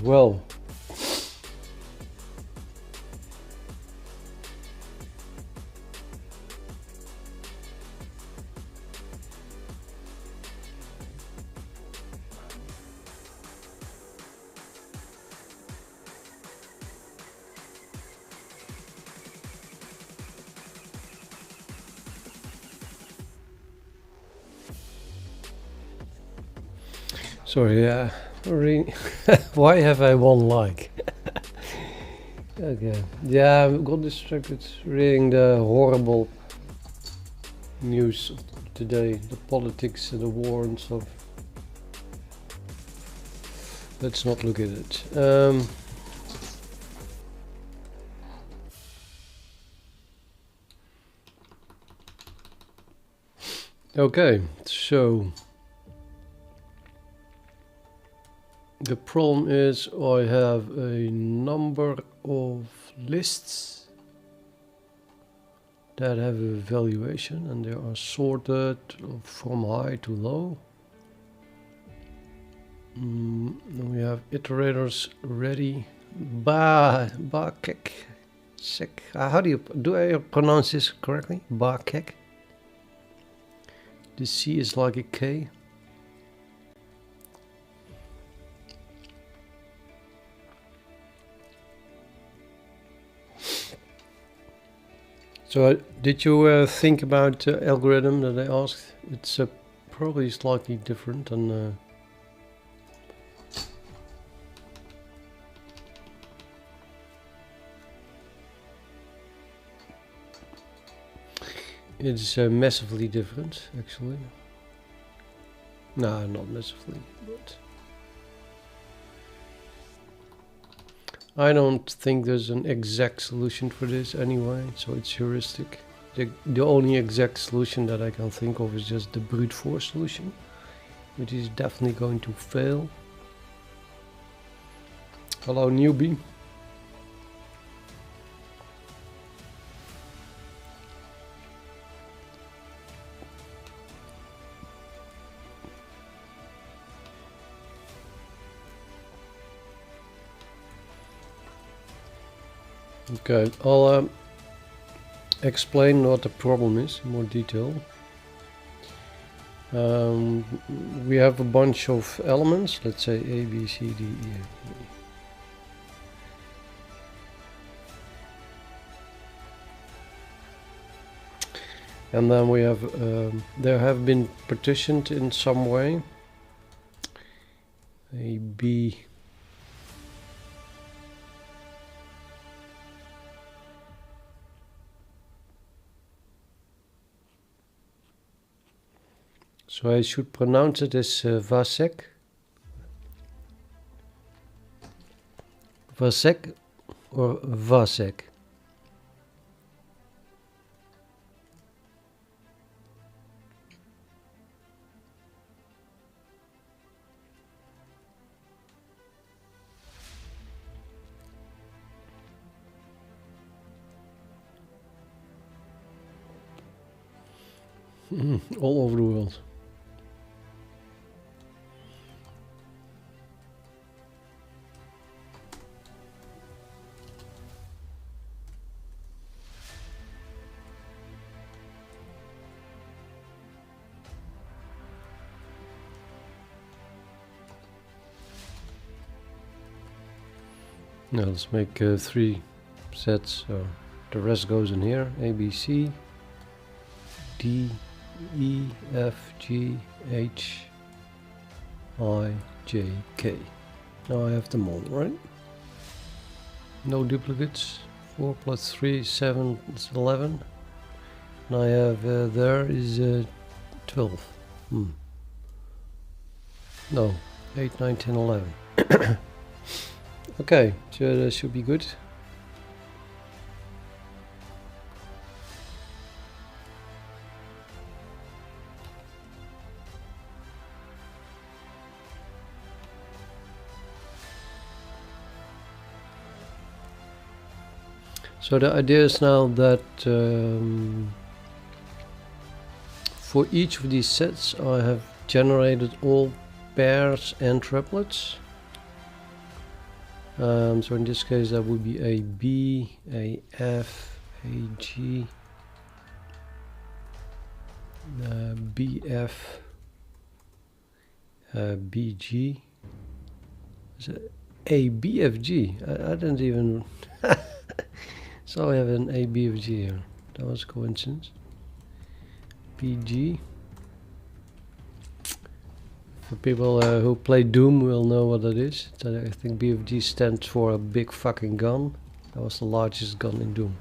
Well, sorry, why have I one like? Okay, yeah, I got distracted reading the horrible news of today, the politics and the war and stuff. Let's not look at it. Okay, so the problem is I have a number of lists that have a valuation and they are sorted from high to low. Then we have iterators ready. Bakek. How do I pronounce this correctly? Bakek. The C is like a K. So did you think about the algorithm that I asked? It's probably slightly different than it's massively different, actually. No, not massively, but I don't think there's an exact solution for this anyway, so it's heuristic. The only exact solution that I can think of is just the brute force solution, which is definitely going to fail. Hello, newbie. Okay, I'll explain what the problem is in more detail. We have a bunch of elements, let's say A, B, C, D, E, F, G. And then we have, they have been partitioned in some way. A, B, so I should pronounce it as Vasek. Vasek or Vasek? All over the world. Now let's make 3 sets, so the rest goes in here. A, B, C, D, E, F, G, H, I, J, K. Now I have them all, right? No duplicates. 4 plus 3 is 7, it's 11. And I have there is 12. No, 8, 9, 10, 11. Okay, so that should be good. So the idea is now that for each of these sets I have generated all pairs and triplets. So in this case that would be a B, a F, a G, BF, BG. So a BFG. I didn't even. So I have an ABFG here. That was a coincidence. PG. For people who play Doom will know what that is. So I think BFG stands for a big fucking gun. That was the largest gun in Doom.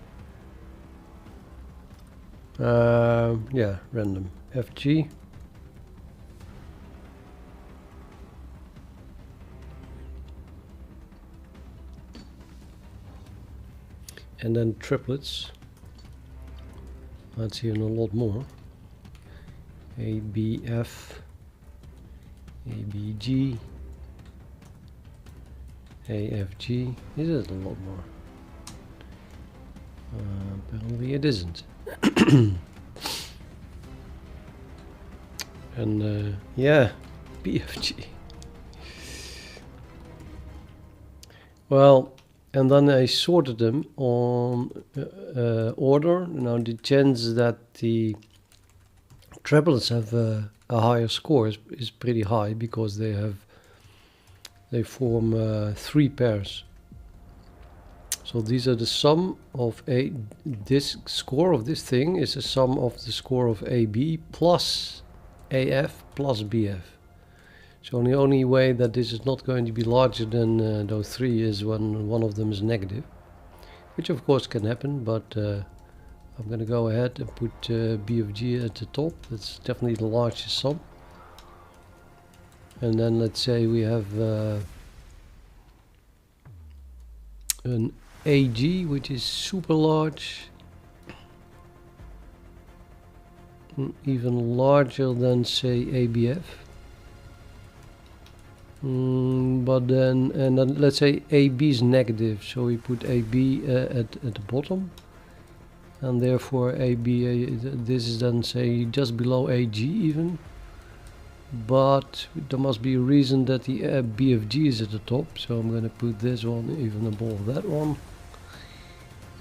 Yeah, random. FG. And then triplets. That's even a lot more. ABF, ABG, AFG. Is it a lot more? Apparently it isn't. And yeah, BFG. Well, and then I sorted them on order. Now the chance that the triplets have a higher score is pretty high because they form 3 pairs. So these are the sum of this score of this thing is the sum of the score of AB plus AF plus BF. So the only way that this is not going to be larger than those 3 is when one of them is negative, which of course can happen, but I'm going to go ahead and put BFG at the top. That's definitely the largest sum. And then let's say we have an AG, which is super large, even larger than say ABF. But then, and then let's say AB is negative, so we put AB at the bottom, and therefore AB, this is then say just below AG even, but there must be a reason that the BFG is at the top, so I'm going to put this one even above that one,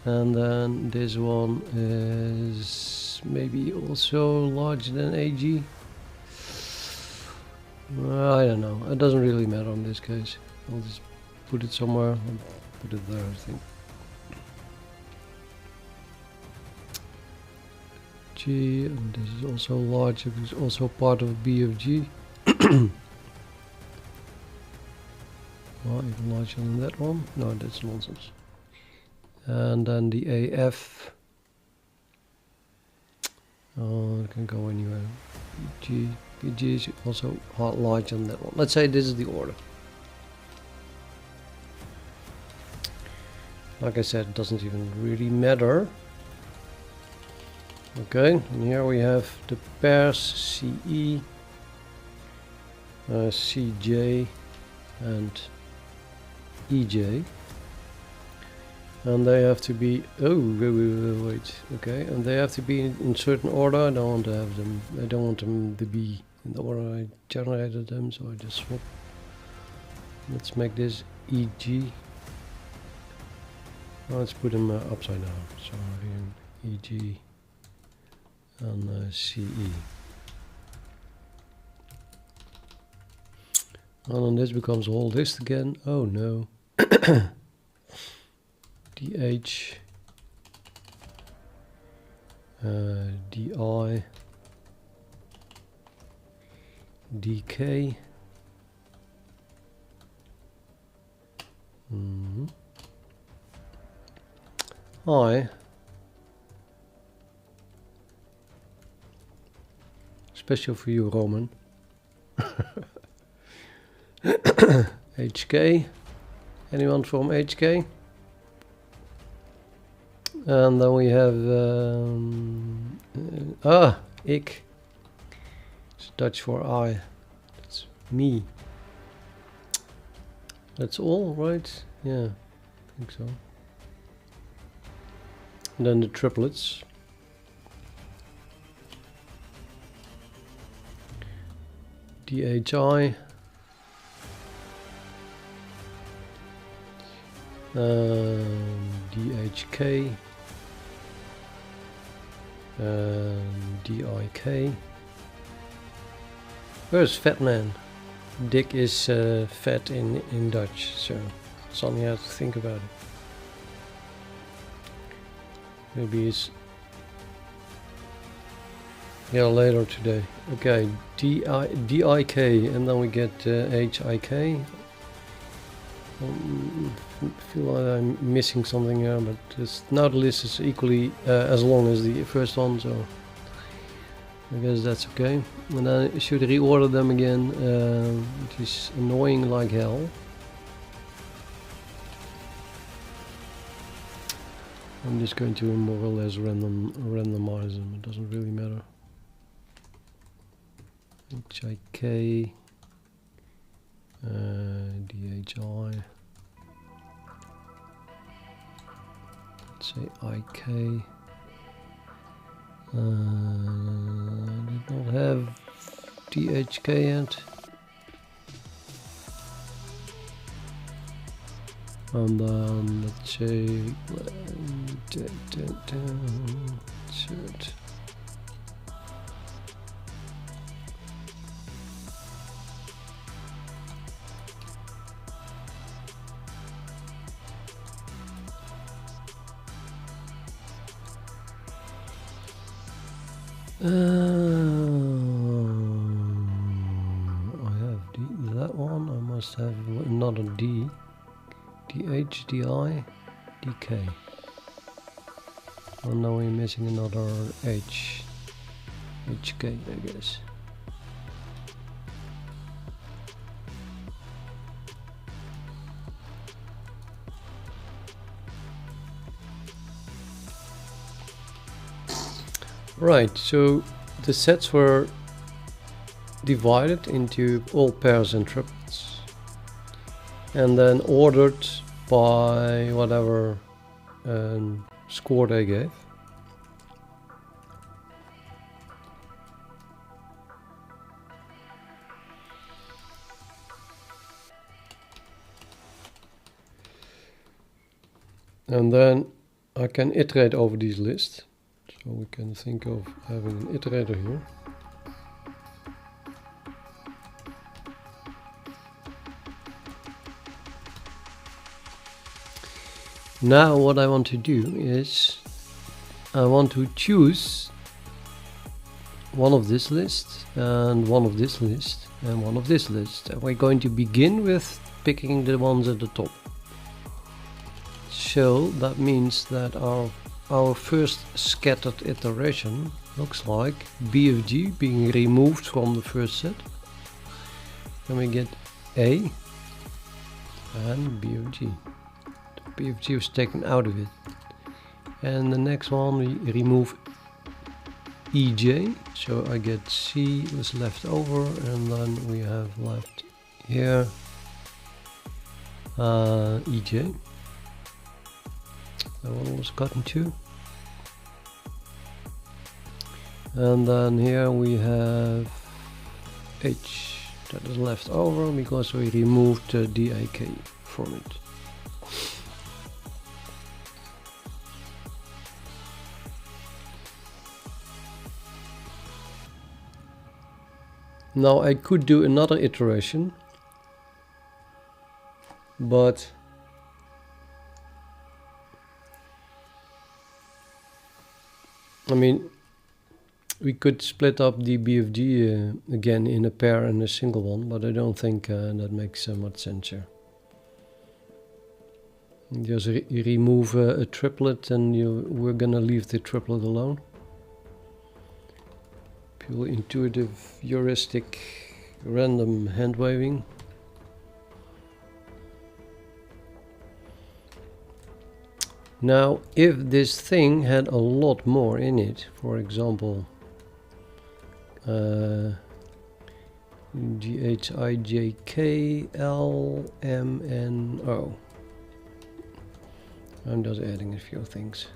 and then this one is maybe also larger than AG. I don't know. It doesn't really matter in this case. I'll just put it somewhere. I'll put it there, I think. G, and this is also large. It's also part of BFG. Oh, even larger than that one. No, that's nonsense. And then the AF. Oh, it can go anywhere. G. PG is also larger than that one. Let's say this is the order. Like I said, it doesn't even really matter. Okay, and here we have the pairs CE, CJ, and EJ. And they have to be, oh, wait, okay, and they have to be in certain order. I don't want to have them, I don't want them to be in the order I generated them, so I just swap. Let's make this EG. Let's put them upside down. So here EG and CE. And then this becomes a whole list again. Oh no. DH, DI, DK, I, Special for you, Roman. HK. Anyone from HK? And then we have ik. It's Dutch for I. It's me. That's all, right? Yeah, I think so. And then the triplets. DHI. DHK. DIK. Where's Fat Man? Dick is fat in Dutch, so something you have to think about it. Maybe it's later today. Okay, DIK, and then we get HIK. Feel like I'm missing something here, but now the list is equally as long as the first one, so I guess that's okay. And then I should reorder them again, which is annoying like hell. I'm just going to more or less randomize them, it doesn't really matter. HIK, DHI, let's say IK. I did not have DHK yet. And then let's say insert. I have that one. I must have another D. DH, DI, DK. Oh, now we're missing another H. HK, I guess. Right, so the sets were divided into all pairs and triplets, and then ordered by whatever score they gave. And then I can iterate over these lists. So we can think of having an iterator here. Now what I want to do is I want to choose one of this list and one of this list and one of this list. And we're going to begin with picking the ones at the top. So that means that our first scattered iteration looks like BFG being removed from the first set. Then we get A and BFG. The BFG was taken out of it. And the next one we remove EJ. So I get C was left over, and then we have left here EJ. That one was gotten too. And then here we have H that is left over because we removed the DIK from it. Now I could do another iteration, but I mean, we could split up the BFG again in a pair and a single one, but I don't think that makes much sense here. Just remove a triplet and we're gonna leave the triplet alone. Pure intuitive, heuristic, random hand waving. Now, if this thing had a lot more in it, for example, GHIJKLMNO. I'm just adding a few things.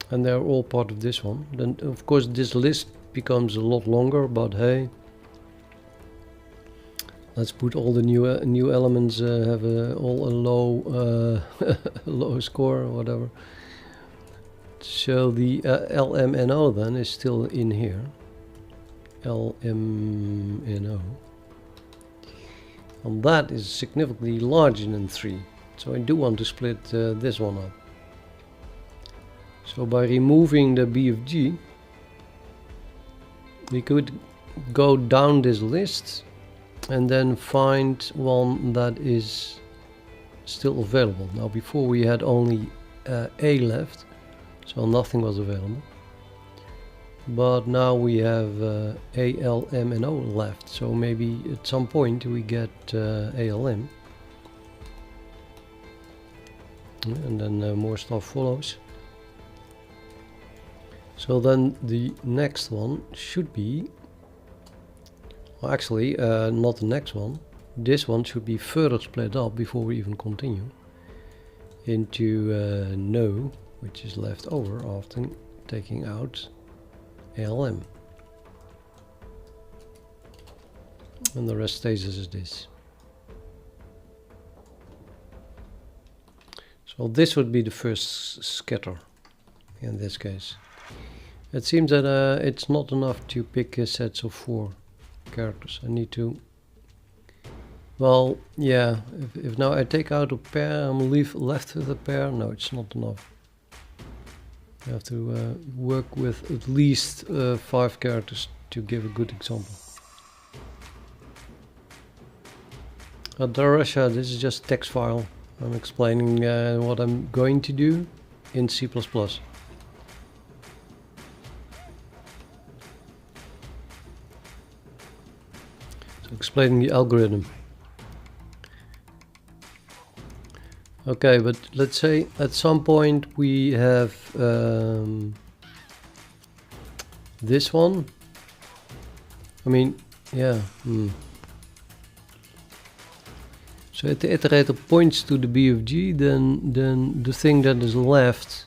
And they're all part of this one. Then, of course, this list becomes a lot longer, but hey. Let's put all the new elements have all a low low score or whatever. So the LMNO then is still in here. LMNO. And that is significantly larger than 3. So I do want to split this one up. So by removing the BFG, we could go down this list and then find one that is still available. Now before we had only A left, so nothing was available. But now we have ALM and O left, so maybe at some point we get ALM. And then more stuff follows. So then the next one should be, well, actually not the next one, this one should be further split up before we even continue into no, which is left over after taking out ALM. And the rest stays as it is. So this would be the first scatter in this case. It seems that it's not enough to pick sets of 4 characters. I need to, well, yeah, if now I take out a pair, I'm left with a pair. No, it's not enough. You have to work with at least 5 characters to give a good example. Russia, this is just text file. I'm explaining what I'm going to do in C++. Explaining the algorithm. Okay, but let's say at some point we have this one. I mean, yeah. So if the iterator points to the BFG, then the thing that is left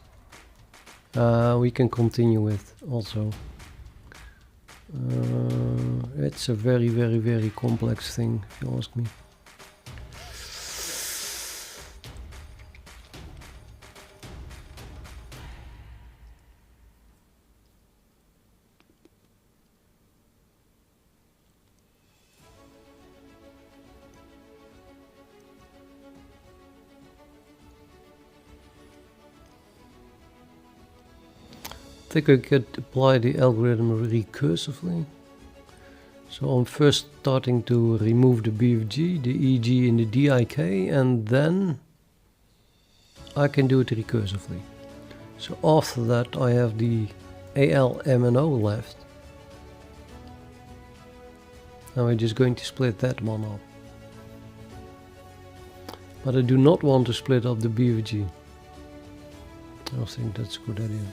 we can continue with also. It's a very, very, very complex thing, if you ask me. I think I could apply the algorithm recursively. So I'm first starting to remove the BFG, the EG and the DIK, and then I can do it recursively. So after that I have the ALMNO left. Now we're just going to split that one up. But I do not want to split up the BFG. I don't think that's a good idea.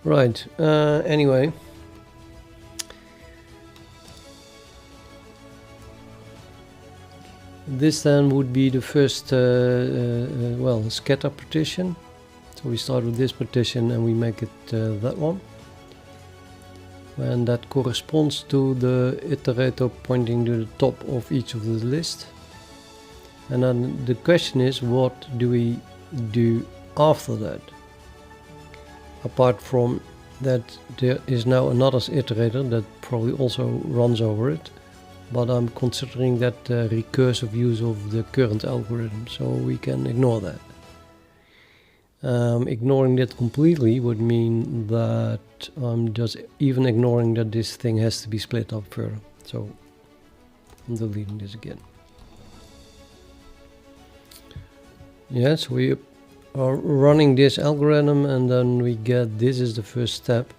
Right, anyway. This then would be the first, well, scatter partition. So we start with this partition and we make it that one. And that corresponds to the iterator pointing to the top of each of the list. And then the question is, what do we do after that? Apart from that, there is now another iterator that probably also runs over it, but I'm considering that recursive use of the current algorithm, so we can ignore that. Ignoring that completely would mean that I'm just even ignoring that this thing has to be split up further. So I'm deleting this again. Yes, we are running this algorithm, and then we get this is the first step.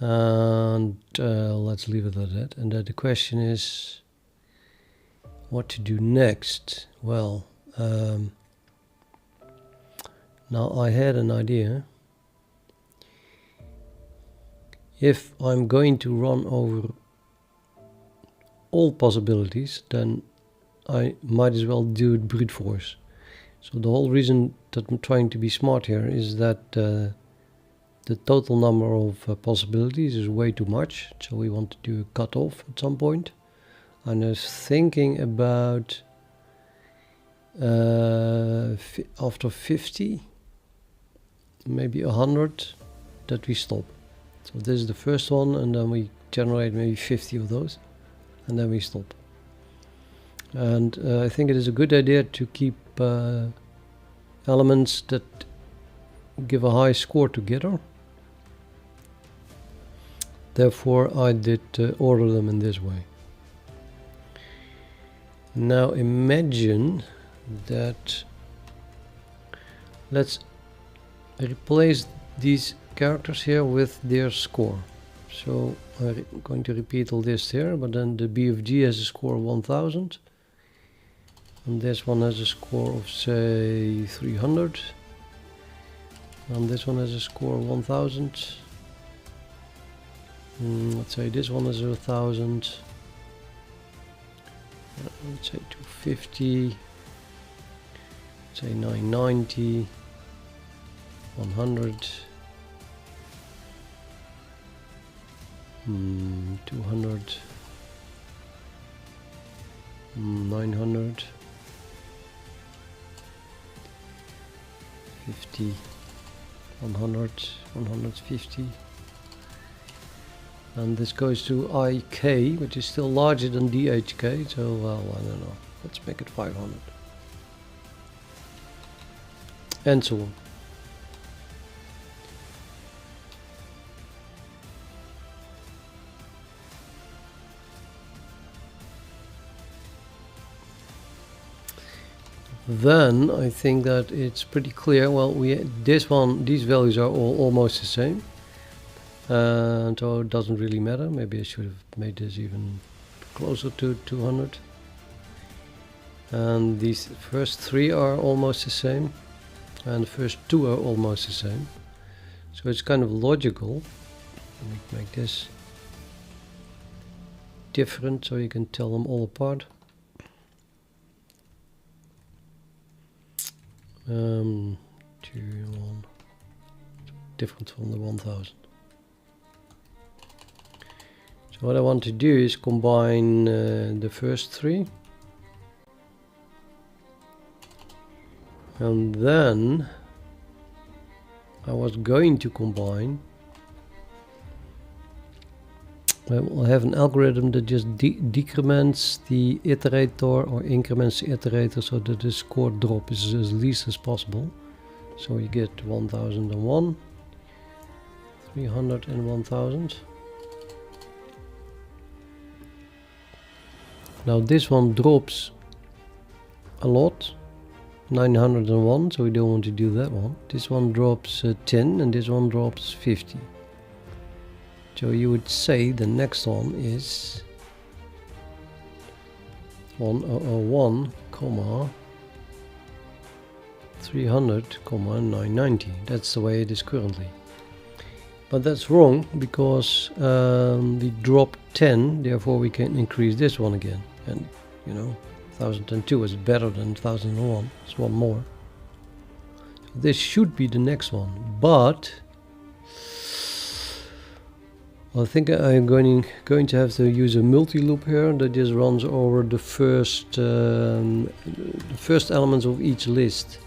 And let's leave it at that. And then the question is what to do next. Well, now I had an idea. If I'm going to run over all possibilities, then I might as well do it brute force. So the whole reason that I'm trying to be smart here is that the total number of possibilities is way too much. So we want to do a cutoff at some point. And I was thinking about after 50, maybe 100, that we stop. So this is the first one, and then we generate maybe 50 of those, and then we stop. And I think it is a good idea to keep elements that give a high score together. Therefore, I did order them in this way. Now imagine that, let's replace these characters here with their score. So I'm going to repeat all this here, but then the BFG has a score of 1000. And this one has a score of, say, 300. And this one has a score of 1000. Let's say this one is 1000. Let's say 250. Let's say 990. 100. 200. 900. 50, 100, 150, and this goes to IK, which is still larger than DHK, so well, I don't know, let's make it 500, and so on. Then I think that it's pretty clear. Well, these values are all almost the same, and so it doesn't really matter. Maybe I should have made this even closer to 200. And these first three are almost the same, and the first two are almost the same. So it's kind of logical. Let me make this different so you can tell them all apart. Different from the 1000. So what I want to do is combine the first three, and then I was going to combine. We'll have an algorithm that just decrements the iterator or increments the iterator so that the score drop is as least as possible. So you get 1001, 300 and 1000. Now this one drops a lot, 901, so we don't want to do that one. This one drops 10 and this one drops 50. So you would say the next one is 1001, 300, 990. That's the way it is currently. But that's wrong, because we dropped 10, therefore we can increase this one again. And you know, 1002 is better than 1001. It's one more. So this should be the next one, but I think I'm going to have to use a multi-loop here that just runs over the first elements of each list.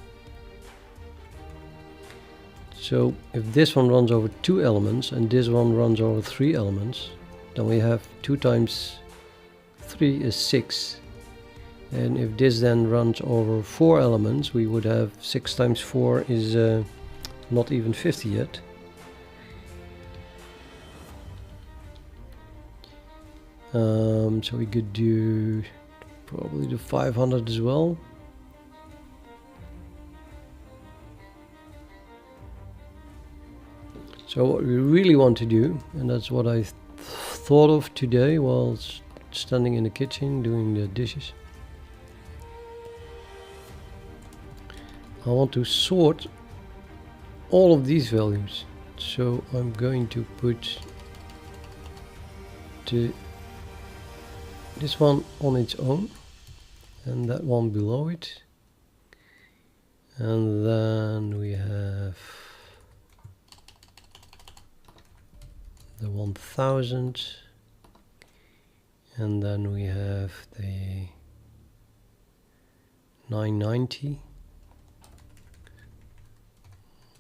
So if this one runs over 2 elements and this one runs over 3 elements, then we have 2 times 3 is 6. And if this then runs over 4 elements, we would have 6 times 4 is not even 50 yet. So we could do probably the 500 as well. So what we really want to do, and that's what I thought of today while standing in the kitchen doing the dishes. I want to sort all of these values. So I'm going to put this one on its own and that one below it. And then we have the 1000, and then we have the 990.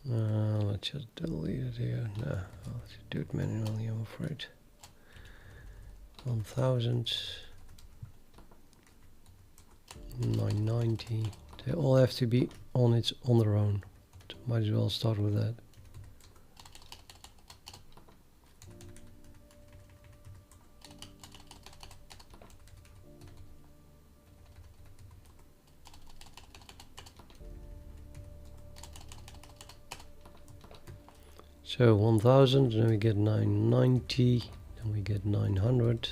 Let's just delete it here. No, I'll just do it manually, I'm afraid. 1000, 990. They all have to be on their own. So might as well start with that. So 1000, then we get 990, then we get 900,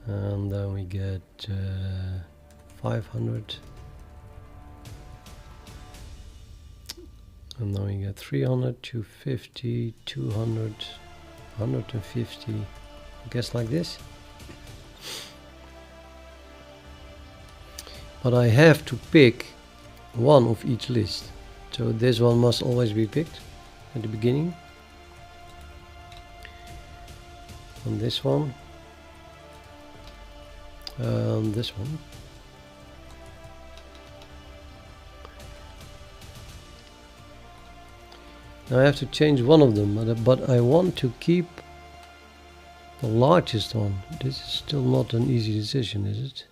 and then we get 500, and then we get 300, 250, 200, 150, I guess like this. But I have to pick one of each list. So this one must always be picked at the beginning. And this one. And this one. Now I have to change one of them, but I want to keep the largest one. This is still not an easy decision, is it?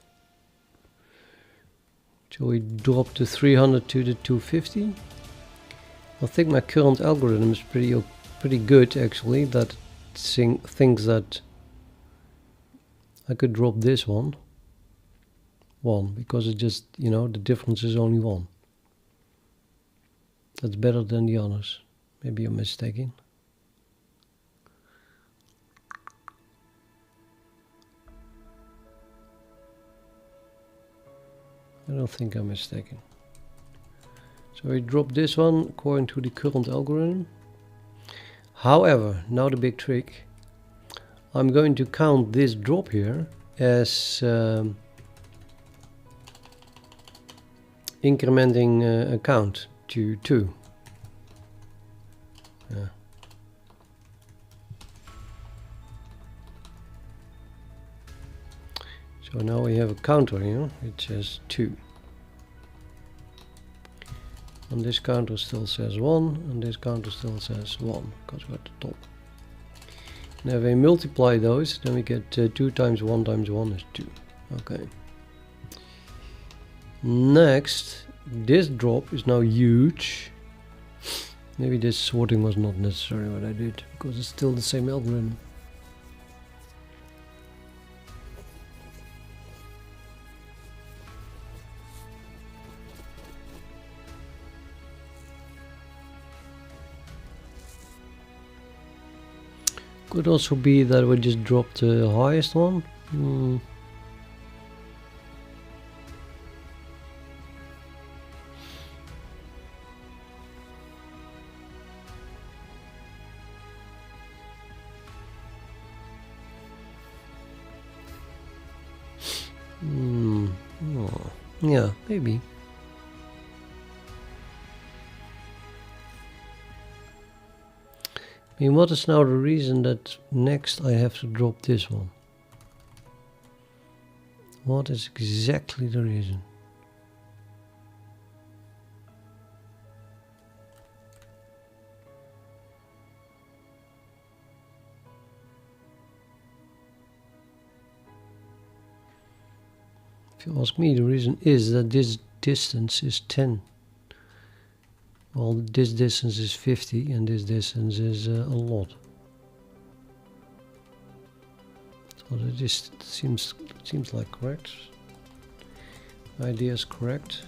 Shall we drop the 300 to the 250? I think my current algorithm is pretty good actually. That thinks that I could drop this one because it just, you know, the difference is only 1. That's better than the others. Maybe I'm mistaken. I don't think I'm mistaken. So we drop this one according to the current algorithm. However, now the big trick. I'm going to count this drop here as incrementing a count to 2. Yeah. So now we have a counter here, it says 2. And this counter still says 1, and this counter still says 1, because we're at the top. And if we multiply those, then we get 2 times 1 times 1 is 2. Okay. Next, this drop is now huge. Maybe this sorting was not necessary what I did, because it's still the same algorithm. Could also be that we just dropped the highest one. Oh, yeah, maybe. I mean, what is now the reason that next I have to drop this one? What is exactly the reason? If you ask me, the reason is that this distance is 10. Well, this distance is 50 and this distance is a lot. So that just seems like correct. Idea is correct.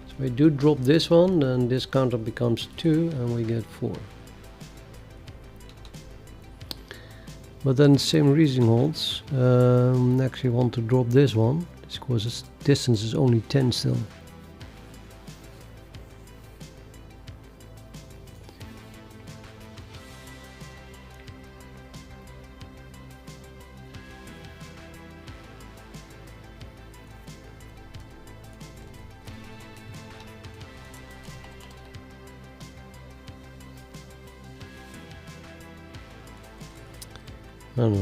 So we do drop this one, then this counter becomes 2 and we get 4. But then the same reasoning holds. Actually want to drop this one because its distance is only 10 still. I don't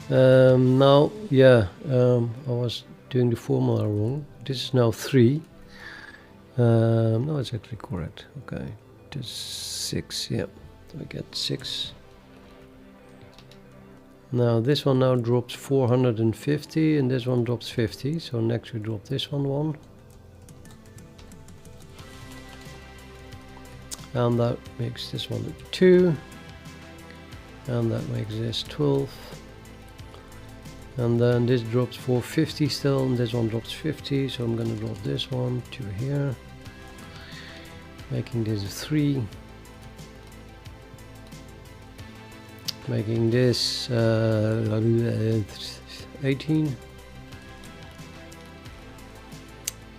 know. Now, yeah, I was doing the formula wrong. This is now 3. No, it's actually correct. Okay, this is 6. Yeah, I get 6. Now this one now drops 450, and this one drops 50. So next we drop this one. And that makes this one 2. And that makes this 12. And then this drops 450 still, and this one drops 50, so I'm gonna drop this one to here, making this 3, making this 18.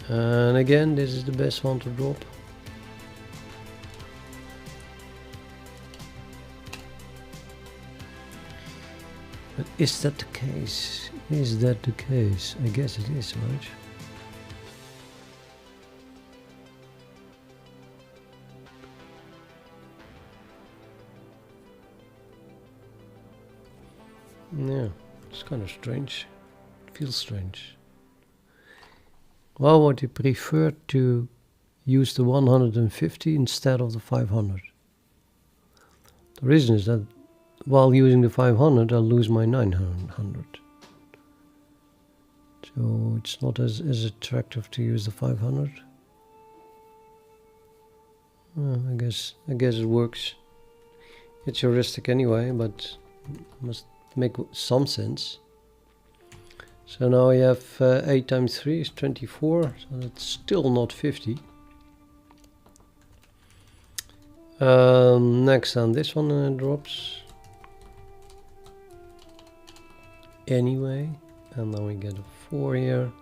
And again, this is the best one to drop. But is that the case? Is that the case? I guess it is, right? Yeah, it's kind of strange. It feels strange. Why would you prefer to use the 150 instead of the 500? The reason is that while using the 500, I'll lose my 900. So it's not as attractive to use the 500. I guess it works. It's heuristic anyway, but must make some sense. So now we have 8 times 3 is 24, so that's still not 50. Next on this one drops. Anyway, and then we get a 4 here.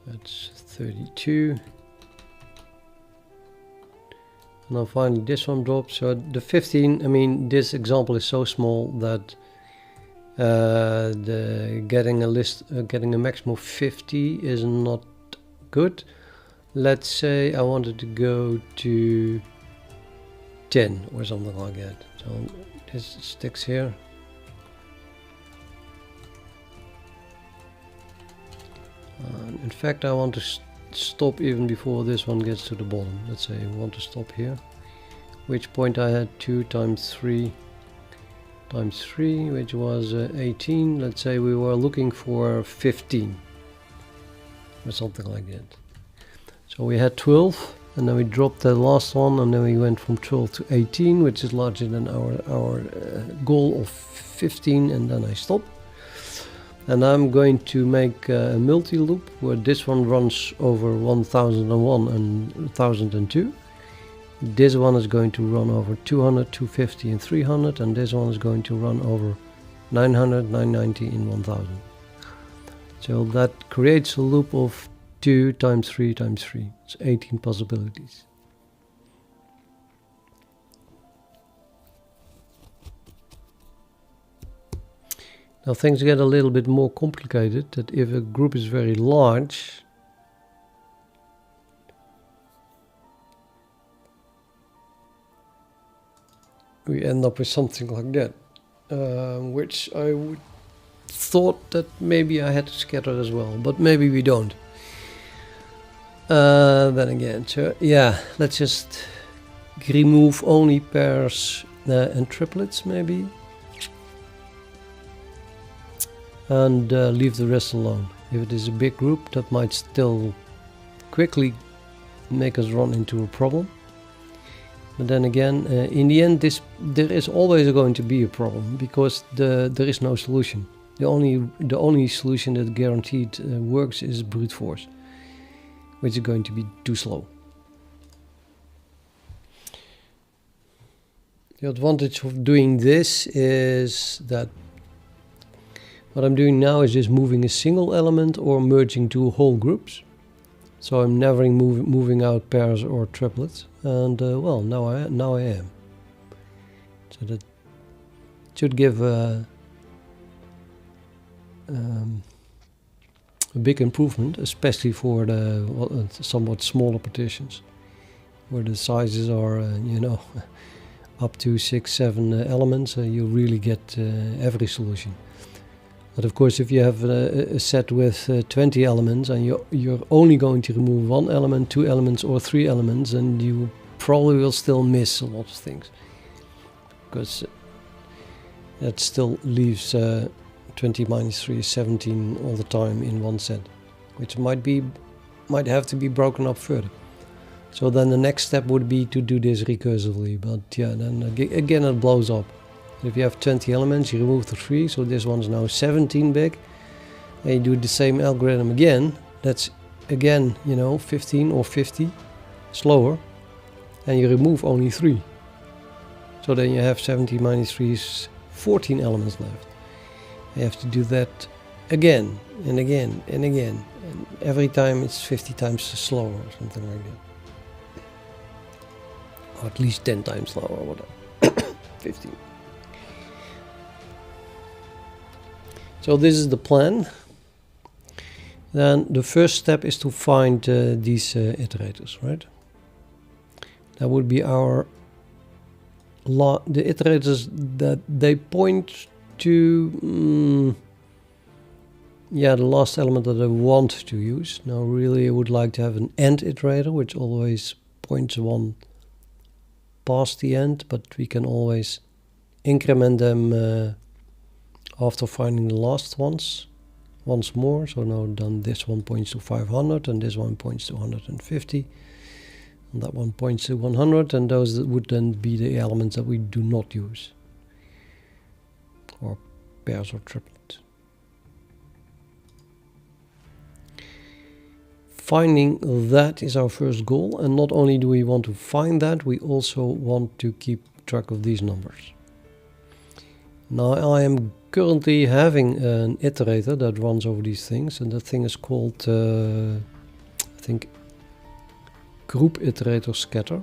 That's 32. And then finally this one drops. So the 15, I mean, this example is so small that getting a maximum of 50 is not good. Let's say I wanted to go to 10 or something like that. So this sticks here. In fact, I want to stop even before this one gets to the bottom. Let's say I want to stop here, which point I had 2 times 3 times 3, which was 18. Let's say we were looking for 15 or something like that. So we had 12, and then we dropped the last one, and then we went from 12 to 18, which is larger than our goal of 15, and then I stopped. And I'm going to make a multi-loop where this one runs over 1001 and 1002. This one is going to run over 200, 250 and 300, and this one is going to run over 900, 990 and 1000. So that creates a loop of 2 times 3 times 3. It's 18 possibilities. Now things get a little bit more complicated, that if a group is very large, we end up with something like that, which I would thought that maybe I had to scatter as well, but maybe we don't. Then again, so yeah, let's just remove only pairs and triplets maybe. and leave the rest alone. If it is a big group, that might still quickly make us run into a problem. But then again, in the end, there is always going to be a problem, because there is no solution. The only solution that guaranteed works is brute force, which is going to be too slow. The advantage of doing this is that what I'm doing now is just moving a single element or merging two whole groups. So I'm never moving out pairs or triplets, and well, now I am. So that should give a big improvement, especially for the somewhat smaller partitions, where the sizes are, you know, up to 6, 7 elements. You really get every solution. But of course, if you have a set with 20 elements and you're only going to remove 1 element, 2 elements, or 3 elements, then you probably will still miss a lot of things, because that still leaves 20 minus 3 is 17 all the time in one set, which might have to be broken up further. So then the next step would be to do this recursively, but yeah, then again it blows up. If you have 20 elements, you remove the 3, so this one's now 17 big, and you do the same algorithm again. That's again, you know, 15 or 50 slower, and you remove only 3. So then you have 17 minus 3 is 14 elements left. You have to do that again and again and again, and every time it's 50 times slower or something like that. Or at least 10 times slower or whatever. 15. So this is the plan. Then the first step is to find these iterators, right? That would be the iterators that they point to, yeah, the last element that I want to use. Now really I would like to have an end iterator, which always points one past the end, but we can always increment them after finding the last ones once more. So now then this one points to 500, and this one points to 150, and that one points to 100, and those would then be the elements that we do not use, or pairs or triplets. Finding that is our first goal, and not only do we want to find that, we also want to keep track of these numbers. Now I am currently having an iterator that runs over these things, and that thing is called, I think, IteratorScatter.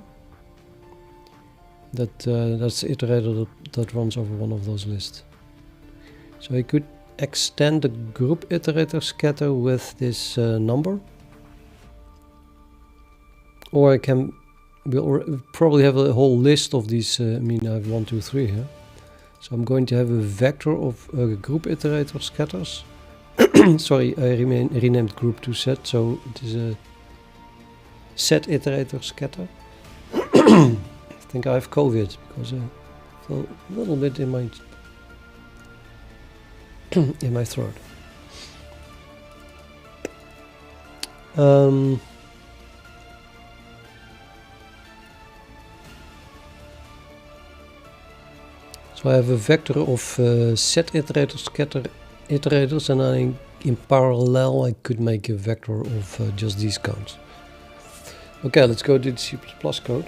That's the iterator that runs over one of those lists. So I could extend the IteratorScatter with this number, or I can probably have a whole list of these. I mean, I have 1, 2, 3 here. So I'm going to have a vector of group iterator scatters. Sorry, I renamed group to set, so it is a set iterator scatter. I think I have COVID because I feel a little bit in my in my throat. So I have a vector of set iterator scatter iterators, and in parallel I could make a vector of just these counts. Okay, let's go to the C++ code.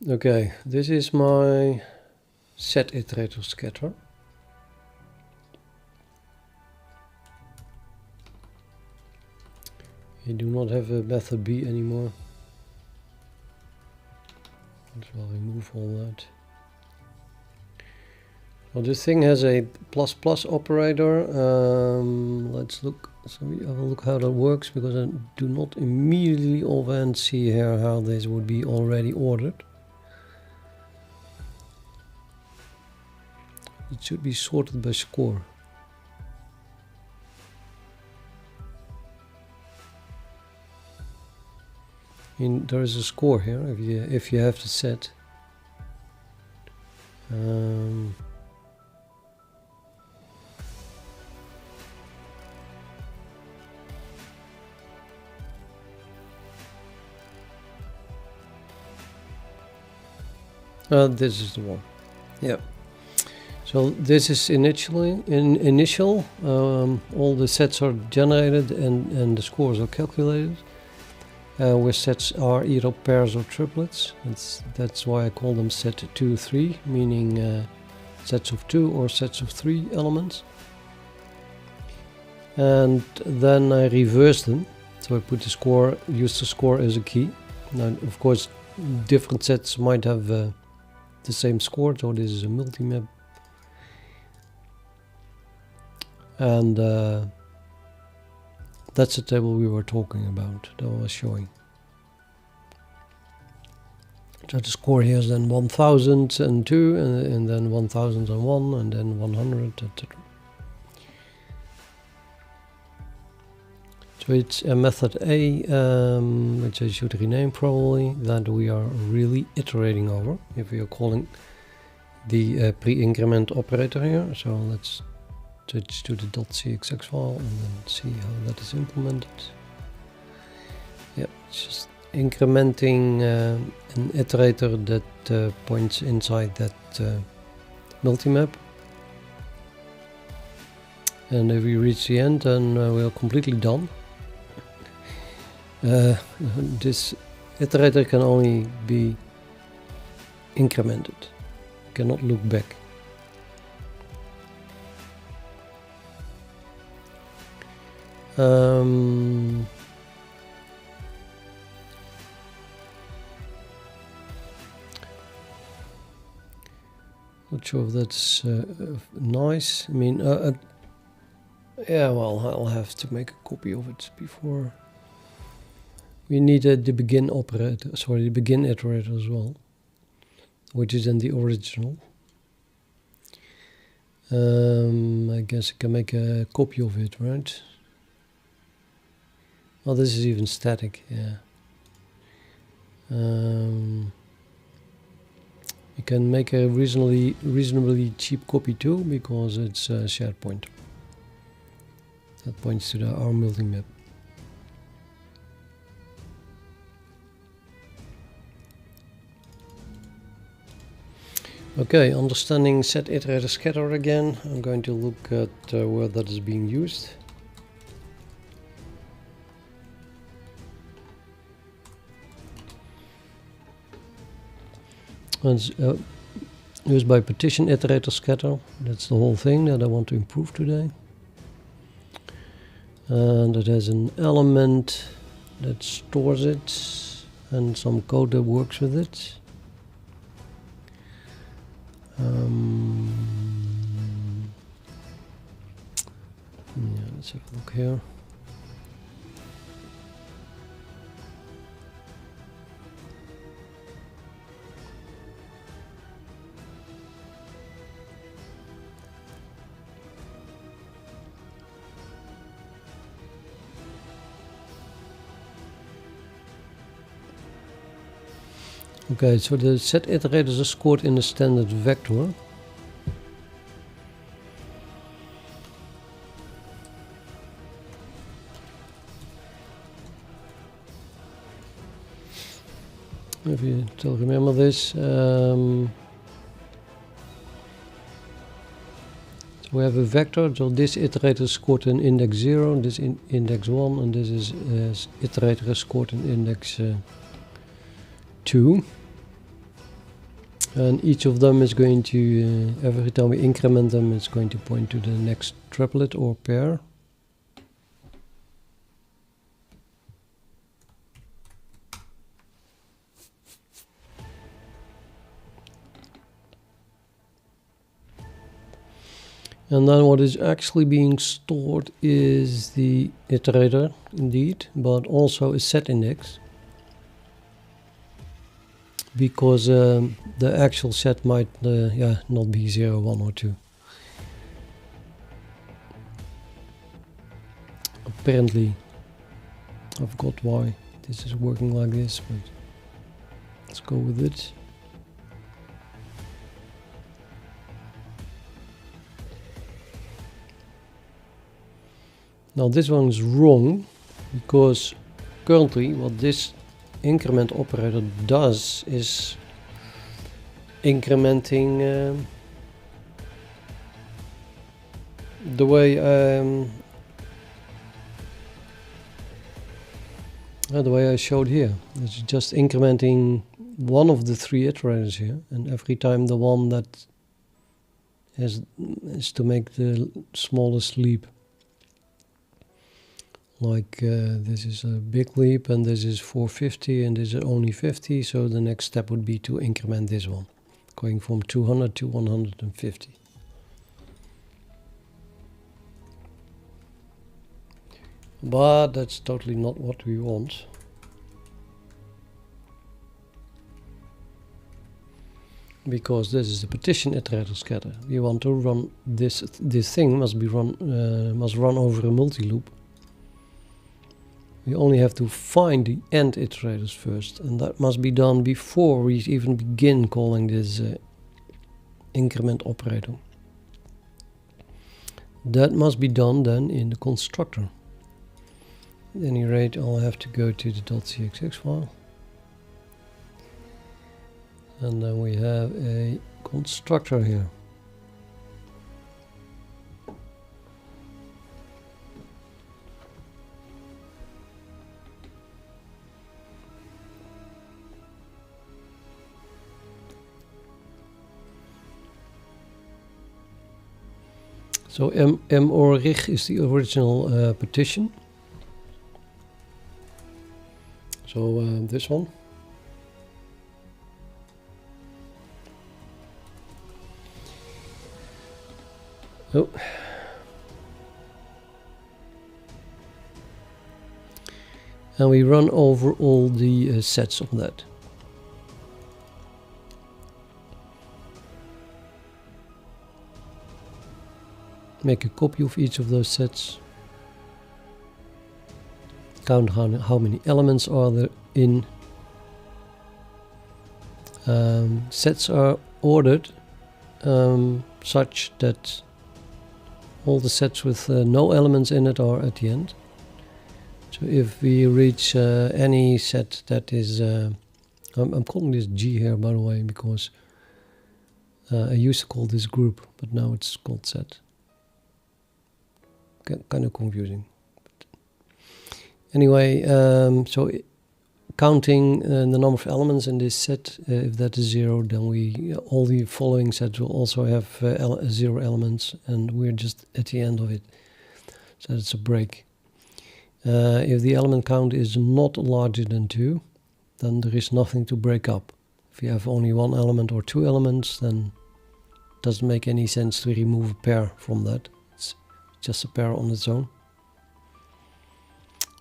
Okay, this is my set iterator scatter. You do not have a method B anymore. I'll remove all that. Well, this thing has a ++ operator. Let's look. So we have a look how that works, because I do not immediately offhand see here how this would be already ordered. it should be sorted by score. There is a score here if you have the set. This is the one. Yep. So this is initial. All the sets are generated and the scores are calculated. Where sets are either pairs or triplets. That's why I call them set 2, 3, meaning sets of 2 or sets of 3 elements. And then I reverse them. So I put the score, use the score as a key. Now, of course, different sets might have the same score. So this is a multi-map. And that's the table we were talking about, that I was showing. So the score here is then 1002, and then 1001, and then 100, etc. So it's a method A, which I should rename probably, that we are really iterating over, if we are calling the pre-increment operator here. So let's switch to the .cxx file and then see how that is implemented. Yep, it's just incrementing an iterator that points inside that multimap. And if we reach the end, then we're completely done. This iterator can only be incremented, cannot look back. Not sure if that's nice. I mean, yeah, well, I'll have to make a copy of it before. We need the begin operator, sorry, the begin iterator as well, which is in the original. I guess I can make a copy of it, right? Oh, this is even static, yeah. You can make a reasonably cheap copy too, because it's a shared pointer. That points to our multi-map. Okay, understanding set iterator scatter again. I'm going to look at where that is being used. It's used by PartitionIteratorScatter. That's the whole thing that I want to improve today. And it has an element that stores it and some code that works with it. Yeah, let's have a look here. Okay, so the set iterators are scored in the standard vector. If you still remember this, so we have a vector. So this iterator is scored in index 0, this in index 1, and this is iterator is scored in index 2. And each of them is going to, every time we increment them, it's going to point to the next triplet or pair. And then what is actually being stored is the iterator, indeed, but also a set index. Because the actual set might not be 0, 1 or 2. Apparently, I forgot why this is working like this, but let's go with it. Now this one is wrong, because currently what this increment operator does is incrementing the way I showed here. It's just incrementing one of the three iterators here, and every time the one that is to make the smallest leap. Like this is a big leap, and this is 450, and this is only 50, so the next step would be to increment this one, going from 200 to 150. But that's totally not what we want. Because this is the PartitionIteratorScatter. We want to run this thing must run over a multi-loop. We only have to find the end iterators first, and that must be done before we even begin calling this increment operator. That must be done then in the constructor. At any rate, I'll have to go to the .cxx file. And then we have a constructor here. So m or rig is the original partition. So this one. Oh. And we run over all the sets of that. Make a copy of each of those sets. Count how many elements are there in. Sets are ordered such that all the sets with no elements in it are at the end. So if we reach any set that is, I'm calling this G here by the way, because I used to call this group, but now it's called set. Kind of confusing. But anyway, so counting the number of elements in this set, if that is 0, then all the following sets will also have 0 elements, and we're just at the end of it. So it's a break. If the element count is not larger than 2, then there is nothing to break up. If you have only 1 element or 2 elements, then it doesn't make any sense to remove a pair from that. It's just a pair on its own.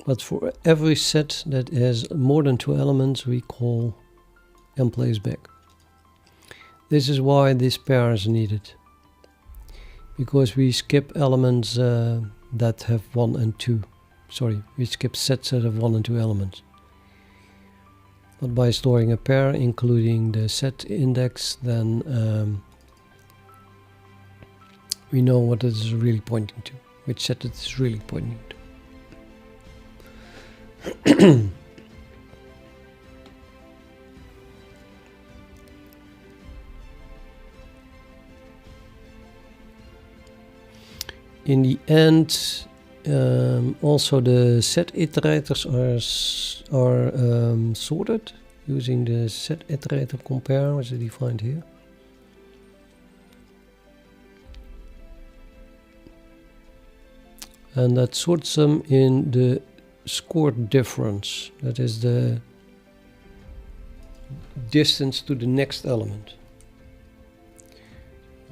But for every set that has more than 2 elements, we call mPlaceBack. This is why this pair is needed, because we skip elements that have 1 and 2. Sorry, we skip sets that have 1 and 2 elements. But by storing a pair, including the set index, then we know what it is really pointing to, which set it is really pointing to. In the end, also the set iterators are sorted using the set iterator compare, which is defined here. And that sorts them in the scored difference. That is the distance to the next element.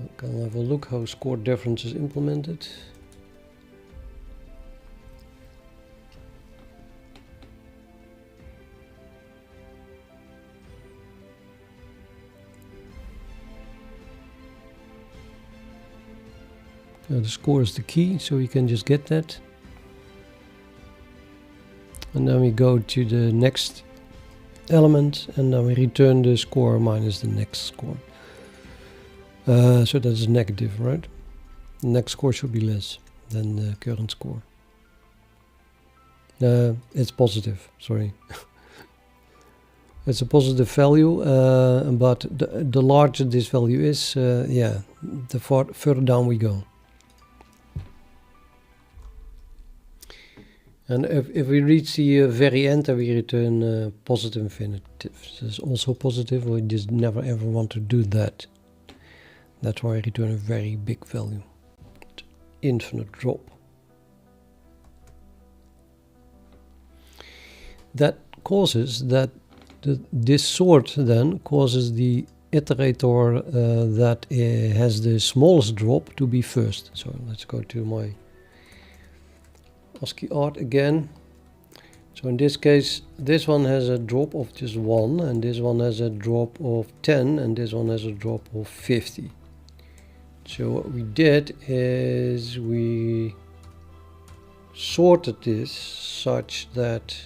Okay, I'll have a look how scored difference is implemented. The score is the key, so you can just get that. and then we go to the next element, and then we return the score minus the next score. So that's negative, right? The next score should be less than the current score. It's positive, sorry. It's a positive value, but the larger this value is, yeah, the further down we go. And if we reach the very end, then we return positive infinitive. This is also positive. We just never ever want to do that. That's why I return a very big value. Infinite drop. That causes that this sort then causes the iterator that has the smallest drop to be first. So let's go to my ASCII art again. So in this case, this one has a drop of just 1, and this one has a drop of 10, and this one has a drop of 50. So what we did is we sorted this such that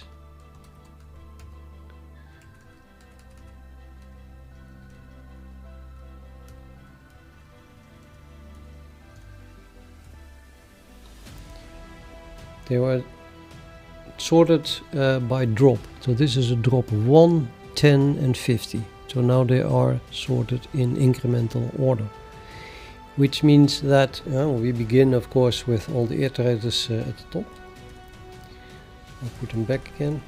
they were sorted by drop. So this is a drop of 1, 10 and 50. So now they are sorted in incremental order. Which means that we begin, of course, with all the iterators at the top. I'll put them back again.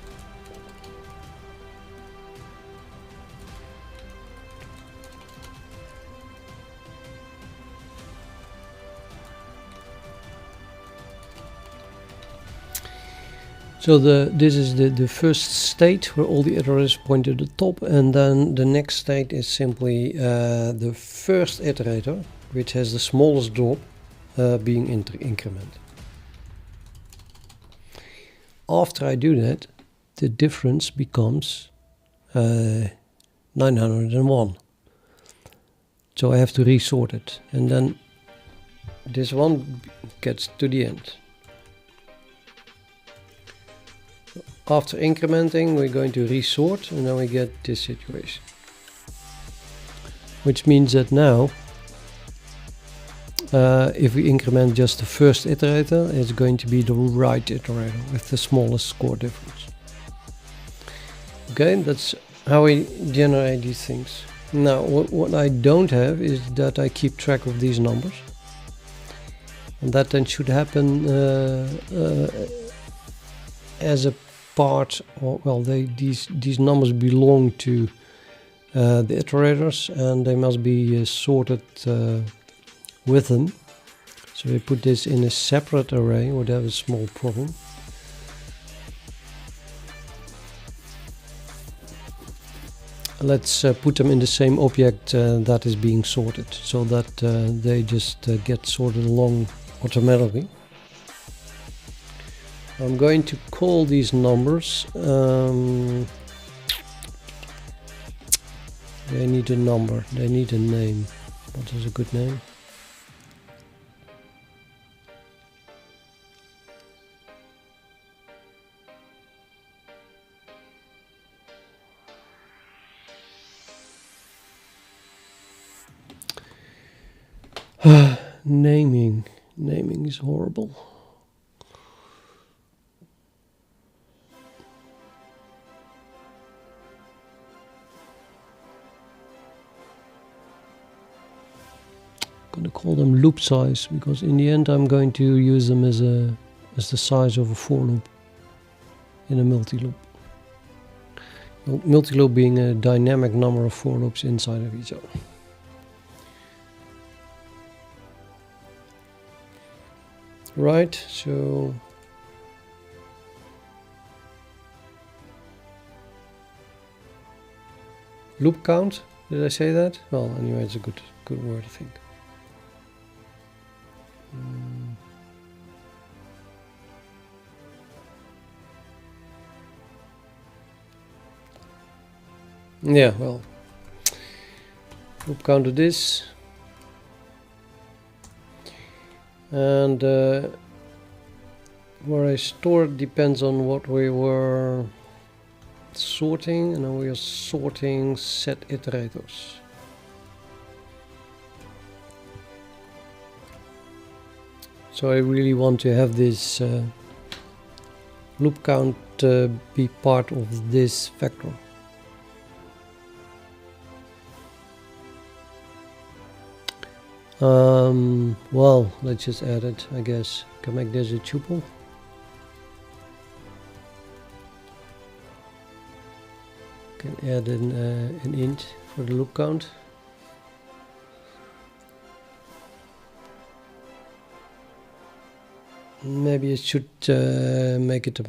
So this is the first state where all the iterators point to the top, and then the next state is simply the first iterator, which has the smallest drop, being increment. After I do that, the difference becomes 901. So I have to resort it, and then this one gets to the end. After incrementing, we're going to resort, and then we get this situation. Which means that now, if we increment just the first iterator, it's going to be the right iterator with the smallest score difference. Okay, that's how we generate these things. Now, what I don't have is that I keep track of these numbers. And that then should happen as a part, or well, these numbers belong to the iterators, and they must be sorted with them. So we put this in a separate array, would have a small problem. Let's put them in the same object that is being sorted, so that they just get sorted along automatically. I'm going to call these numbers, they need a number, they need a name. What is a good name? Naming is horrible. I'm going to call them loop size, because in the end I'm going to use them as the size of a for loop in a multi-loop. Multi-loop being a dynamic number of for loops inside of each other. Right, so loop count, did I say that? Well, anyway, it's a good word, I think. Yeah, well, loop counter this, where I store it depends on what we were sorting, and now we are sorting set iterators. So I really want to have this loop count be part of this vector. Well, let's just add it, I guess. Can make this a tuple. Can add an int for the loop count. Maybe it should make it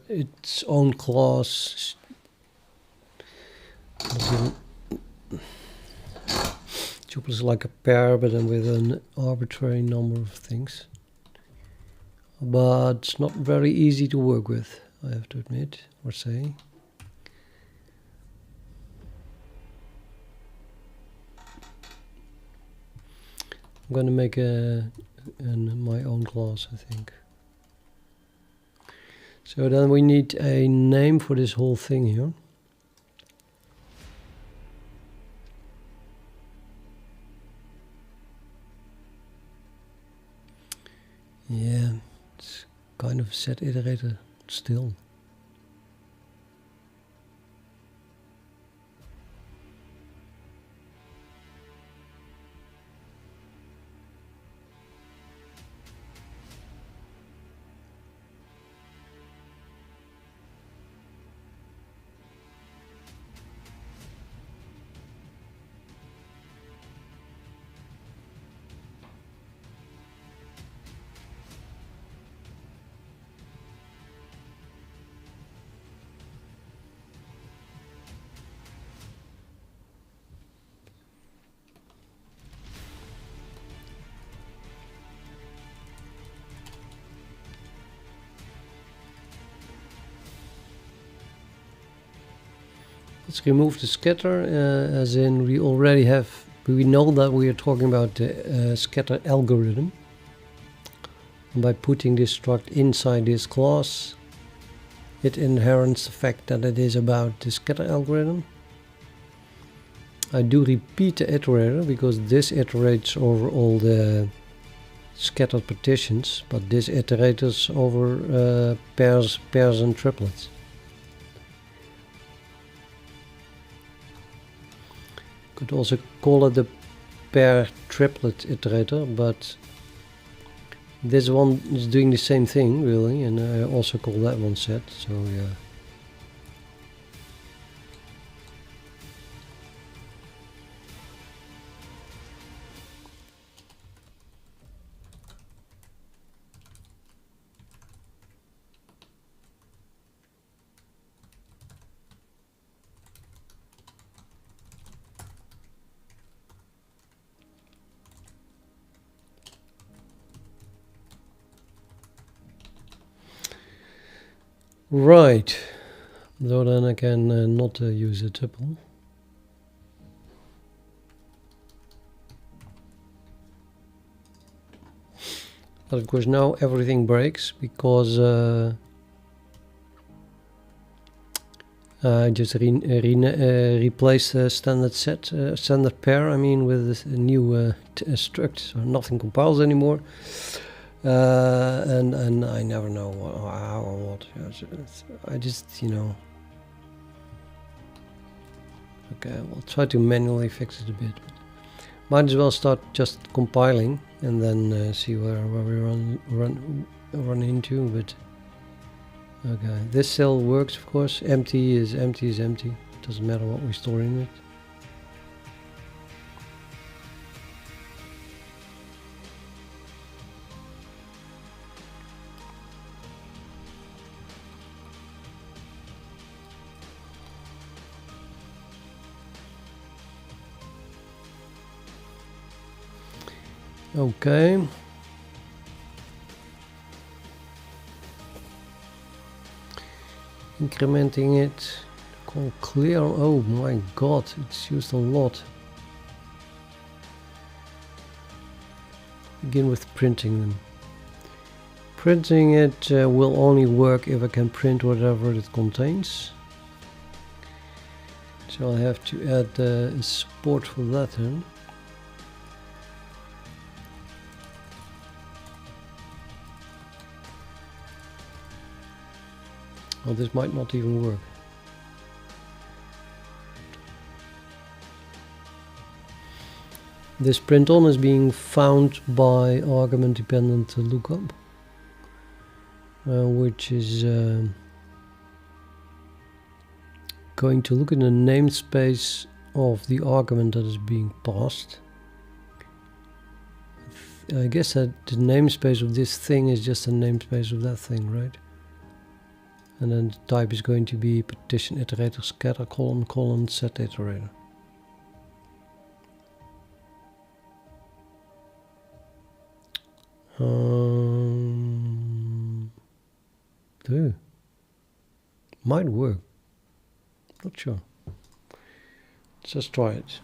its own class. Tuple is like a pair, but then with an arbitrary number of things. But it's not very easy to work with, I have to admit, or say. I'm gonna make my own class, I think. So then we need a name for this whole thing here. Yeah, it's kind of set iterator still. Let's remove the scatter, as in we know that we are talking about the scatter algorithm. And by putting this struct inside this class, it inherits the fact that it is about the scatter algorithm. I do repeat the iterator because this iterates over all the scattered partitions, but this iterates over pairs and triplets. Could also call it the pair triplet iterator, but this one is doing the same thing really, and I also call that one set, so yeah. Right, so then I can not use a tuple. But of course now everything breaks because I just replaced the standard pair, I mean, with a new struct, so nothing compiles anymore. And I never know how or what. I just, you know. Okay, we'll try to manually fix it a bit. But might as well start just compiling and then see where we run into. But okay, this cell works, of course. Empty is empty is empty. Doesn't matter what we store in it. Okay. Incrementing it. Call clear. Oh my god, it's used a lot. Begin with printing them. Printing it will only work if I can print whatever it contains. So I'll have to add support for that in. Well, this might not even work. This print on is being found by argument dependent lookup, which is going to look in the namespace of the argument that is being passed. I guess that the namespace of this thing is just the namespace of that thing, right? And then the type is going to be PartitionIteratorScatter : set iterator. Might work. Not sure. Let's just try it.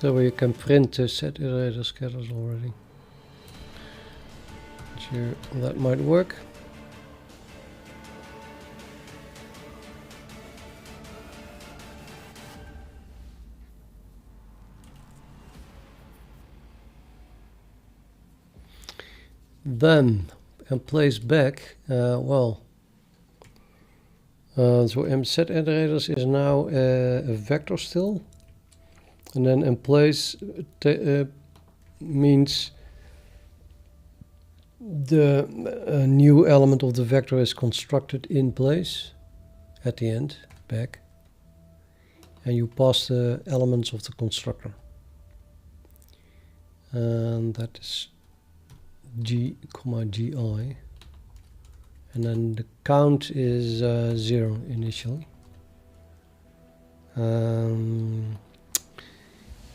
So we can print the set iterator scatters already. Sure, that might work. Then, and place back, so set iterators is now a vector still. And then in place means the new element of the vector is constructed in place at the end, back. And you pass the elements of the constructor. And that is G, GI. And then the count is 0 initially.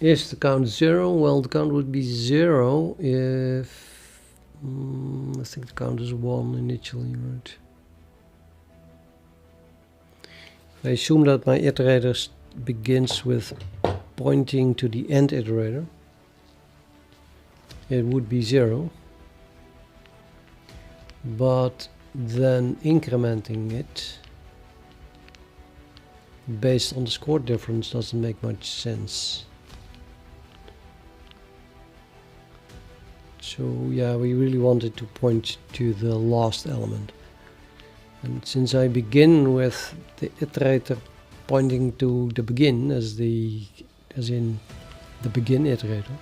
Is the count 0? Well, the count would be 0 if I think the count is 1 initially, right? If I assume that my iterator begins with pointing to the end iterator, it would be 0. But then incrementing it based on the score difference doesn't make much sense. So yeah, we really wanted to point to the last element. And since I begin with the iterator pointing to the begin as in the begin iterator,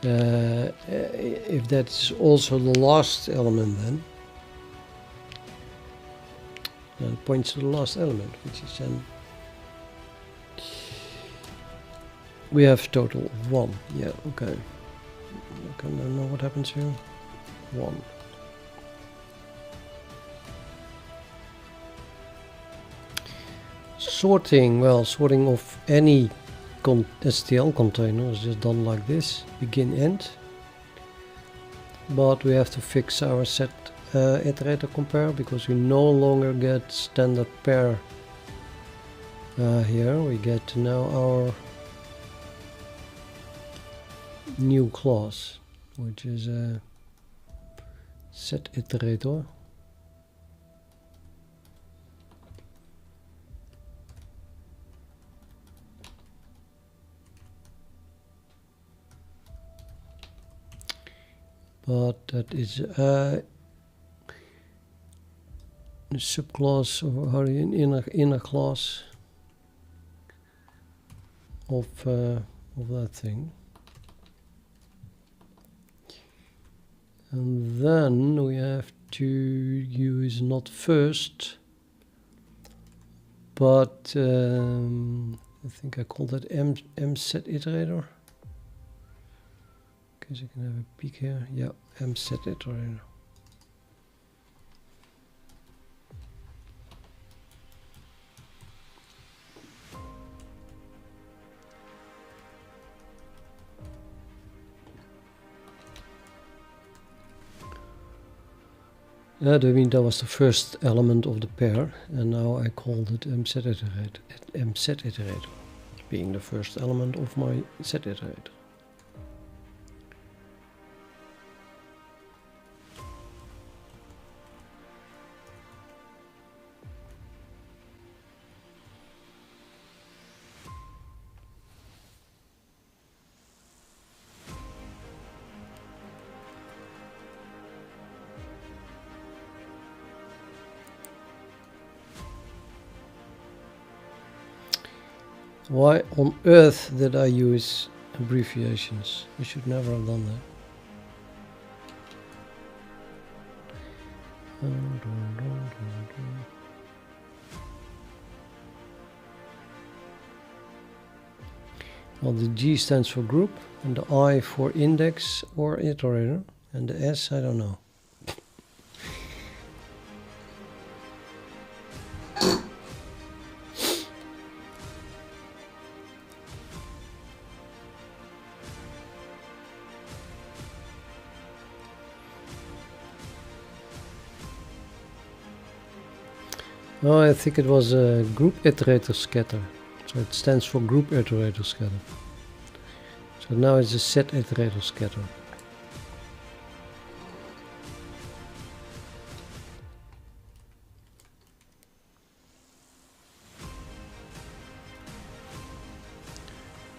if that's also the last element, then it points to the last element, which is then we have total of 1. Yeah, okay. I don't know what happens here. 1. Sorting, well, sorting of any STL container is just done like this, begin end. But we have to fix our set iterator compare because we no longer get standard pair here. We get now our new class, which is a set iterator. But that is a subclass or an inner class of that thing. And then we have to use not first, but I think I call that m set iterator. Because I can have a peek here. Yeah, m set iterator. Yeah, I mean that was the first element of the pair, and now I called it m set iterator, being the first element of my set iterator. Why on earth did I use abbreviations? I should never have done that. Well, the G stands for group, and the I for index or iterator, and the S I don't know. Oh, I think it was a group iterator scatter. So it stands for group iterator scatter. So now it's a set iterator scatter.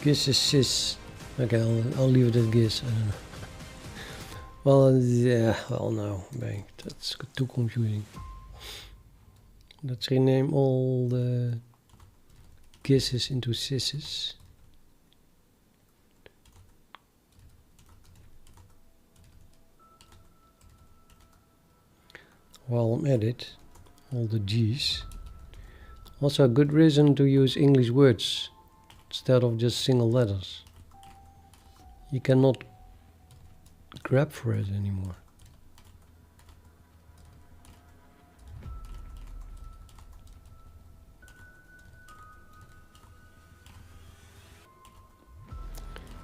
Gis is sys. Okay, I'll leave it at gis. I don't know. Well, yeah, well, no, bang, that's too confusing. Let's rename all the gis's into sys's. While I'm at it, all the G's. Also a good reason to use English words instead of just single letters. You cannot grab for it anymore.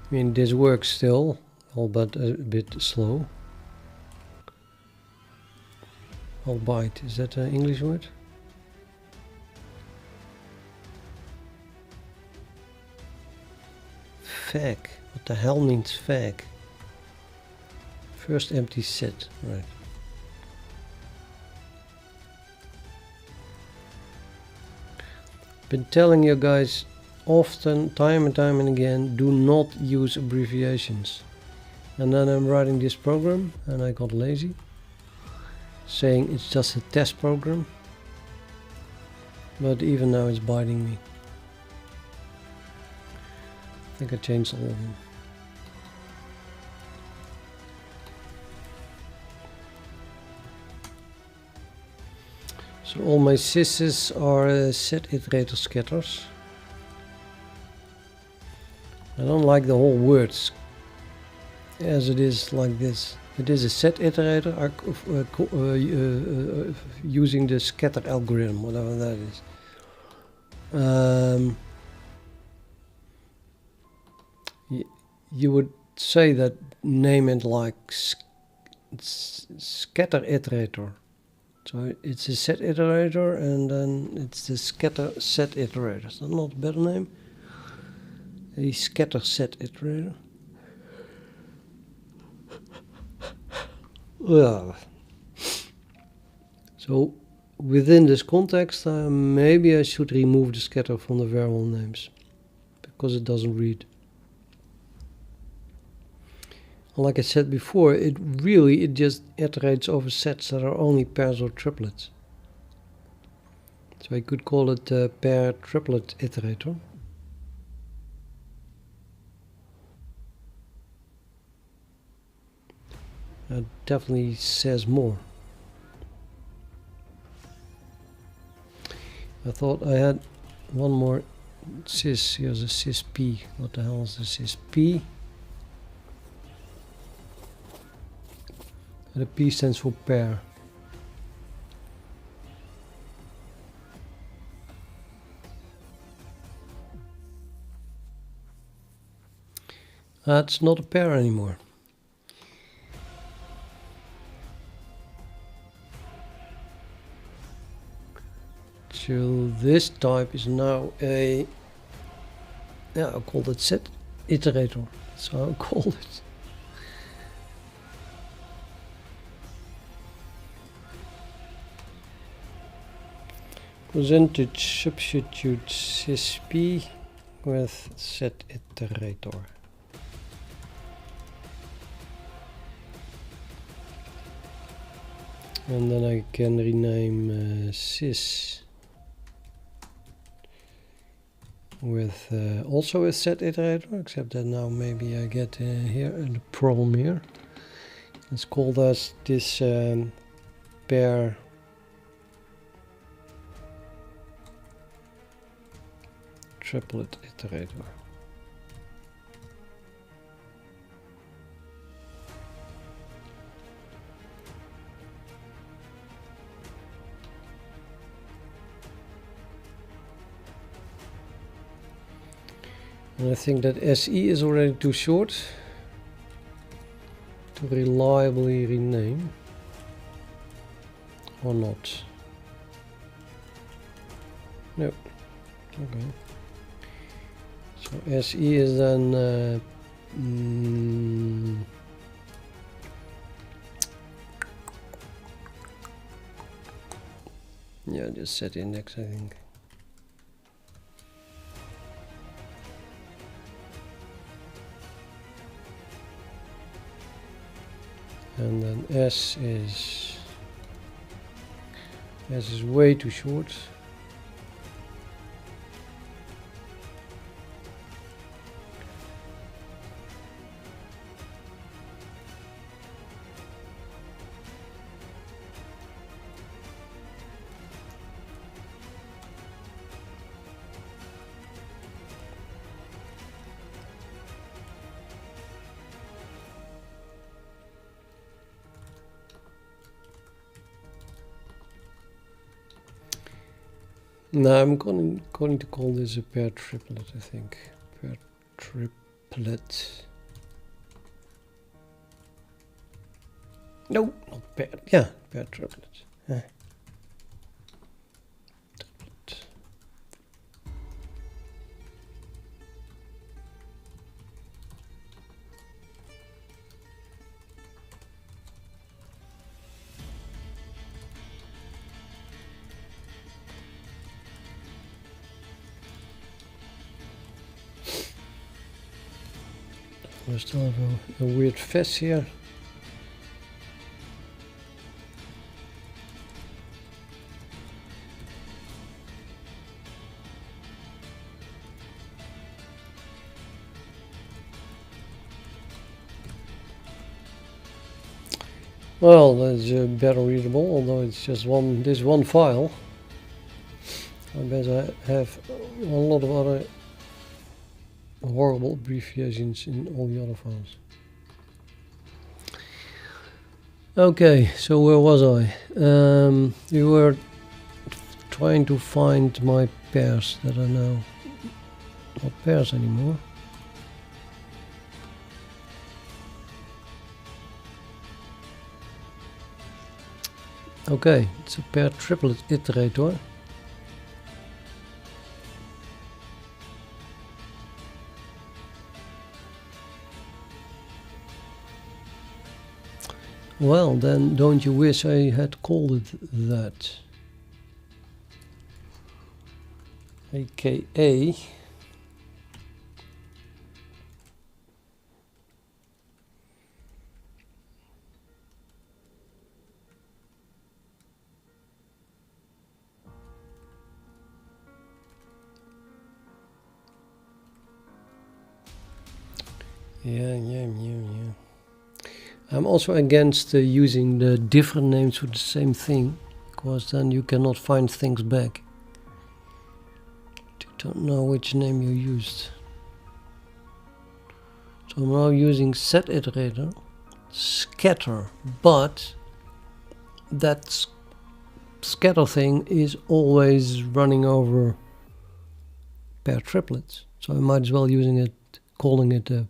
I mean, this works still, albeit a bit slow. Albeit, is that an English word? Fag. What the hell means fag? First empty set, right. Been telling you guys often, time and again, do not use abbreviations. And then I'm writing this program and I got lazy, saying it's just a test program. But even now it's biting me. I think I changed all of them. So all my sys's are set iterator scatters. I don't like the whole words as it is like this. It is a set iterator using the scatter algorithm, whatever that is. you would say that name it like scatter iterator. So it's a set iterator and then it's the scatter set iterator. Is that not a better name? A scatter set iterator. Well, so within this context, maybe I should remove the scatter from the variable names because it doesn't read. Like I said before, it just iterates over sets that are only pairs or triplets. So I could call it a pair triplet iterator. That definitely says more. I thought I had one more sys. Here's a sys p. What the hell is a sys p? The P stands for pair. That's not a pair anymore. So this type is now a, yeah, I'll call it set iterator. So I'll call it. Percentage substitute sysp with set iterator. And then I can rename sys with also a set iterator, except that now maybe I get here the problem here. Let's call this pair triplet iterator. And I think that SE is already too short to reliably rename, or not. No. Okay. So SE is then yeah, just set index, I think. And then S is way too short. No, I'm going to call this a pair triplet, I think. Pair triplet. No, not pair. Yeah, pair triplet. Triplet. We still have a weird fess here. Well, that's better readable, although it's just this one file. I bet I have a lot of other horrible abbreviations in all the other files. Okay, so where was I? We were trying to find my pairs that are now not pairs anymore. Okay, it's a pair triplet iterator. Well, then don't you wish I had called it that? AKA yeah. I'm also against using the different names for the same thing, because then you cannot find things back. You don't know which name you used. So I'm now using set iterator scatter, but that scatter thing is always running over pair triplets. So I might as well calling it a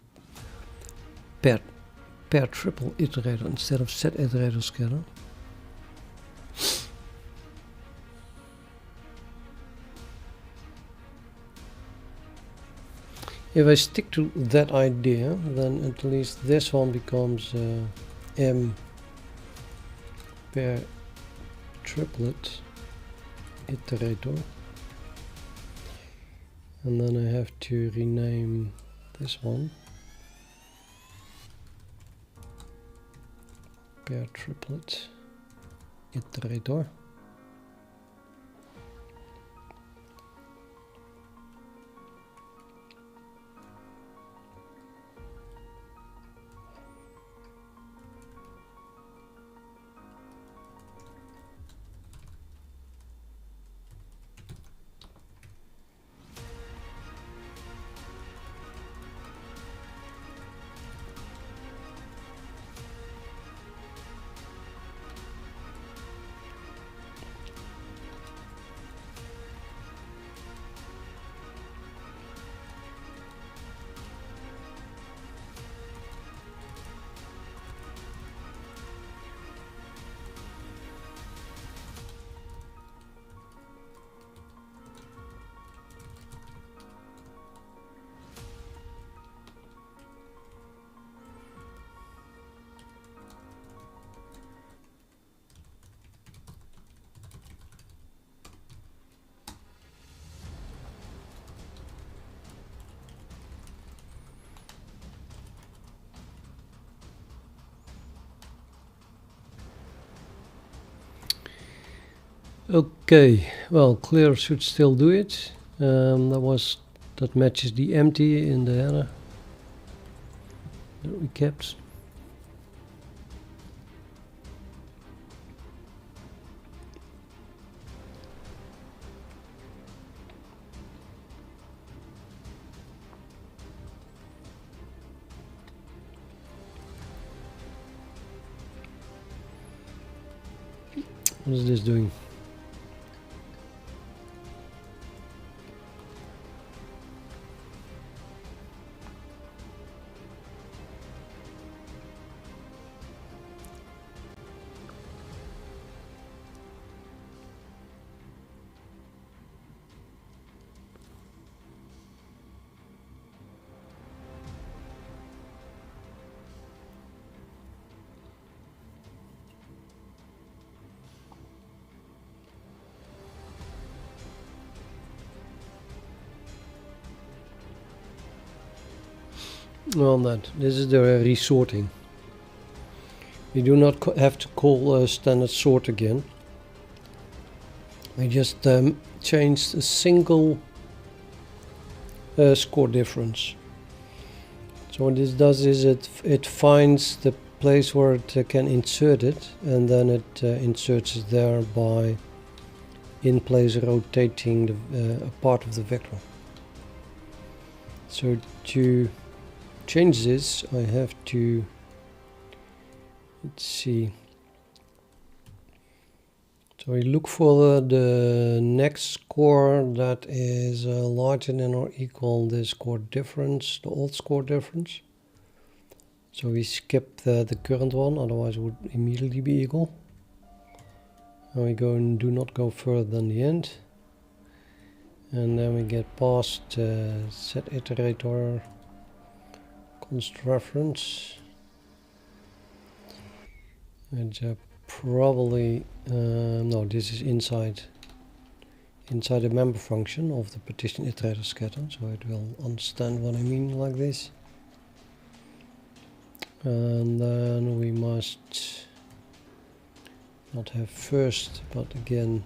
pair triple iterator instead of set iterator scatter. If I stick to that idea, then at least this one becomes M pair triplet iterator, and then I have to rename this one pair triplet iterator. Okay, well, clear should still do it. That matches the empty in the header that we kept. What is this doing? Well, this is the resorting. You do not have to call standard sort again. I just changed a single score difference. So what this does is it finds the place where it can insert it, and then it inserts it there by in place rotating a part of the vector. So to change this, I have to, let's see, so we look for the next score that is larger than or equal the score difference, the old score difference. So we skip the current one, otherwise it would immediately be equal. and we go and do not go further than the end, and then we get past set iterator const reference, and probably no, this is inside the member function of the PartitionIteratorScatter, so it will understand what I mean like this. And then we must not have first, but again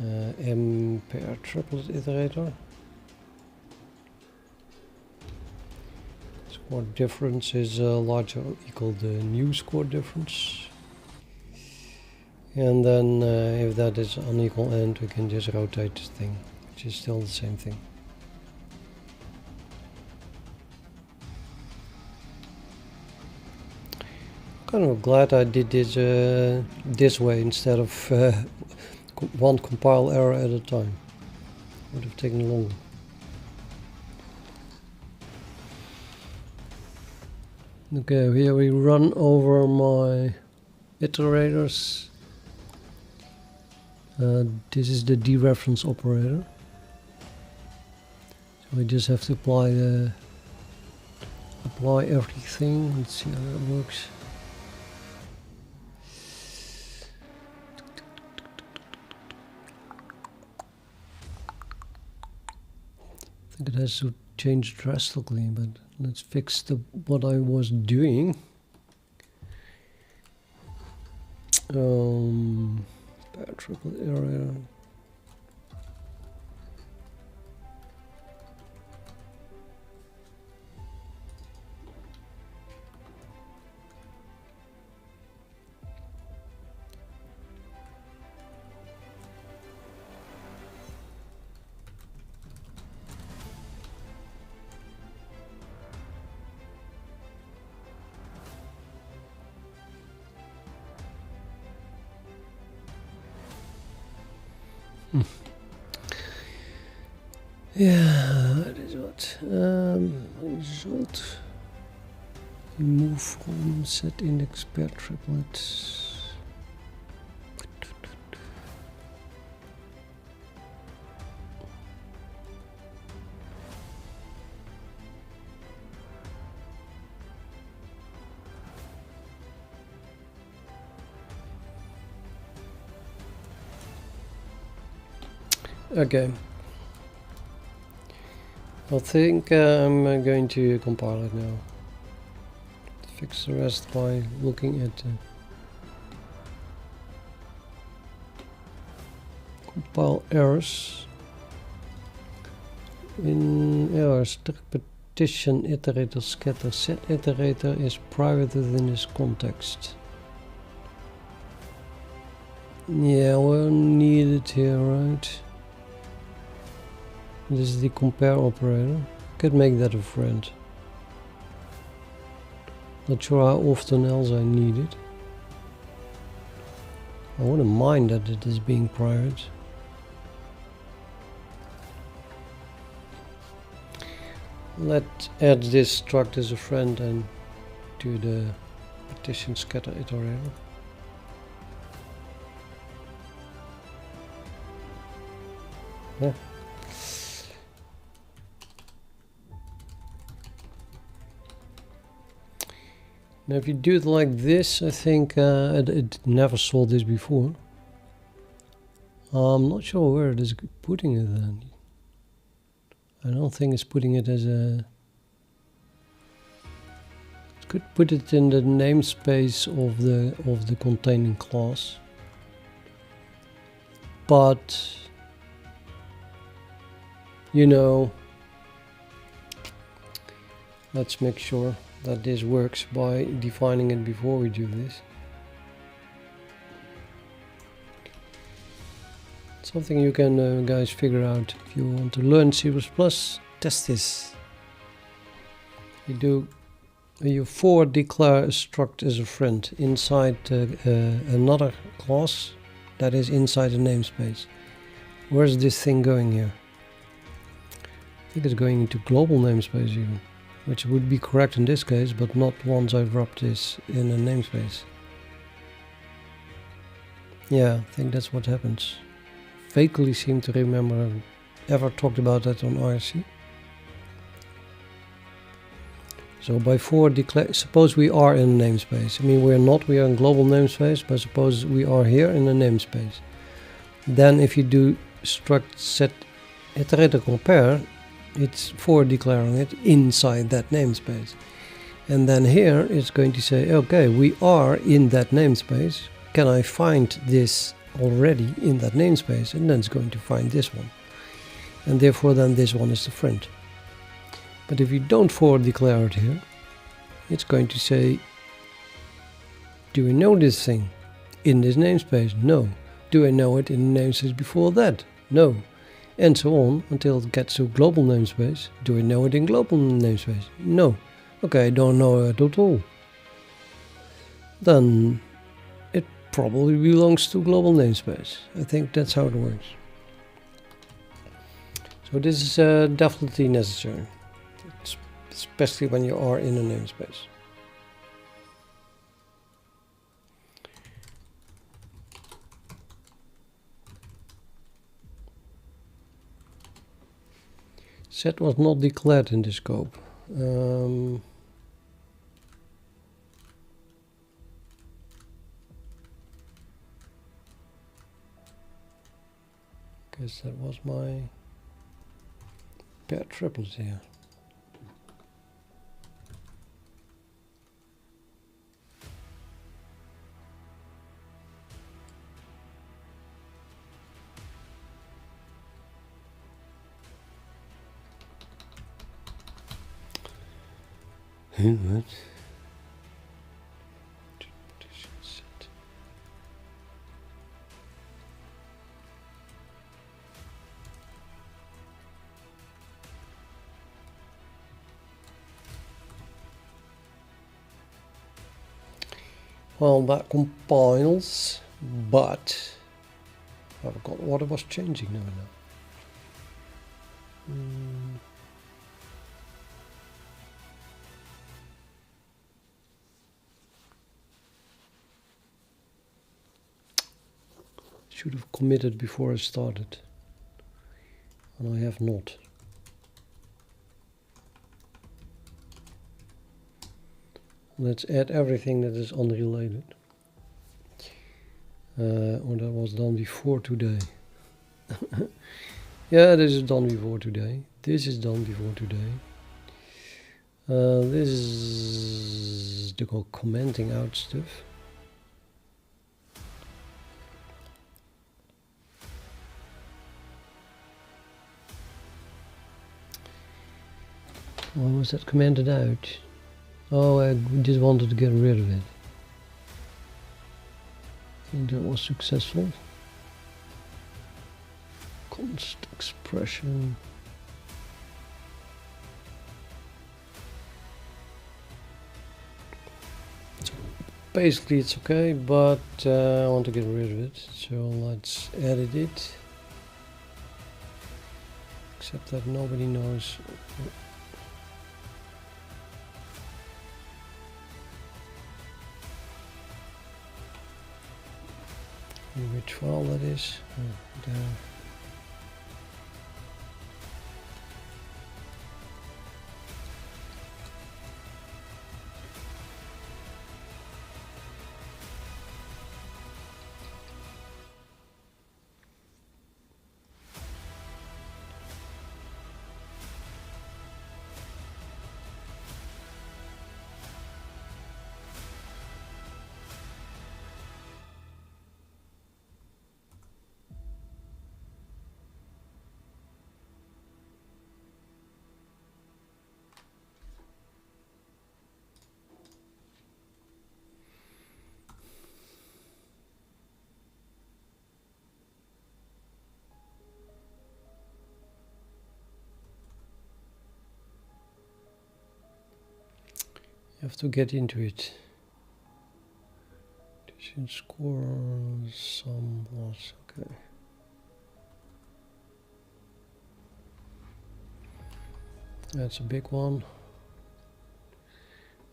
m pair triplet iterator. Score difference is larger or equal to the new score difference. And then if that is unequal end, we can just rotate this thing, which is still the same thing. Kind of glad I did this this way instead of one compile error at a time. Would have taken longer. Okay, here we run over my iterators. This is the dereference operator. So we just have to apply everything. Let's see how that works. I think it has to change drastically, but let's fix what I was doing. Triple area. Yeah, that is what. Result. Move from set index pair triplet. Okay. I think I'm going to compile it now. Fix the rest by looking at compile errors. In errors, the PartitionIteratorScatter set iterator is private within this context. Yeah, we'll need it here, right? This is the compare operator. Could make that a friend. Not sure how often else I need it. I wouldn't mind that it is being private. Let's add this struct as a friend and do the partition scatter iterator. Yeah. Now if you do it like this, I think it never saw this before. I'm not sure where it is putting it then. I don't think it's putting it as a... It could put it in the namespace of the containing class. But you know, let's make sure that this works by defining it before we do this. Something you can guys figure out if you want to learn C++. Test this. You forward declare a struct as a friend inside another class that is inside the namespace. Where's this thing going here? I think it's going into global namespace even, which would be correct in this case, but not once I've wrapped this in a namespace. Yeah, I think that's what happens. Vaguely seem to remember I've ever talked about that on RC. So by for declare, suppose we are in a namespace. I mean, we're not, we are in global namespace, but suppose we are here in a namespace. Then if you do struct set iterator compare, it's for declaring it inside that namespace. And then here it's going to say, okay, we are in that namespace. Can I find this already in that namespace? And then it's going to find this one. And therefore then this one is the friend. But if you don't forward declare it here, it's going to say, do we know this thing in this namespace? No. Do I know it in the namespace before that? No. And so on until it gets to global namespace. Do I know it in global namespace? No. Okay, I don't know it at all. Then it probably belongs to global namespace. I think that's how it works. So this is definitely necessary. Especially when you are in a namespace. Set was not declared in this scope. Guess that was my pair triples here. What? Well, that compiles, but I forgot what it was changing now. Should have committed before I started, and I have not. Let's add everything that is unrelated. Or that was done before today. Yeah, this is done before today. This is done before today. This is the commenting out stuff. Why was that commented out? Oh, I just wanted to get rid of it. I think that was successful. Const expression. So basically it's okay, but I want to get rid of it. So let's edit it. Except that nobody knows. Which file that is. There. You have to get into it. Should score some loss. Okay. That's a big one.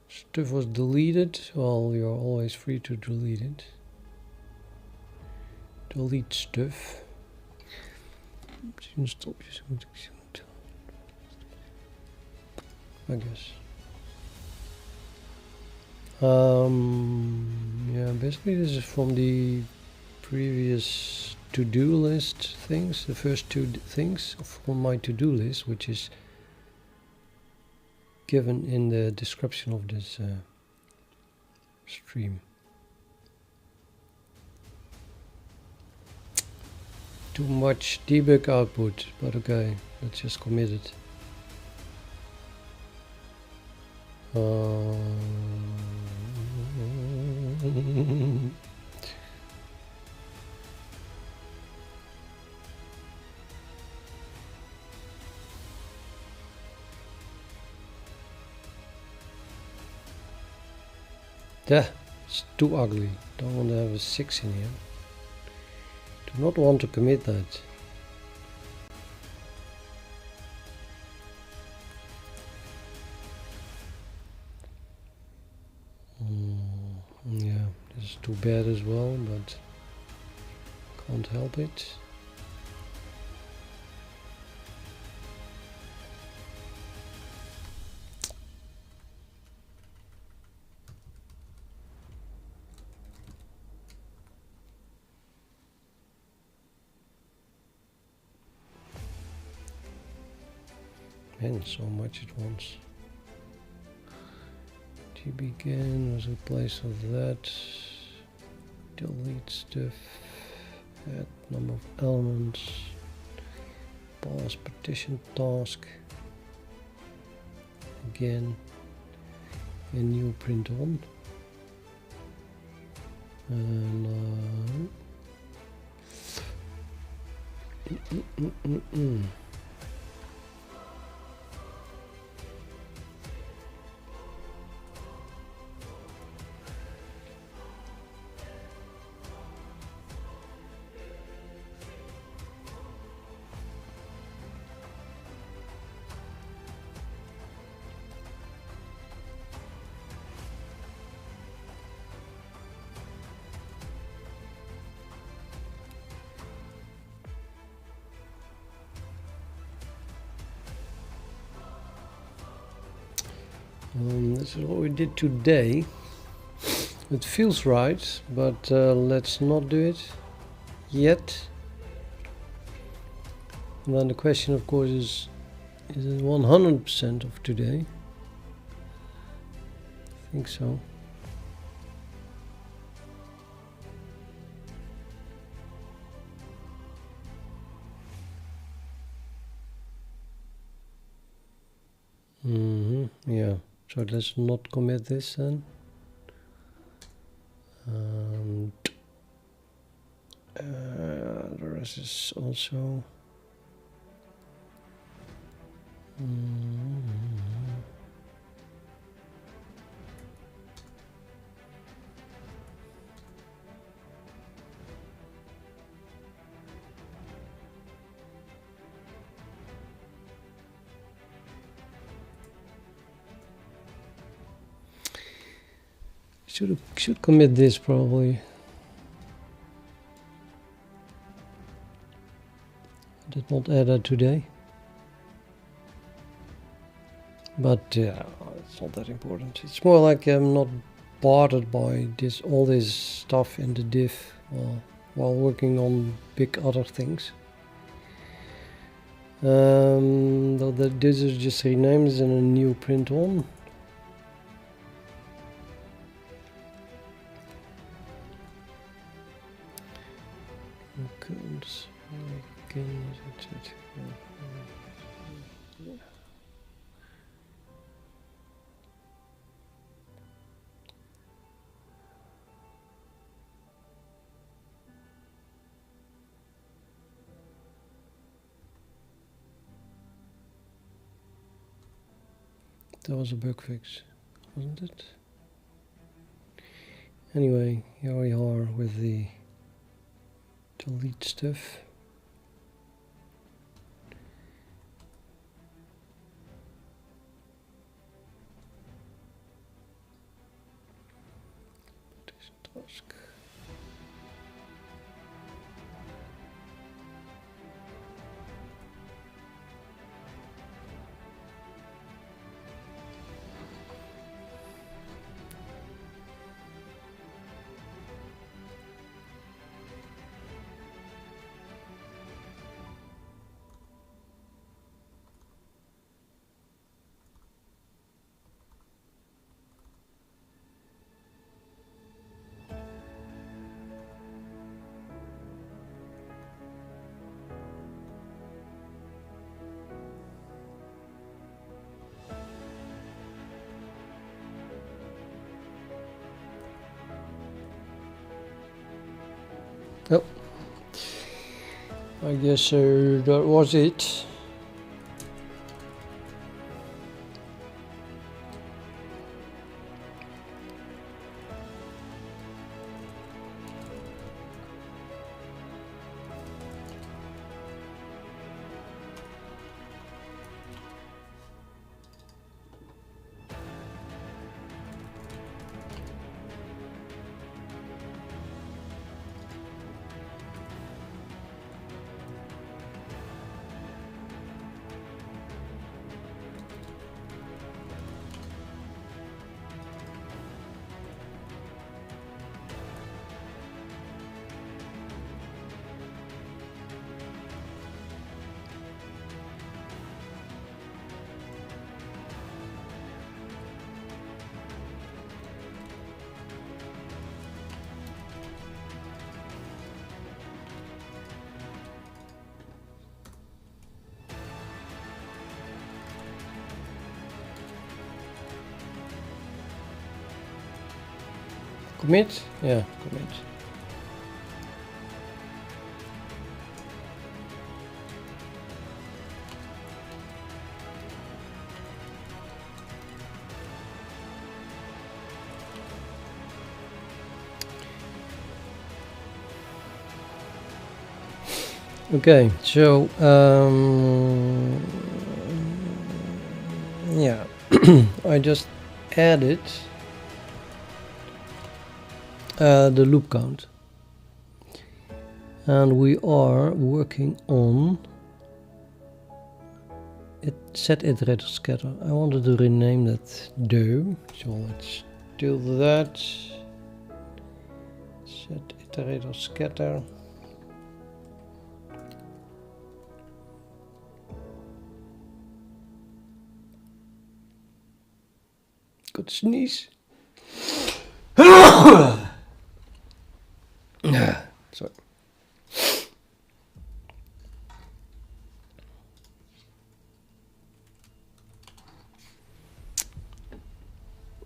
Stuff was deleted. Well, you're always free to delete it. delete stuff. I guess. Yeah, basically this is from the previous to-do list things, the first two things from my to-do list, which is given in the description of this stream. Too much debug output, but okay, let's just commit it. Yeah, it's too ugly. Don't want to have a 6 in here. Do not want to commit that. Yeah, this is too bad as well, but can't help it. Man, so much at once. Begin was a place of that. Delete stuff. Add number of elements. Pause partition task. Again. A new print on. And this is what we did today. It feels right, but let's not do it yet. And then the question, of course, is it 100% of today? I think so. Yeah. So let's not commit this then. The rest is also. Should commit this probably. I did not add that today. But yeah, it's not that important. It's more like I'm not bothered by all this stuff in the diff while working on big other things. Though this is just renames and a new print on. That was a bug fix, wasn't it? Anyway, here we are with the delete stuff. Task. Oh, I guess that was it. Commit? Yeah, commit. Okay, so yeah, I just added the loop count, and we are working on set iterator scatter. I wanted to rename that do, so let's do that. Set iterator scatter. Good sneeze. Sorry.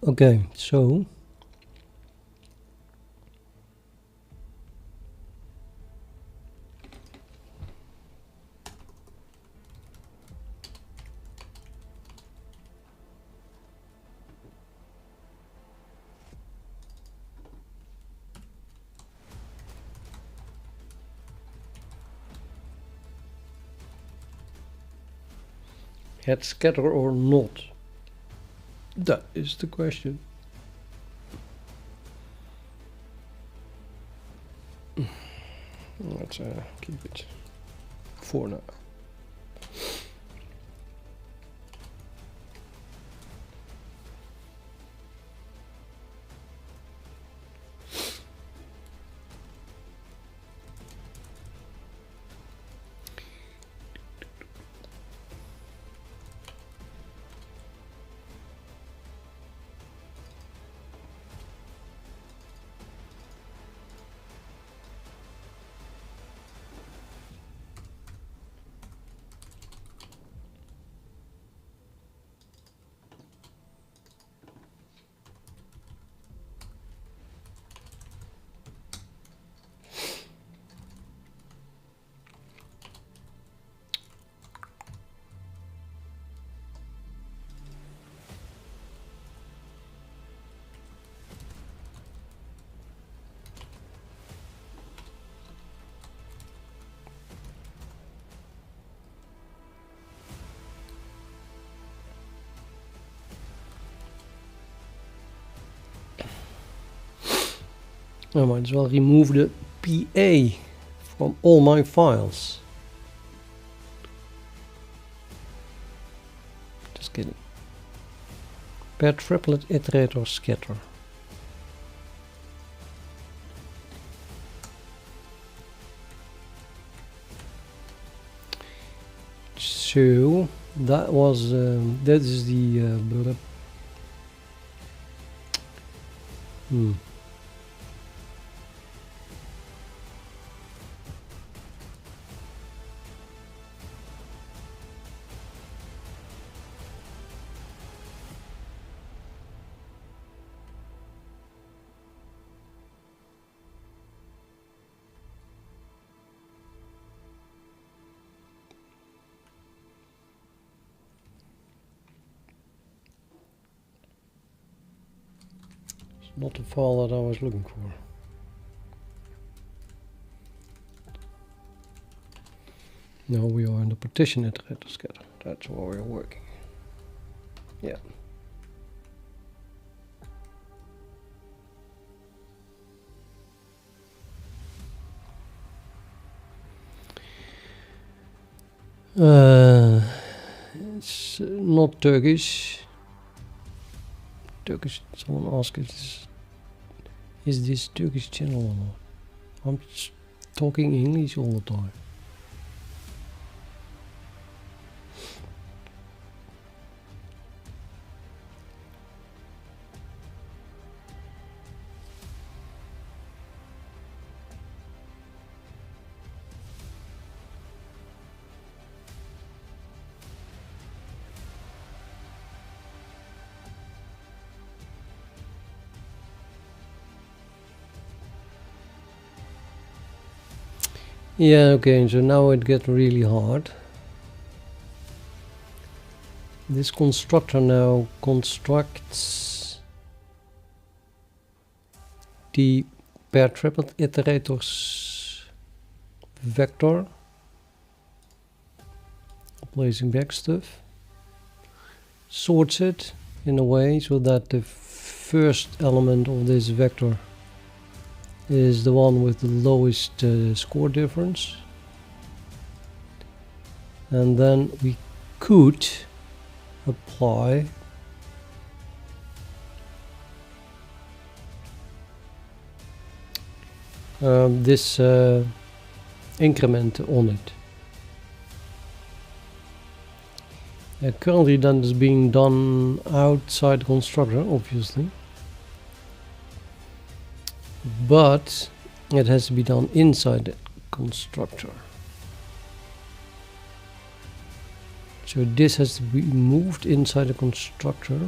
Okay, so head scatter or not? That is the question. Let's keep it for now. I might as well remove the PA from all my files. Just kidding. Per triplet iterator scatter. So that was that is the not the file that I was looking for. Now we are in the PartitionIteratorScatter. That's where we're working. Yeah. It's not Turkish. Turkish. Someone asked, is this Turkish channel or not? I'm talking English all the time. Yeah, okay, so now it gets really hard. This constructor now constructs the PartitionIterator's vector, placing back stuff, sorts it in a way so that the first element of this vector is the one with the lowest score difference, and then we could apply this increment on it. Currently that is being done outside the constructor, obviously, but it has to be done inside the constructor. So this has to be moved inside the constructor,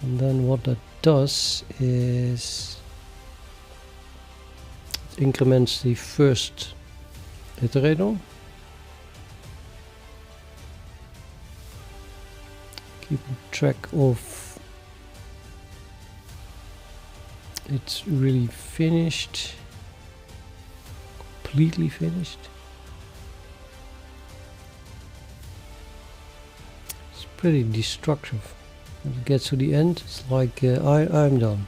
and then what that does is it increments the first iterator, keeping track of it's really finished, completely finished. It's pretty destructive. When it gets to the end, it's like I'm done.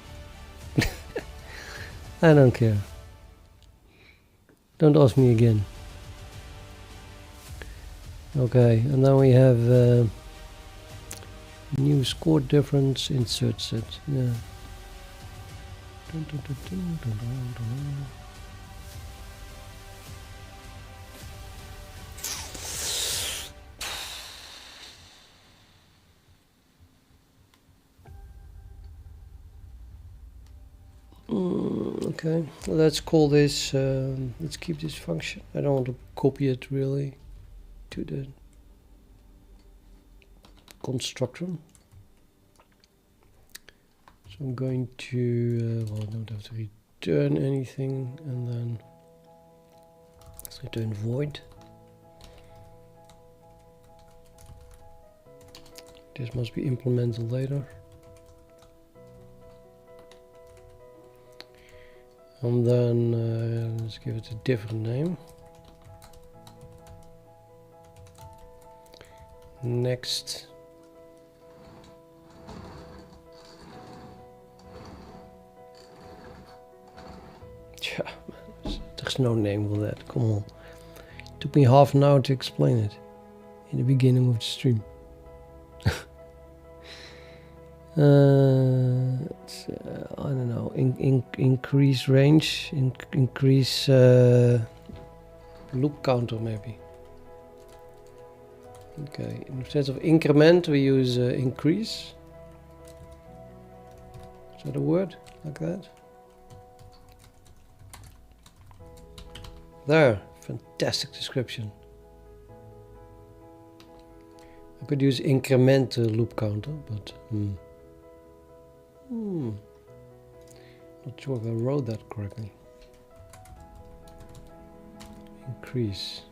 I don't care. Don't ask me again. Okay, and then we have new score difference, insert set. Yeah. Okay, let's call this, let's keep this function. I don't want to copy it really to the constructor. So I'm going to, well, I don't have to return anything, and then let's return void. This must be implemented later. And then let's give it a different name. Next. Yeah, there's no name for that. Come on. It took me half an hour to explain it in the beginning of the stream. I don't know. Increase range, increase loop counter maybe. Okay, instead of increment we use increase. Is that a word like that? There, fantastic description. I could use increment loop counter, but not sure if I wrote that correctly. Increase.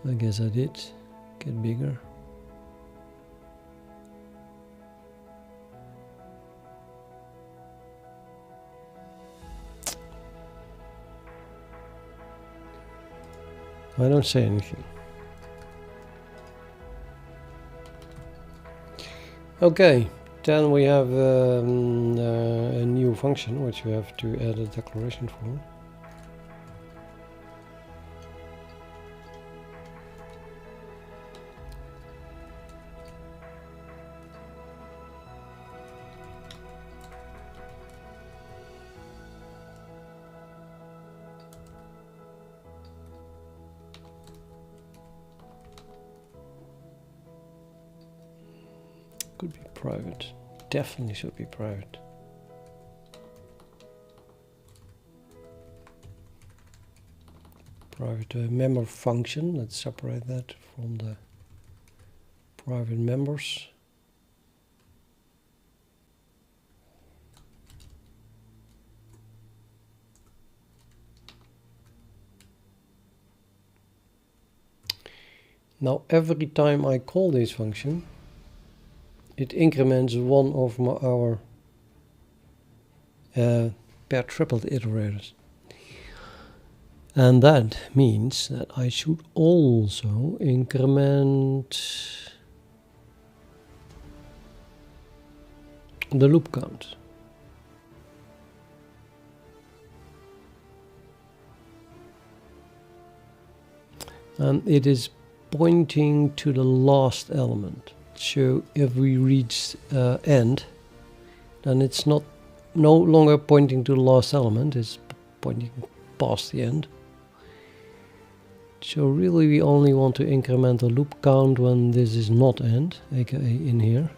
I guess I did. Get bigger. I don't say anything. Okay, then we have a new function which we have to add a declaration for. Could be private. Definitely should be private. Private member function. Let's separate that from the private members. Now every time I call this function, it increments one of our pair tripled iterators. And that means that I should also increment the loop count. And it is pointing to the last element. So if we reach end, then it's no longer pointing to the last element, it's pointing past the end. So really we only want to increment the loop count when this is not end, aka in here.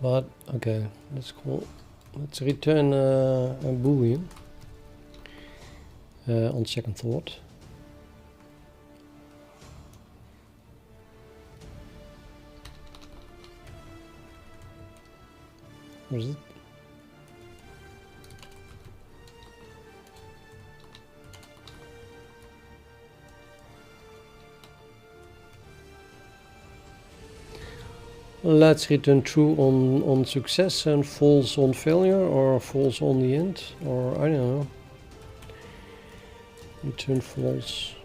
But okay, let's return a boolean on second thought. What is it? Let's return true on success and false on failure, or false on the end, or I don't know. Return false.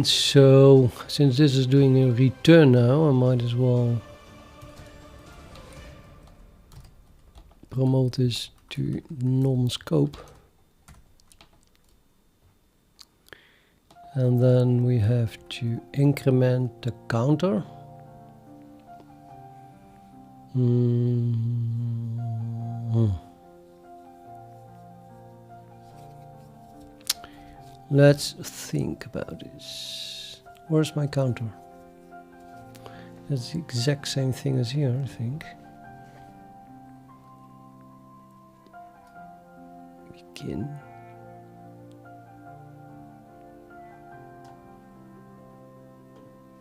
So since this is doing a return now, I might as well promote this to non-scope. And then we have to increment the counter. Let's think about this. Where's my counter? That's the exact same thing as here, I think. Begin.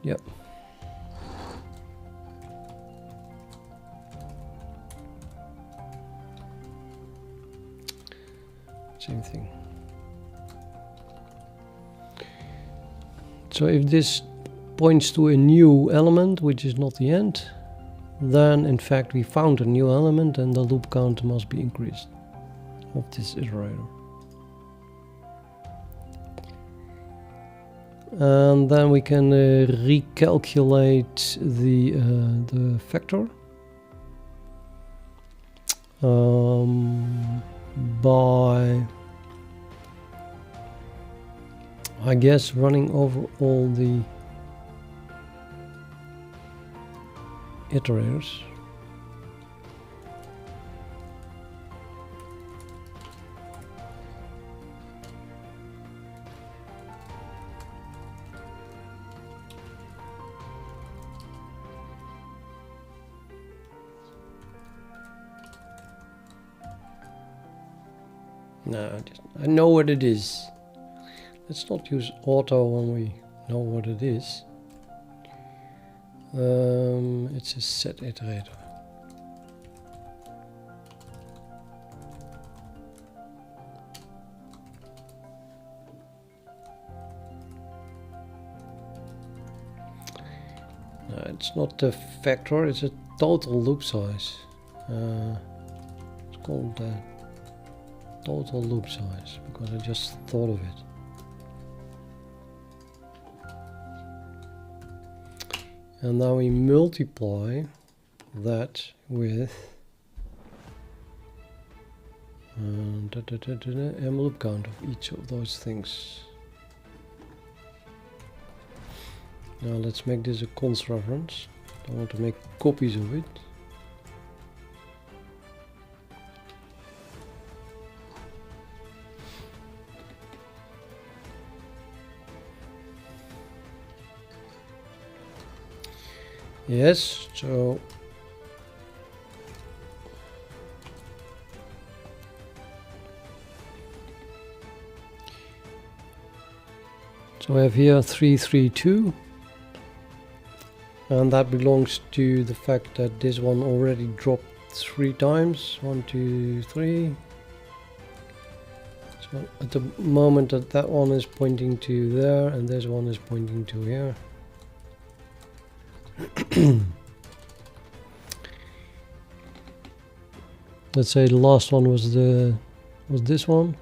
Yep. Same thing. So if this points to a new element, which is not the end, then in fact we found a new element and the loop count must be increased of this iterator. And then we can recalculate the factor by, I guess, running over all the iterators. No, I know what it is. Let's not use auto when we know what it is. It's a set iterator. it's not a factor, it's a total loop size. It's called total loop size because I just thought of it. And now we multiply that with m loop count of each of those things. Now let's make this a const reference. I want to make copies of it. Yes, so I have here 332, and that belongs to the fact that this one already dropped 3 times. 1, 2, 3. So at the moment that one is pointing to there, and this one is pointing to here. Let's say the last one was this one.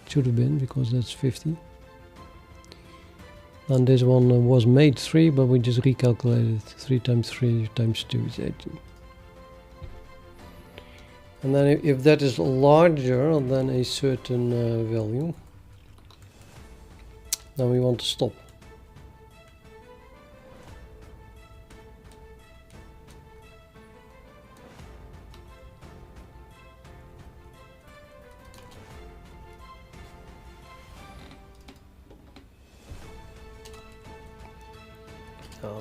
Should have been, because that's 50. And this one was made 3, but we just recalculated. 3 times 3 times 2 is 18. And then if that is larger than a certain value, then we want to stop.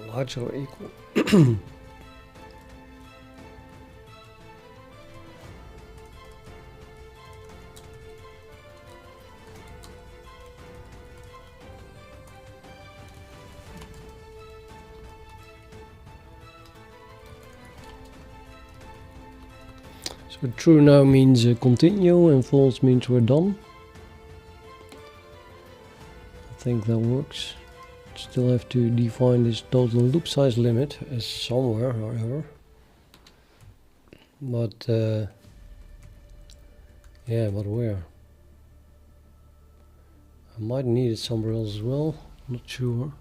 Larger or equal. So true now means continue and false means we're done. I think that works. Still have to define this total loop size limit as somewhere, however. But yeah, but where? I might need it somewhere else as well. Not sure.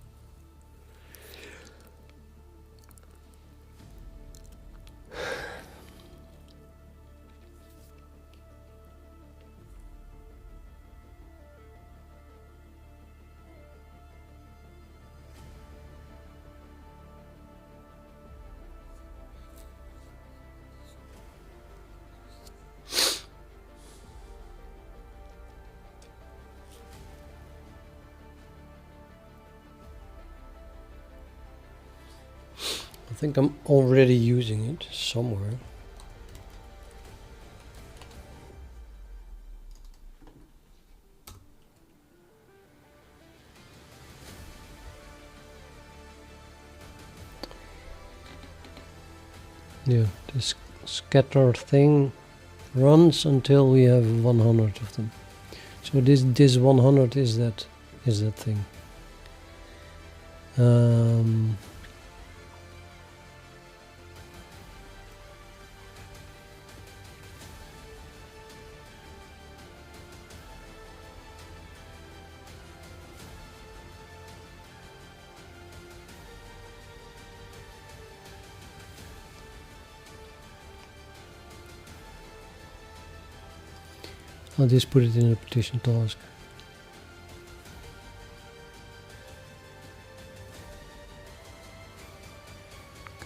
I think I'm already using it somewhere. Yeah, this scatter thing runs until we have 100 of them. So this 100 is that thing. I'll just put it in a partition task.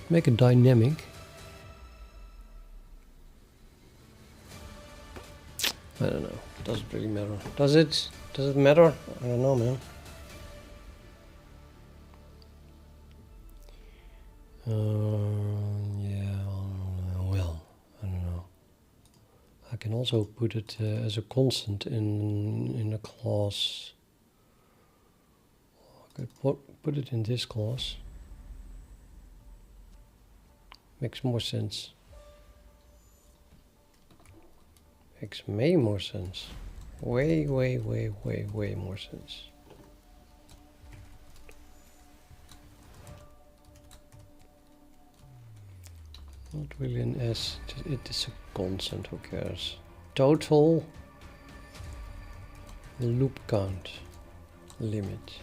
Make it dynamic. I don't know. Doesn't really matter. Does it? Does it matter? I don't know, man. Yeah. Well, I don't know. I can also put it as a constant in a class. I could put it in this class. Makes more sense. Makes way more sense. Way more sense. Not really an S, it is a constant, who cares. Total loop count limit.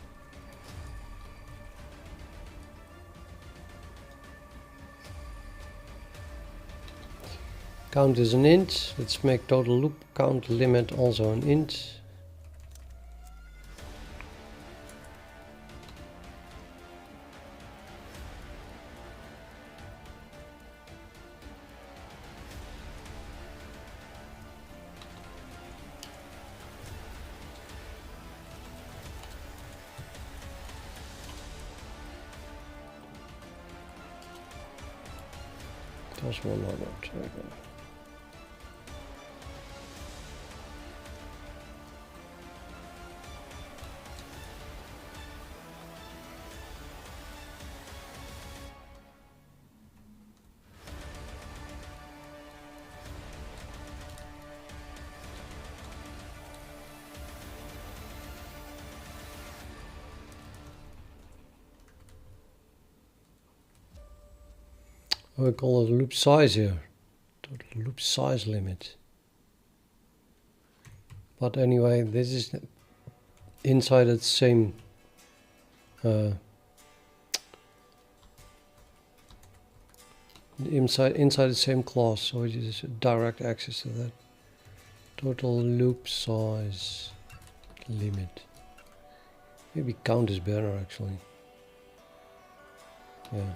Count is an int. Let's make total loop count limit also an int. There's one other. We call it loop size here. Total loop size limit. But anyway, this is inside the same inside the same class, so it is direct access to that. Total loop size limit. Maybe count is better actually. Yeah.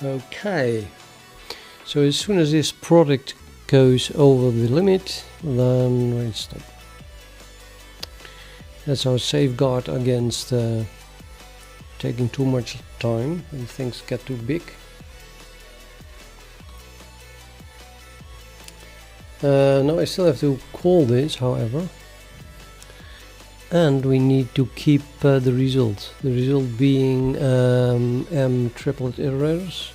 Okay, so as soon as this product goes over the limit, then we stop. That's our safeguard against taking too much time when things get too big. Now I still have to call this, however, and we need to keep the result. The result being m triple iterators.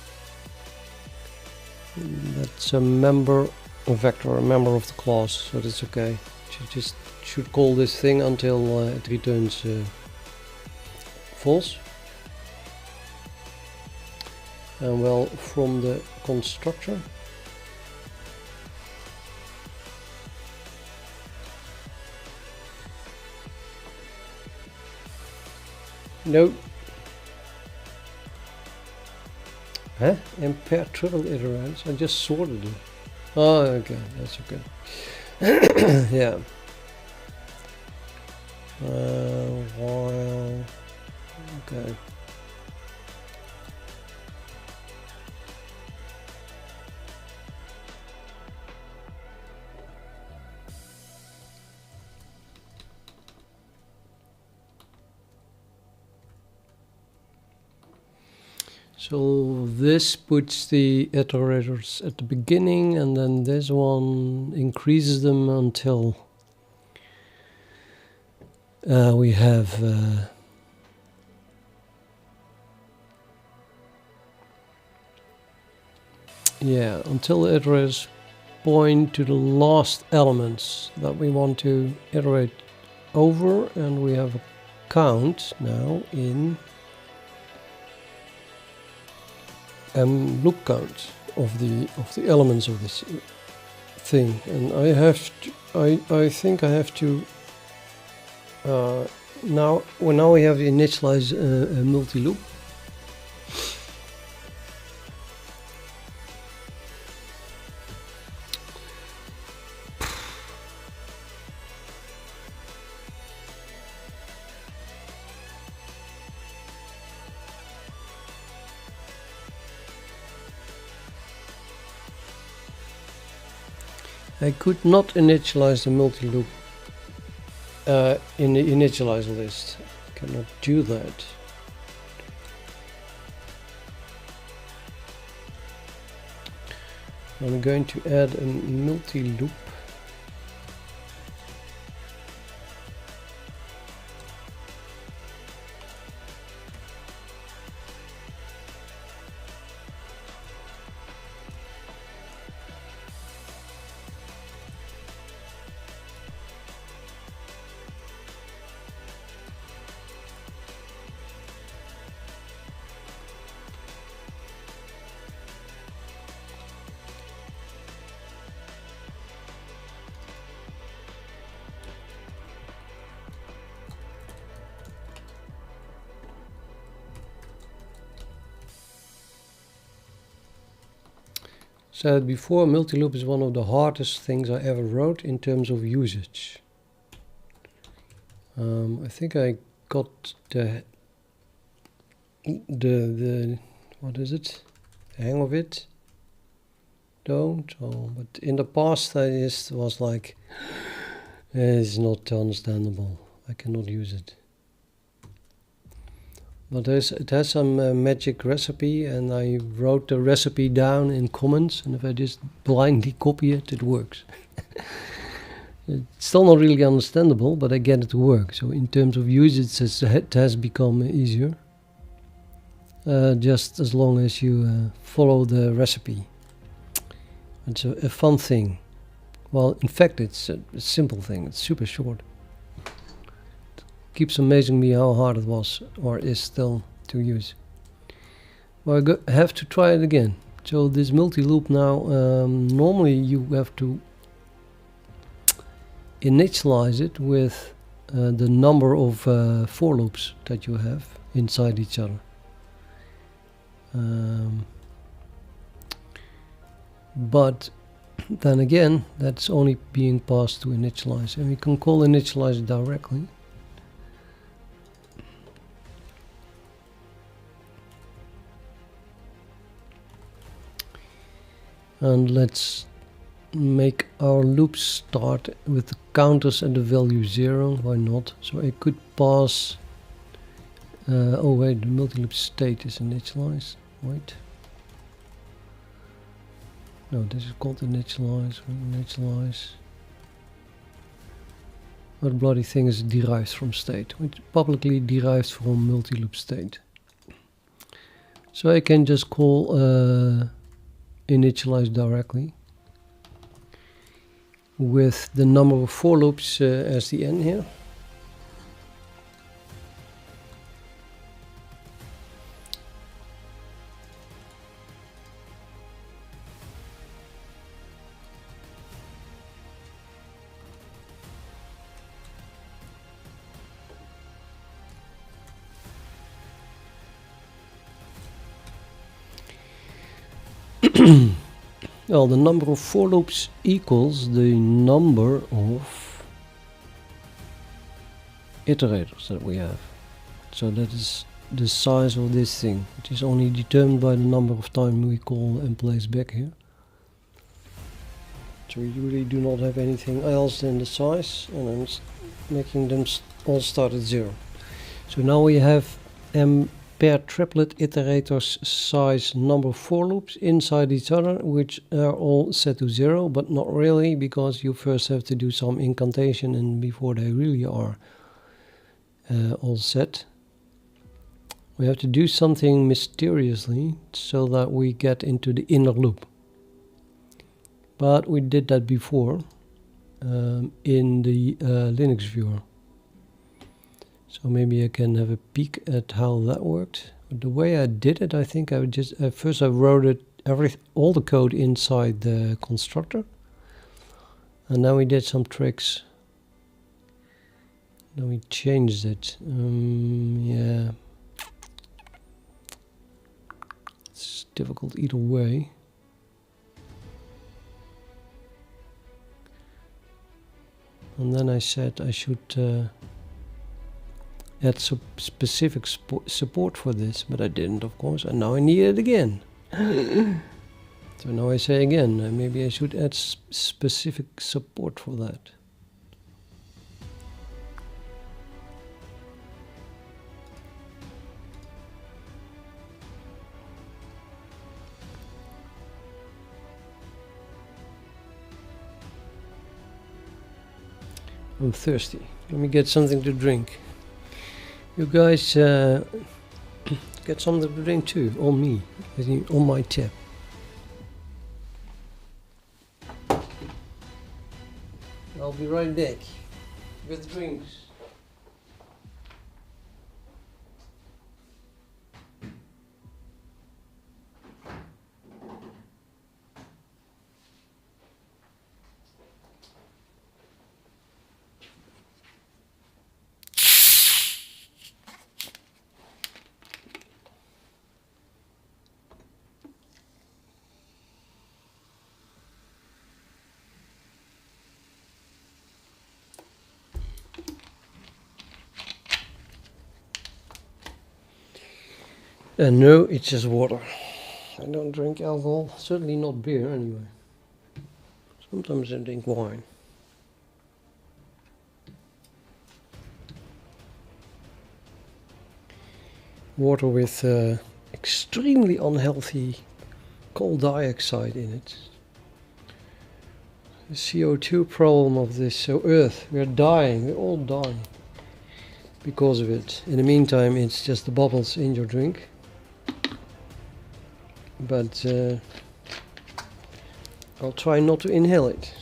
That's a member, a vector, a member of the class, so that's okay. You just should call this thing until it returns false. And well, from the constructor, no. Huh? Impair triple iterators. I just sorted it. Oh, okay, that's okay. Yeah. While. Okay. So this puts the iterators at the beginning, and then this one increases them until we have until the iterators point to the last elements that we want to iterate over, and we have a count now in loop count of the elements of this thing, and I think I have to now we have initialized a multi-loop. I could not initialize the multi-loop in the initialize list. I cannot do that. I'm going to add a multi-loop said before, multi-loop is one of the hardest things I ever wrote in terms of usage. I think I got the what is it? The hang of it. But in the past I just was like, it's not understandable. I cannot use it. But it has some magic recipe, and I wrote the recipe down in comments, and if I just blindly copy it, it works. It's still not really understandable, but I get it to work. So in terms of usage, it has become easier. Just as long as you follow the recipe. It's a fun thing. Well, in fact, it's a simple thing. It's super short. Keeps amazing me how hard it was, or is still, to use. Well, I have to try it again. So this multi-loop now, normally you have to initialize it with the number of for loops that you have inside each other. But then again, that's only being passed to initialize, and we can call initialize directly. And let's make our loops start with the counters and the value 0. Why not? So I could pass. Oh wait, the multi-loop state is initialized. Wait. No, this is called initialize. Initialize. What bloody thing is derived from state? Which publicly derived from multi-loop state. So I can just call initialize directly with the number of for loops as the n here. Well, the number of for loops equals the number of iterators that we have. So that is the size of this thing, which is only determined by the number of times we call and place back here. So we really do not have anything else than the size, and I'm making them all start at 0. So now we have pair triplet iterators size number of for loops inside each other, which are all set to 0, but not really, because you first have to do some incantation and before they really are all set. We have to do something mysteriously so that we get into the inner loop. But we did that before in the Linux viewer. So maybe I can have a peek at how that worked. But the way I did it, I think I would just first I wrote it all the code inside the constructor, and then we did some tricks. Then we changed it. Yeah, it's difficult either way. And then I said I should add some specific support for this, but I didn't, of course, and now I need it again. So now I say again, maybe I should add specific support for that. I'm thirsty. Let me get something to drink. You guys get something to drink too, on me, on my tip. I'll be right back with drinks. And no, it's just water. I don't drink alcohol, certainly not beer anyway. Sometimes I drink wine. Water with extremely unhealthy coal dioxide in it. The CO2 problem of this Earth, we're dying, we're all dying because of it. In the meantime, it's just the bubbles in your drink. But I'll try not to inhale it.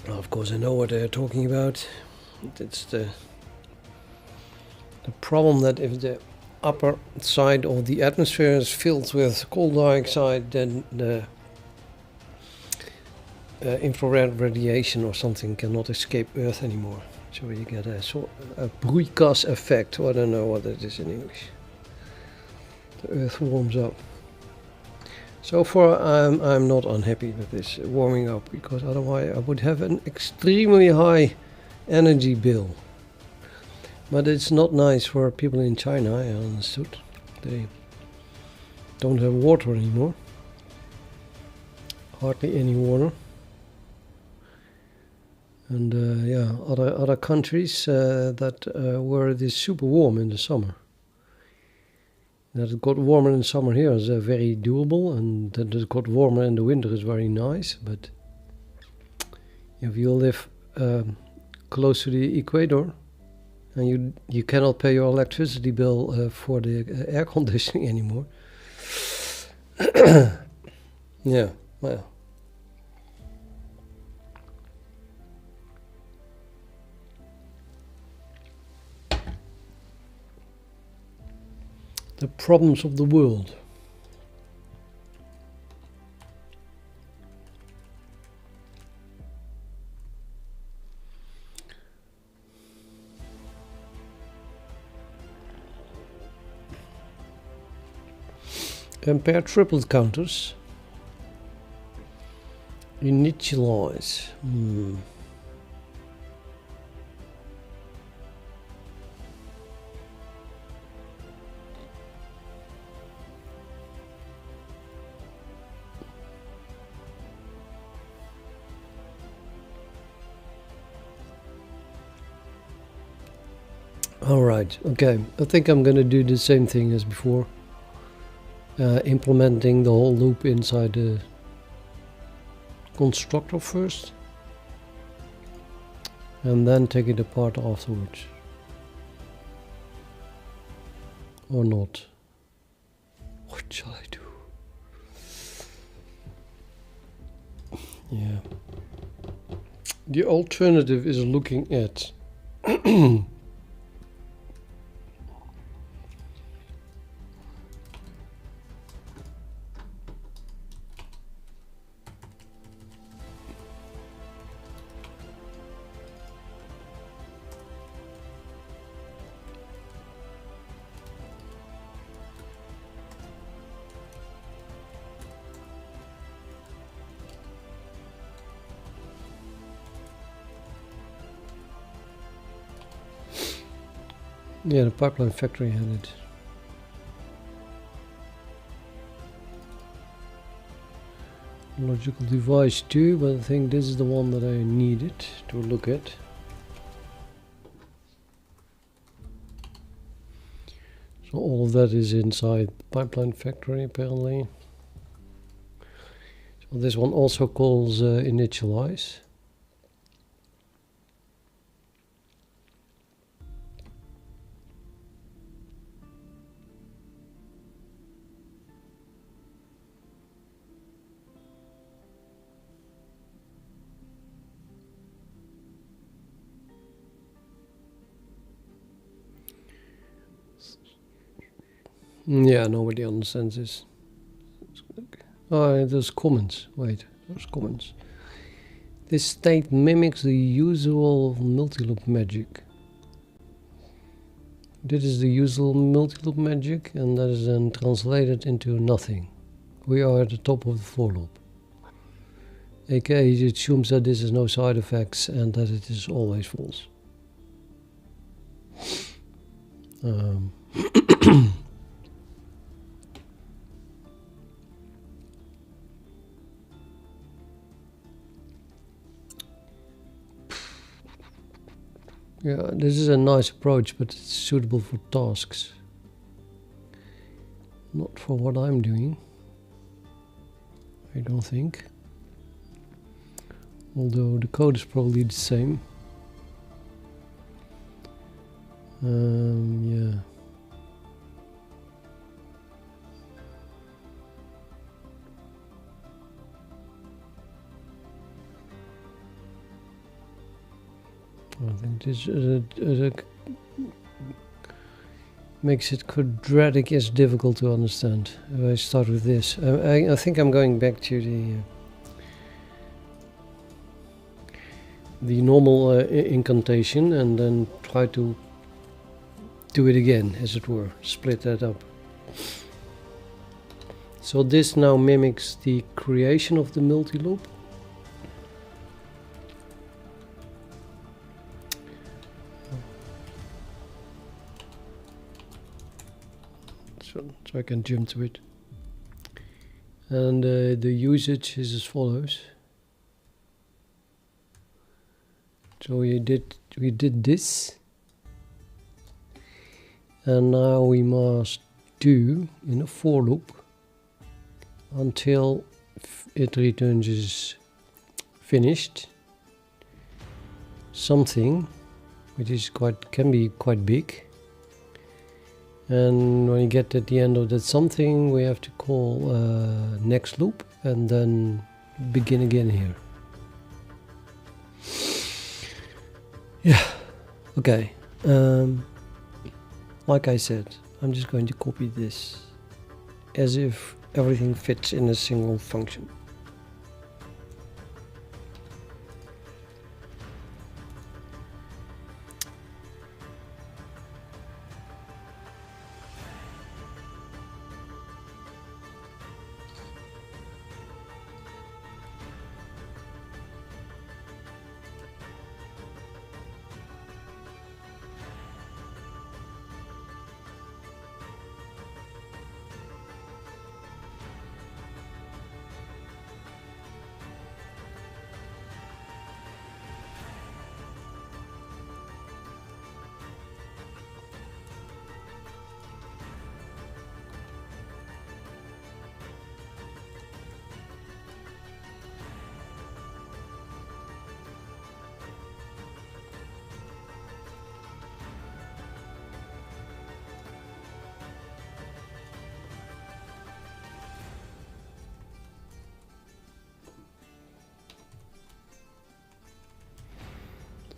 Well, of course I know what they're talking about. It's the problem that if the upper side of the atmosphere is filled with coal dioxide, then the infrared radiation or something cannot escape Earth anymore. So you get a sort of a broeikasgas effect, or I don't know what that is in English. The Earth warms up. So far I'm not unhappy with this warming up, because otherwise I would have an extremely high energy bill. But it's not nice for people in China, I understood. They don't have water anymore. Hardly any water. And yeah, other countries that were this super warm in the summer. That it got warmer in the summer here is very doable, and that it got warmer in the winter is very nice. But if you live close to the equator and you cannot pay your electricity bill for the air conditioning anymore, yeah, well. The problems of the world. Compare triplet counters. Initialize. Alright, okay, I think I'm gonna do the same thing as before. Implementing the whole loop inside the constructor first. And then take it apart afterwards. Or not. What shall I do? Yeah. The alternative is looking at yeah, the pipeline factory had it. Logical device too, but I think this is the one that I needed to look at. So all of that is inside the pipeline factory apparently. So this one also calls initialize. Yeah, nobody understands this. Oh, there's comments. Wait, there's comments. This state mimics the usual multi-loop magic. this is the usual multi-loop magic, and that is then translated into nothing. We are at the top of the for loop. aka it assumes that this has no side effects and that it is always false. Yeah, this is a nice approach, but it's suitable for tasks. Not for what I'm doing, I don't think. Although the code is probably the same. Yeah. I think this makes it quadratic is difficult to understand. If I start with this, I think I'm going back to the normal incantation and then try to do it again, as it were, split that up. So this now mimics the creation of the multi-loop. So I can jump to it. And the usage is as follows. So we did this, and now we must do in a for loop until it returns is finished something which is can be quite big. And when you get at the end of that something, we have to call next loop and then begin again here. Yeah, okay. Like I said, I'm just going to copy this as if everything fits in a single function.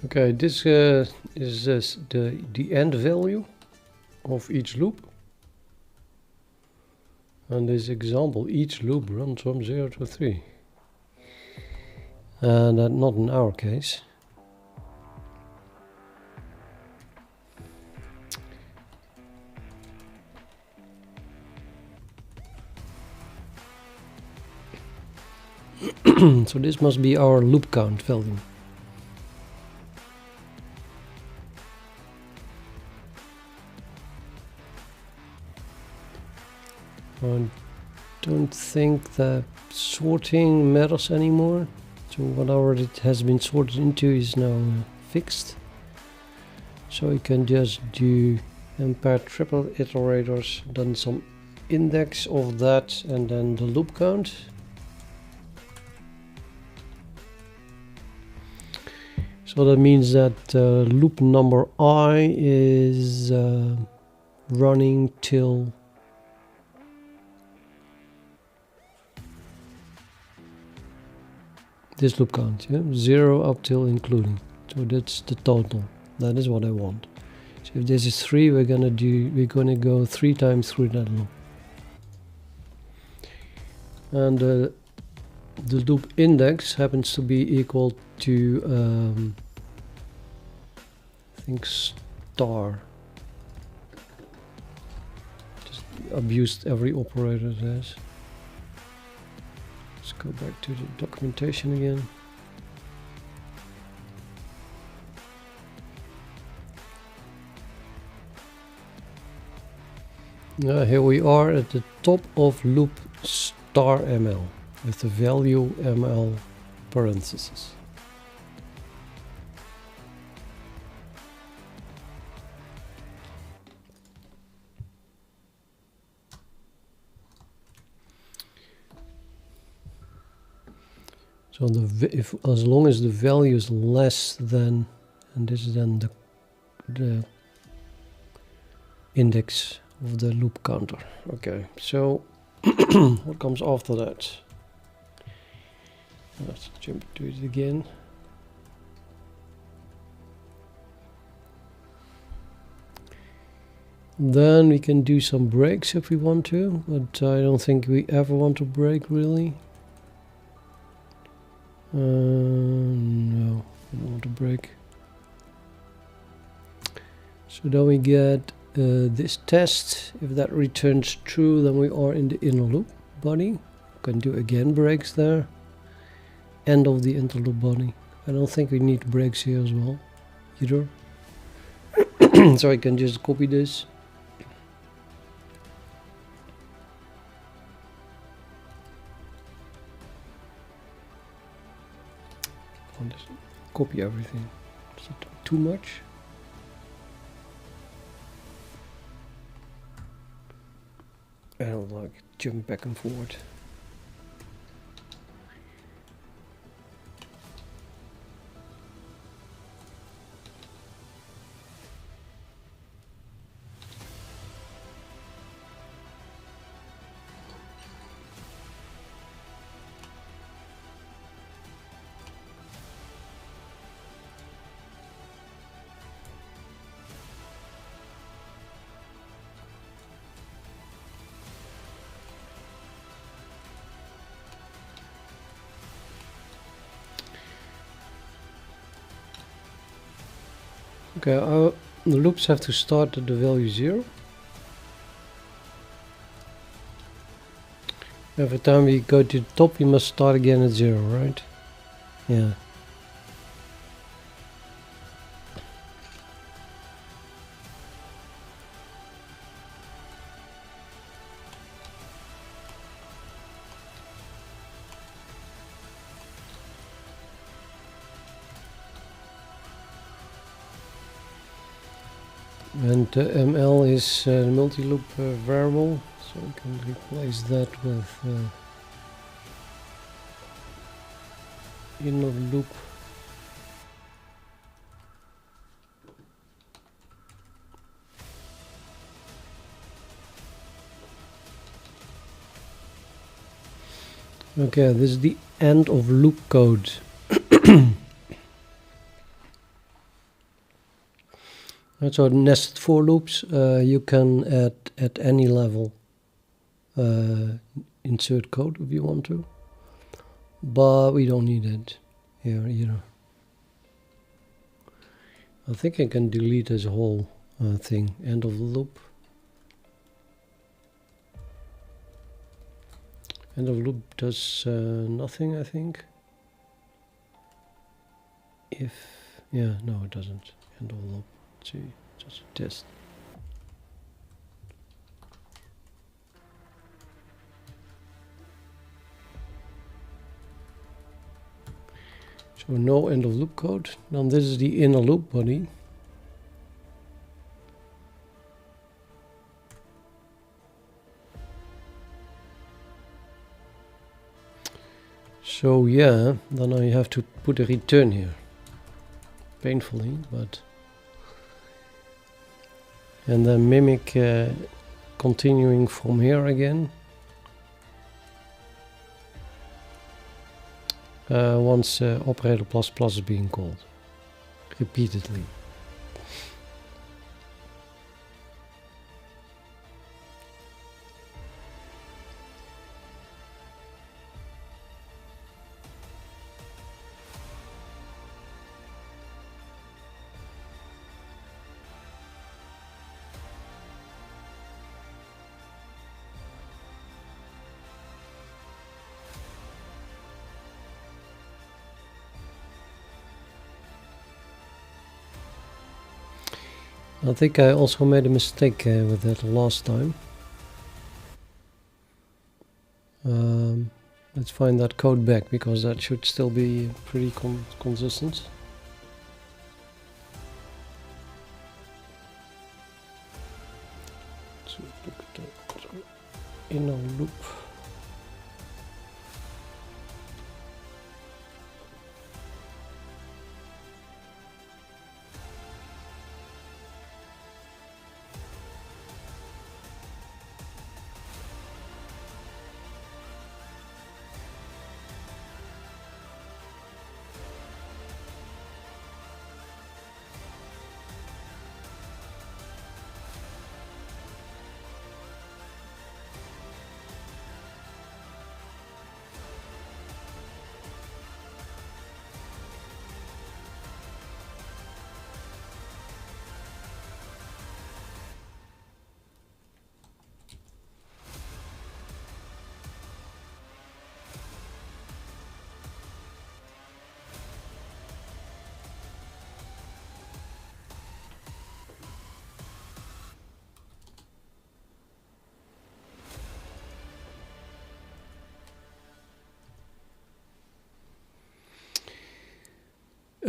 Okay, this is the end value of each loop. And this example, each loop runs from 0 to 3. And that not in our case. So this must be our loop count value. I don't think that sorting matters anymore. So whatever it has been sorted into is now fixed. So you can just do impaired triple iterators, then some index of that, and then the loop count. So that means that loop number I is running till this loop count, yeah? 0 up till including. So that's the total. That is what I want. So if this is 3, we're gonna go 3 times through that loop. And the loop index happens to be equal to I think star. abused every operator has. Let's go back to the documentation again. Here we are at the top of loop star ml with the value ml parentheses. So as long as the value is less than, and this is then the index of the loop counter. Okay, so what comes after that? Let's jump to it again. Then we can do some breaks if we want to, but I don't think we ever want to break really. No, I don't want to break. So then we get this test. If that returns true, then we are in the inner loop body. Can do again breaks there. End of the inner loop body. I don't think we need breaks here as well either. So I can just copy this. I'll just copy everything. Is it too much? I don't like jump back and forward. Okay, the loops have to start at the value 0. Every time we go to the top, we must start again at 0, right? Yeah. And ml is the multi-loop variable, so we can replace that with inner loop. Okay, this is the end of loop code. So nested for loops, you can at any level insert code if you want to, but we don't need it here either. I think I can delete this whole thing, end of the loop. End of loop does nothing, I think. If, yeah, no it doesn't. End of loop. See, just a test. So no end of loop code. Now this is the inner loop body. So yeah, then I have to put a return here. Painfully, but and then mimic continuing from here again. Once operator plus plus is being called repeatedly. I think I also made a mistake with that last time. Let's find that code back, because that should still be pretty consistent. So look at the inner loop.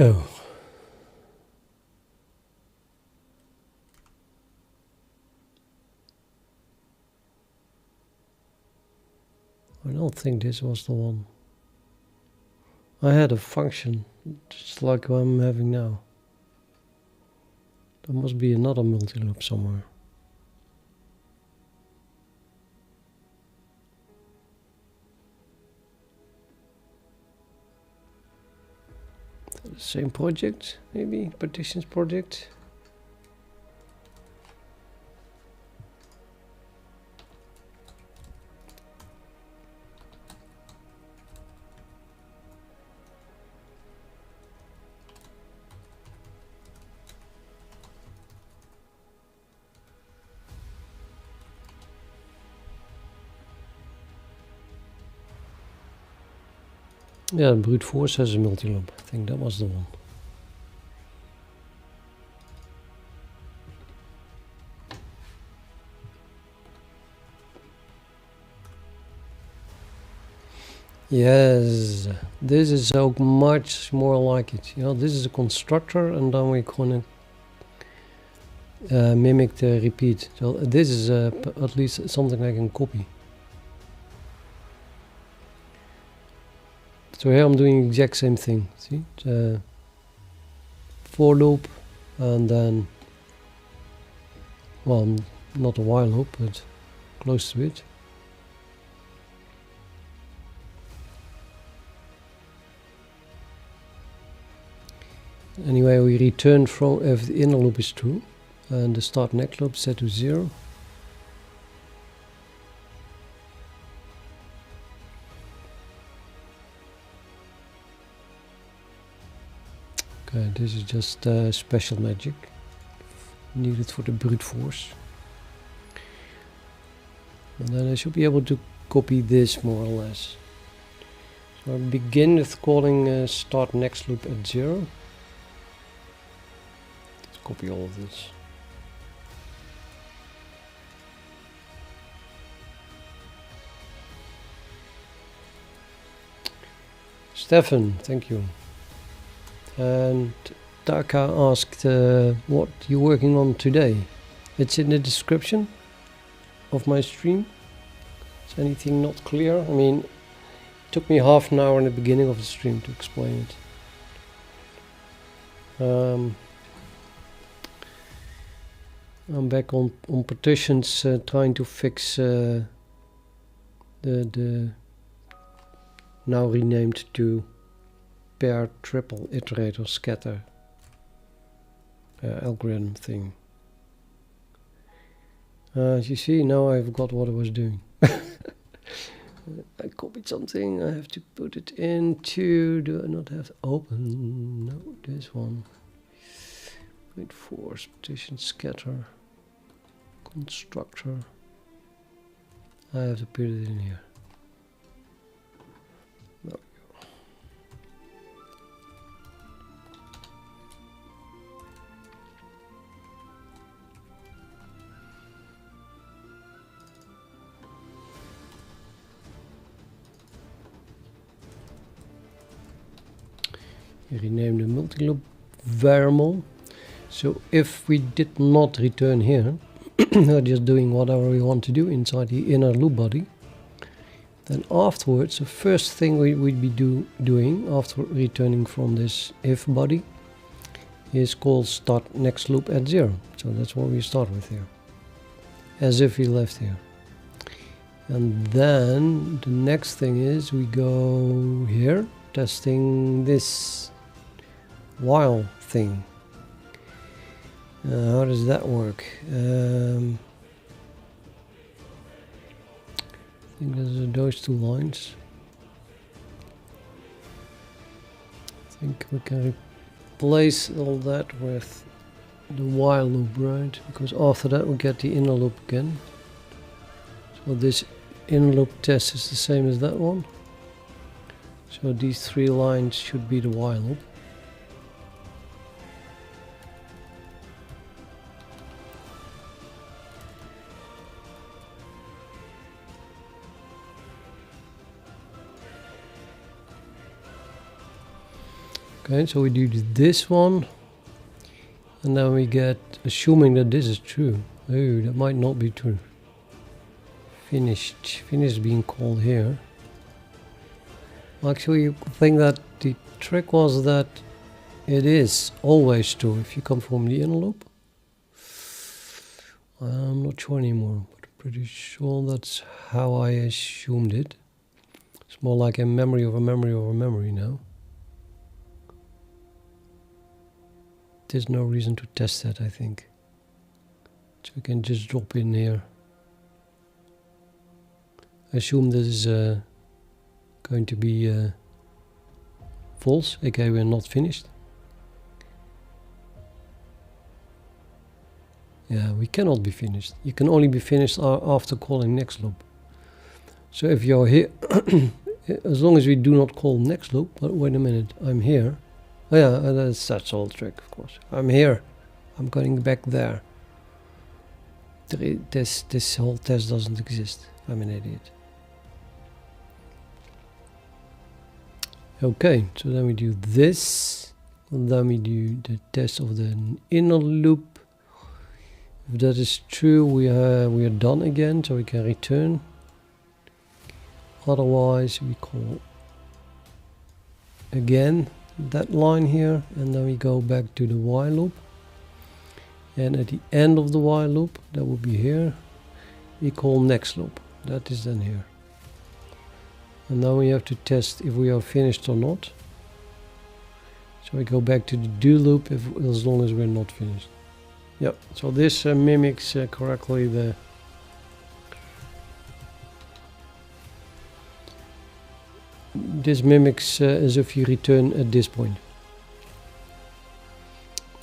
Oh. I don't think this was the one. I had a function, just like what I'm having now. There must be another multi-loop somewhere. The same project, maybe? Partitions project? Yeah, brute force has a multi-loop. I think that was the one. Yes, this is so much more like it. You know, this is a constructor, and then we're gonna mimic the repeat. So this is at least something I can copy. So here I'm doing the exact same thing. See, for loop, and then, well, not a while loop, but close to it. Anyway, we return from if the inner loop is true, and the start next loop set to 0. Okay, this is just special magic needed for the brute force. And then I should be able to copy this more or less. So I begin with calling start next loop at 0. Let's copy all of this. Stefan, thank you. And Taka asked what you're working on today. It's in the description of my stream. Is anything not clear? I mean, it took me half an hour in the beginning of the stream to explain it. I'm back on partitions, trying to fix the now renamed to triple iterator scatter algorithm thing. As you see, now I've got what I was doing. I copied something, I have to put it into, do I not have to open? No, this one. Brute force, partition scatter, constructor. I have to put it in here. rename the multi-loop variable. So if we did not return here, we're just doing whatever we want to do inside the inner loop body, then afterwards the first thing we would be doing after returning from this if body is called start next loop at 0. So that's what we start with here, as if we left here. And then the next thing is we go here, testing this while thing. How does that work? I think there's those two lines. I think we can replace all that with the while loop, right? Because after that we get the inner loop again. So this inner loop test is the same as that one. So these three lines should be the while loop. Okay, so we do this one, and then we get, assuming that this is true. Oh, that might not be true. Finished being called here. Actually, you think that the trick was that it is always true if you come from the inner loop. I'm not sure anymore, but I'm pretty sure that's how I assumed it. It's more like a memory of a memory of a memory now. There's no reason to test that, I think. So we can just drop in here. I assume this is going to be false, aka we're not finished. Yeah, we cannot be finished. You can only be finished after calling next loop. So if you're here, as long as we do not call next loop, but wait a minute, I'm here. Oh yeah, that's all trick, of course. I'm here. I'm going back there. This whole test doesn't exist. I'm an idiot. Okay, so then we do this. And then we do the test of the inner loop. If that is true, we are done again, so we can return. Otherwise, we call again that line here, and then we go back to the while loop, and at the end of the while loop, that will be here, we call next loop. That is then here, and now we have to test if we are finished or not. So we go back to the do loop as long as we're not finished. Yep, so this mimics correctly the as if you return at this point.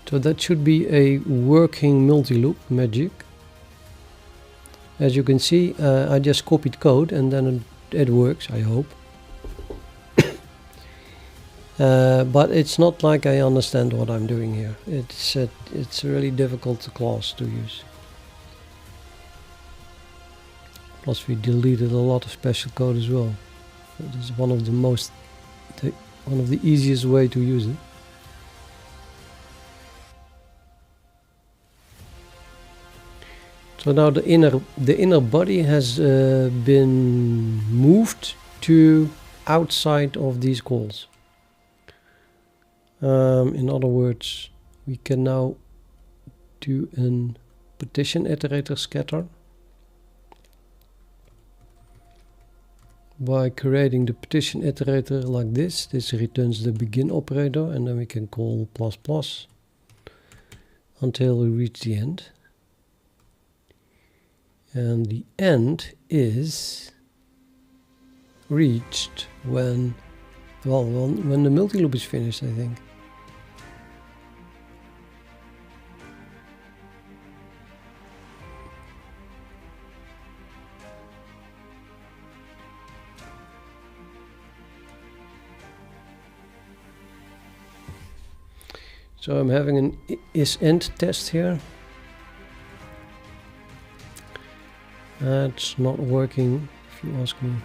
So that should be a working multi-loop magic. As you can see, I just copied code and then it works, I hope. But it's not like I understand what I'm doing here. It's a really difficult class to use. Plus we deleted a lot of special code as well. It is one of the easiest way to use it. So now the inner body has been moved to outside of these calls. In other words, we can now do a PartitionIteratorScatter by creating the partition iterator like this. This returns the begin operator, and then we can call plus plus until we reach the end. And the end is reached when the multi-loop is finished, I think. So I'm having an is-end test here. It's not working, if you ask me.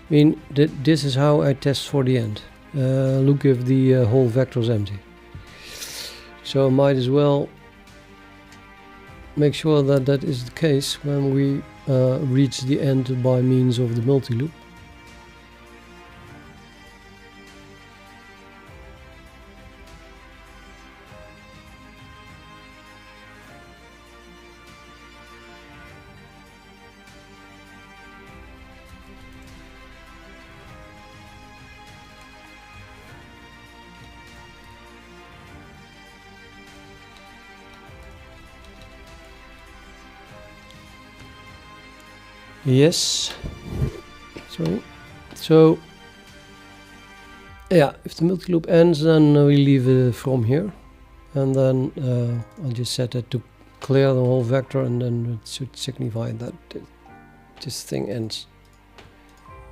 I mean, this is how I test for the end. Look if the whole vector is empty. So I might as well make sure that that is the case when we reach the end by means of the multi-loop. Yes. Sorry. So yeah, if the multi-loop ends, then we leave it from here, and then I'll just set it to clear the whole vector, and then it should signify that this thing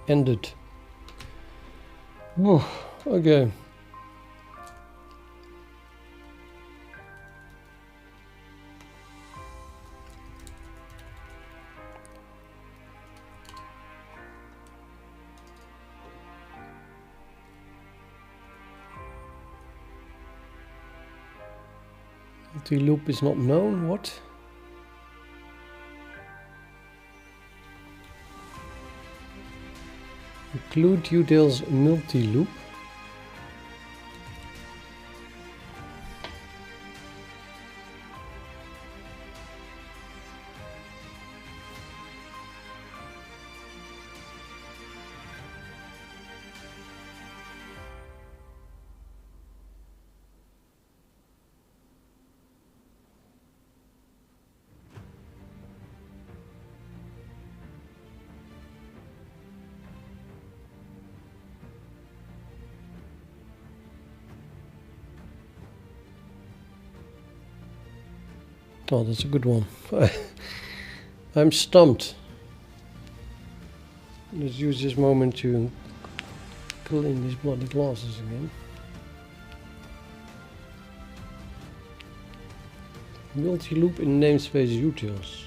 ended. Oh, okay. Multi-loop is not known. What? Include utils multi-loop. Oh, that's a good one. I'm stumped. Let's use this moment to clean these bloody glasses again. Multi-loop in namespace utils.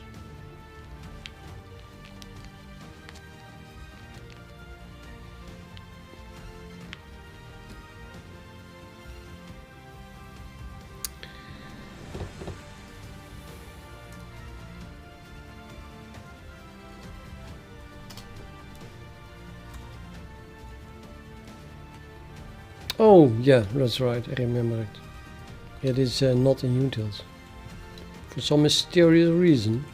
Oh, yeah, that's right, I remember it. It is not in utils. For some mysterious reason.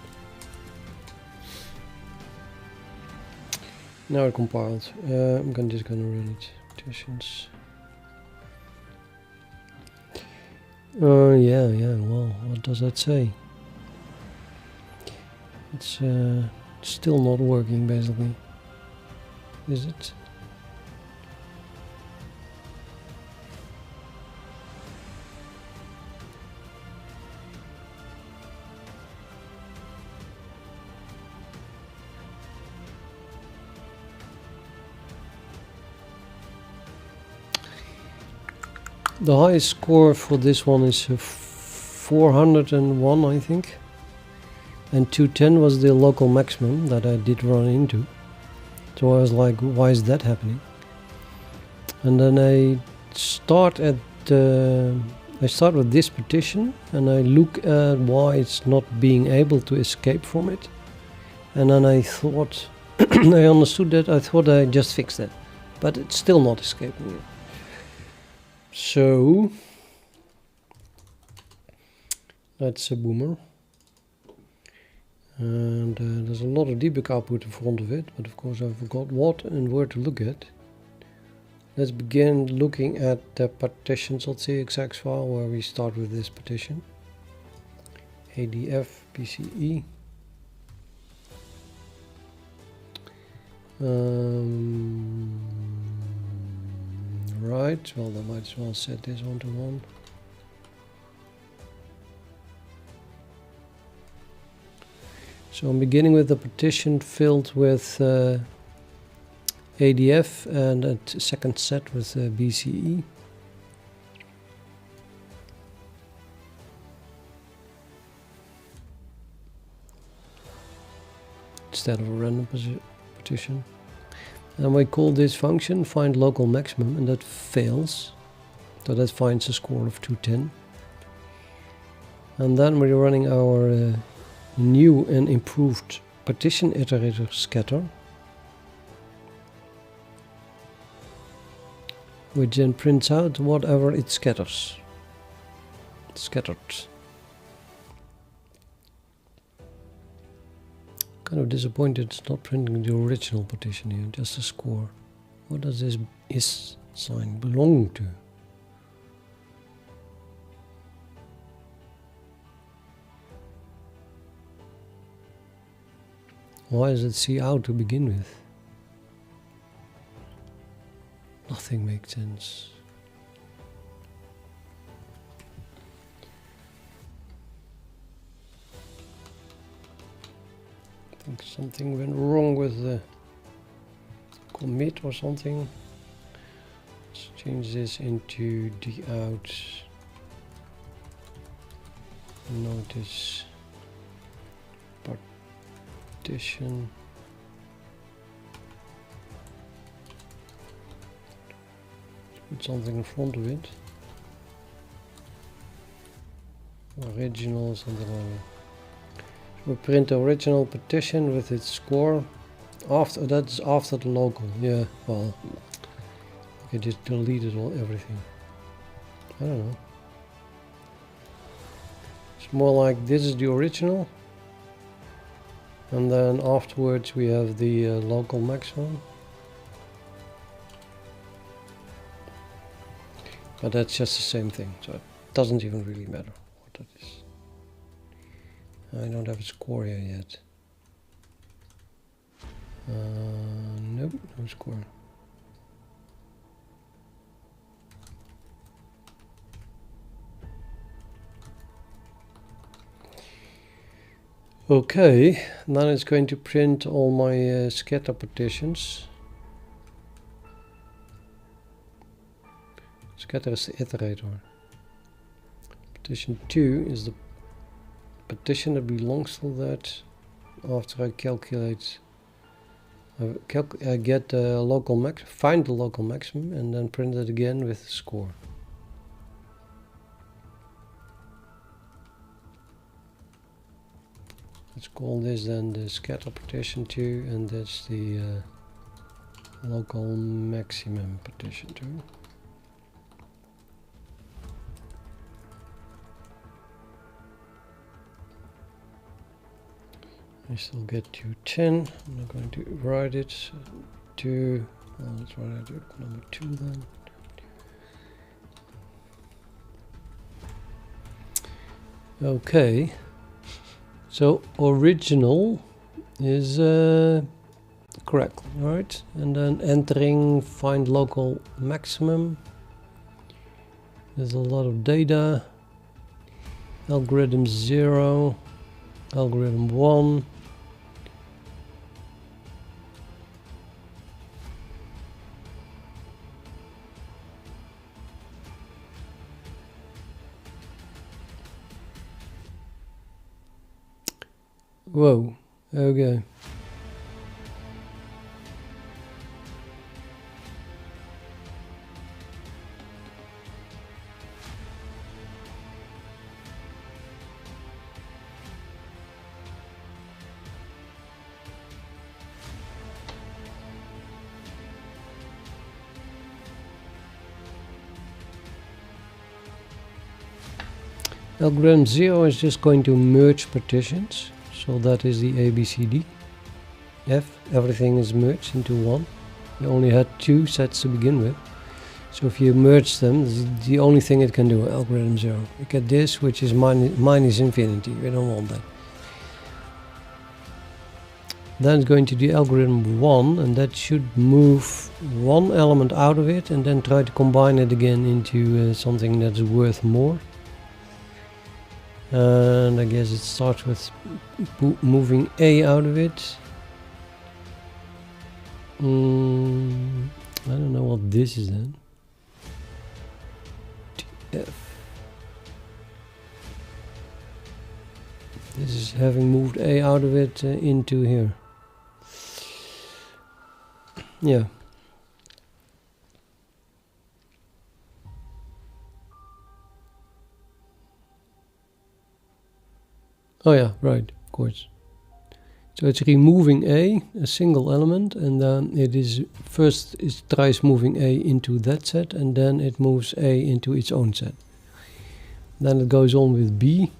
Now it compiled. I'm just gonna run it. Partitions. Yeah, well, what does that say? It's still not working, basically. Is it? The highest score for this one is 401, I think. And 210 was the local maximum that I did run into. So I was like, why is that happening? And then I start with this partition, and I look at why it's not being able to escape from it. And then I thought, I understood that, I thought I just fixed that. But it's still not escaping it. So that's a boomer, and there's a lot of debug output in front of it, but of course I forgot what and where to look at. Let's begin looking at the partitions.cxx file, where we start with this partition, adf pce. Right, well, I might as well set this one to 1. So I'm beginning with a partition filled with ADF and a second set with BCE. Instead of a random partition. And we call this function find local maximum, and that fails. So that finds a score of 210. And then we're running our new and improved PartitionIteratorScatter, which then prints out whatever it scatters. Scattered. Kind of disappointed it's not printing the original partition here, just a score. What does this is sign belong to? Why is it C out to begin with? Nothing makes sense. I think something went wrong with the commit or something. Let's change this into D out. Notice partition. Put something in front of it. Original, something like that. We print the original partition with its score. After that's after the local. Yeah, well, I just deleted everything. I don't know. It's more like this is the original, and then afterwards we have the local maximum. But that's just the same thing, so it doesn't even really matter what that is. I don't have a score here yet. Nope, no score. Okay, then it's going to print all my scatter partitions. Scatter is the iterator. Partition 2 is the partition that belongs to that. After I calculate, I get the local max, find the local maximum, and then print it again with the score. Let's call this then the scatter partition 2, and that's the local maximum partition 2. I still get to 10. I'm not going to write it to, well, let's write it number 2 then. Okay, so original is correct, right? And then entering find local maximum. There's a lot of data. Algorithm 0, algorithm 1. Whoa, okay. Algorithm 0 is just going to merge partitions. So that is the A, B, C, D, F. Everything is merged into one. You only had 2 sets to begin with. So if you merge them, this is the only thing it can do, algorithm 0. You get this, which is minus infinity. We don't want that. Then it's going to do algorithm 1, and that should move one element out of it and then try to combine it again into something that's worth more. And I guess it starts with moving A out of it. I don't know what this is then. TF. This is having moved A out of it into here. Yeah. Oh yeah, right, of course. So it's removing a single element, and then it is first it tries moving a into that set, and then it moves a into its own set. Then it goes on with b.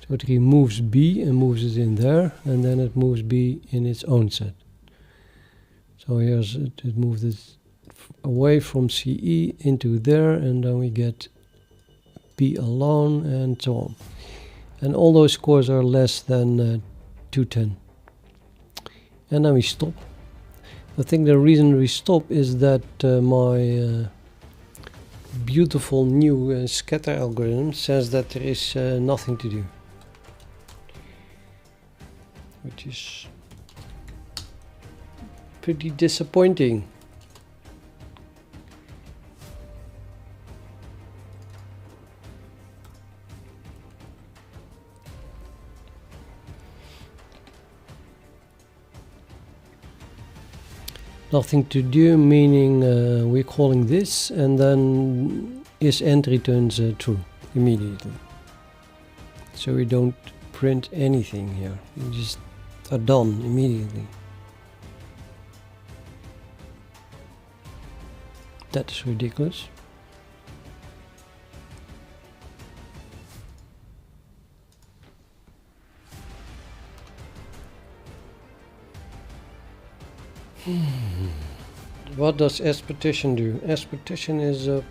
So it removes b and moves it in there, and then it moves b in its own set. So here's it moved it away from CE into there, and then we get b alone, and so on. And all those scores are less than 210. And then we stop. I think the reason we stop is that my beautiful new scatter algorithm says that there is nothing to do, which is pretty disappointing. Nothing to do, meaning we're calling this, and then isEnd returns true immediately. So we don't print anything here, we just are done immediately. That's ridiculous. What does sPartition do? sPartition is a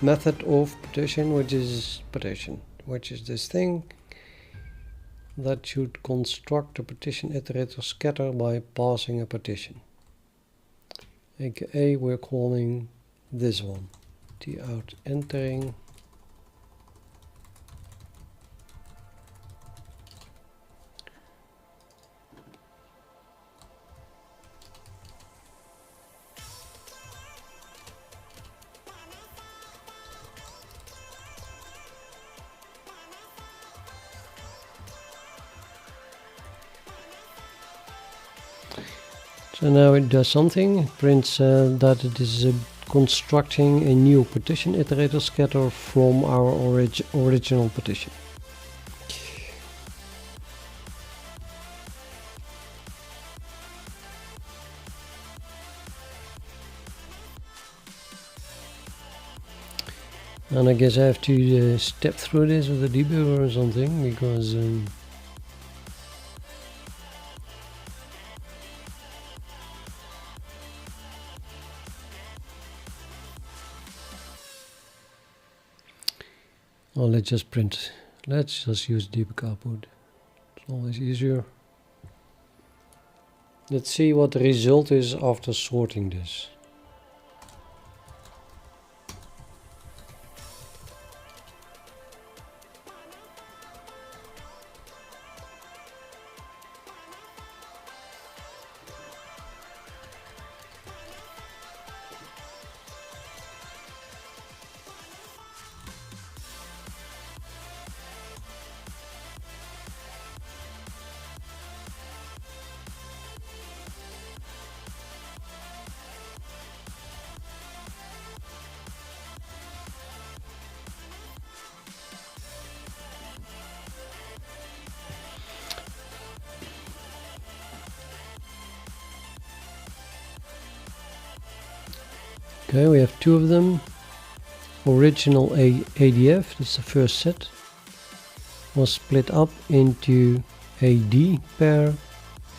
method of partition, which is partition, which is this thing that should construct a PartitionIteratorScatter by passing a partition. AKA we're calling this one, out entering. So now it does something. It prints that it is constructing a new PartitionIteratorScatter from our original partition. And I guess I have to step through this with a debugger or something, because well, let's just use debug output. It's always easier. Let's see what the result is after sorting this. Okay, we have two of them. Original ADF, that's the first set, was split up into a D pair,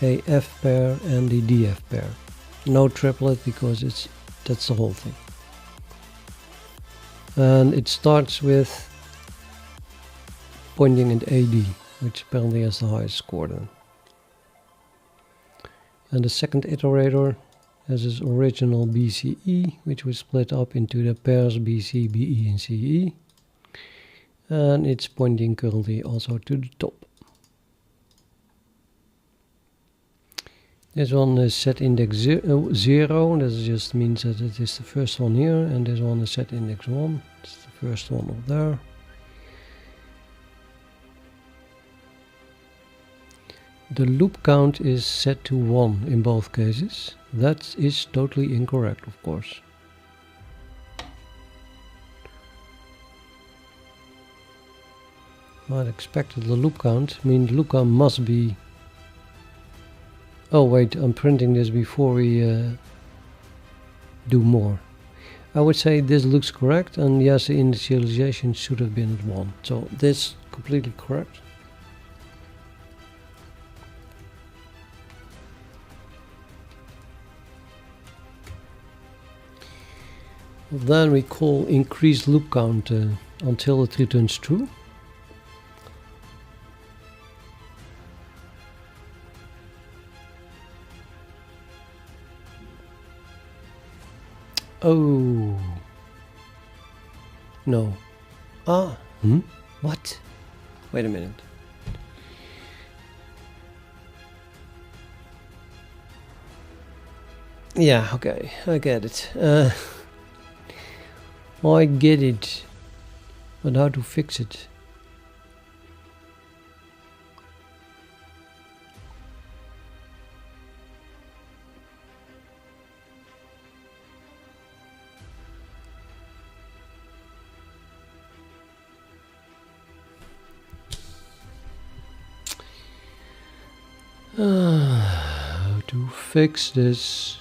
a F pair, and a DF pair. No triplet, because that's the whole thing. And it starts with pointing at AD, which apparently has the highest score then. And the second iterator has its original BCE, which was split up into the pairs BC, BE, and CE. And it's pointing currently also to the top. This one is set index 0, that just means that it is the first one here, and this one is set index 1, it's the first one up there. the loop count is set to 1 in both cases. That is totally incorrect, of course. I expected the loop count. I mean, the loop count must be... Oh wait, I'm printing this before we do more. I would say this looks correct, and yes, the initialization should have been at 1. So this completely correct. Then we call increase loop count until it returns true. Oh no. What? Wait a minute. Yeah, okay, I get it. I get it. But how to fix it? How to fix this?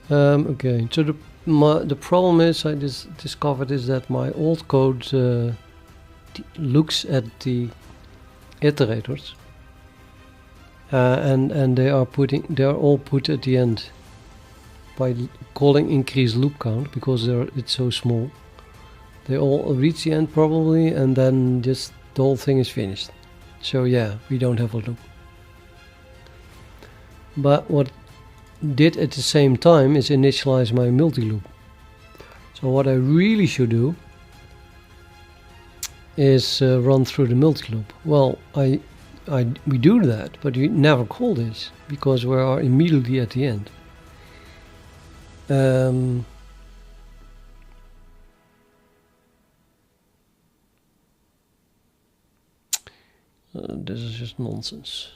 Okay, so the problem is I discovered is that my old code looks at the iterators and they are all put at the end by calling increase loop count because it's so small. They all reach the end probably, and then just the whole thing is finished. So yeah, we don't have a loop. But what did at the same time is initialize my multi-loop. So what I really should do is run through the multi-loop. Well, we do that, but we never call this because we are immediately at the end. This is just nonsense.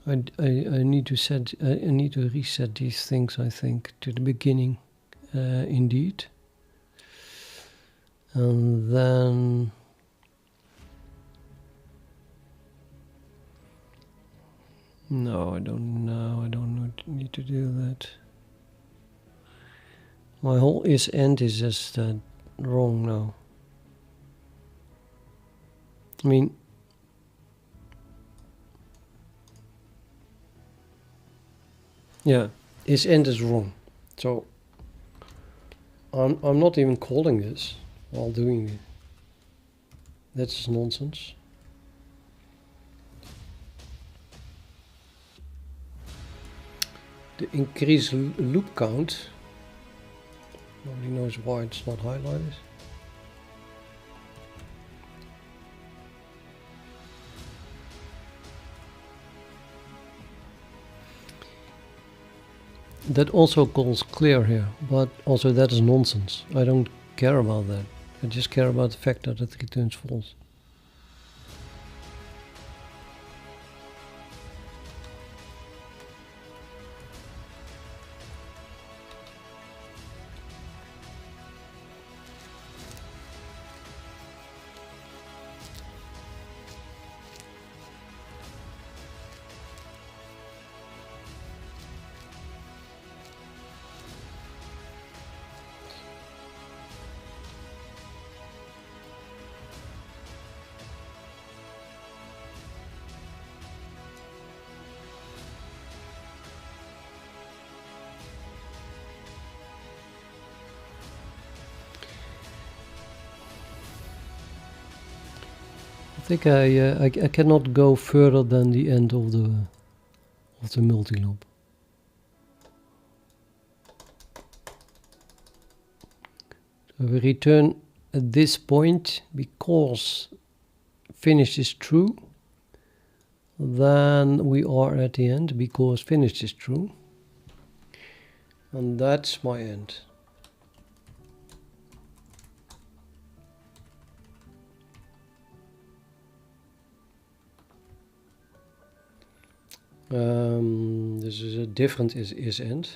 I need to reset these things, I think, to the beginning, indeed. And then no, I don't need to do that. My whole is-end is just wrong now. I mean, yeah, is-end is wrong. So I'm not even calling this while doing it. That's nonsense. The increase loop count. Nobody knows why it's not highlighted. That also calls clear here, but also that is nonsense. I don't care about that. I just care about the fact that it returns false. I think I cannot go further than the end of the multi-loop. So we return at this point, because finished is true, then we are at the end because finished is true. And that's my end. This is a different is end.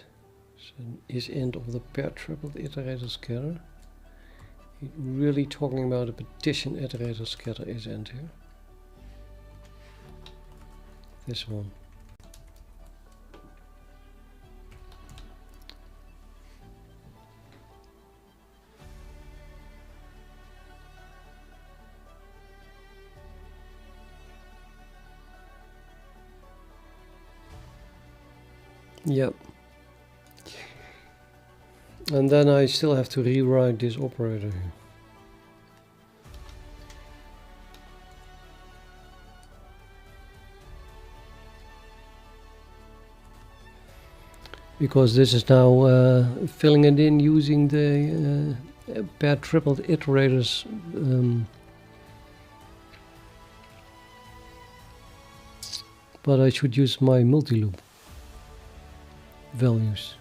So is end of the pair tripled iterator scatter. Really talking about a partition iterator scatter is end here. This one. Yep. And then I still have to rewrite this operator here. Because this is now filling it in using the pair tripled iterators but I should use my multi-loop values.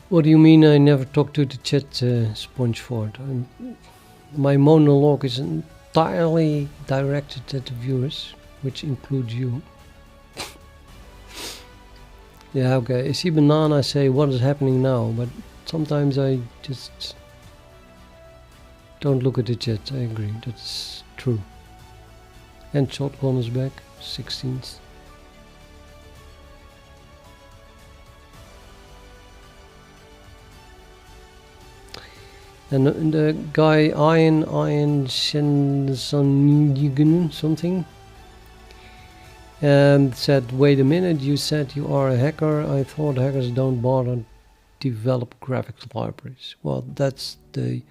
What do you mean I never talked to the chat, Spongeford? My monologue is entirely directed at the viewers, which includes you. Yeah, okay. I see banana say what is happening now, but sometimes I just don't look at the chat. I agree, that's true. And shotgun is back, 16th. And the guy Ian Shenson something said, wait a minute, you said you are a hacker. I thought hackers don't bother develop graphics libraries. Well, that's the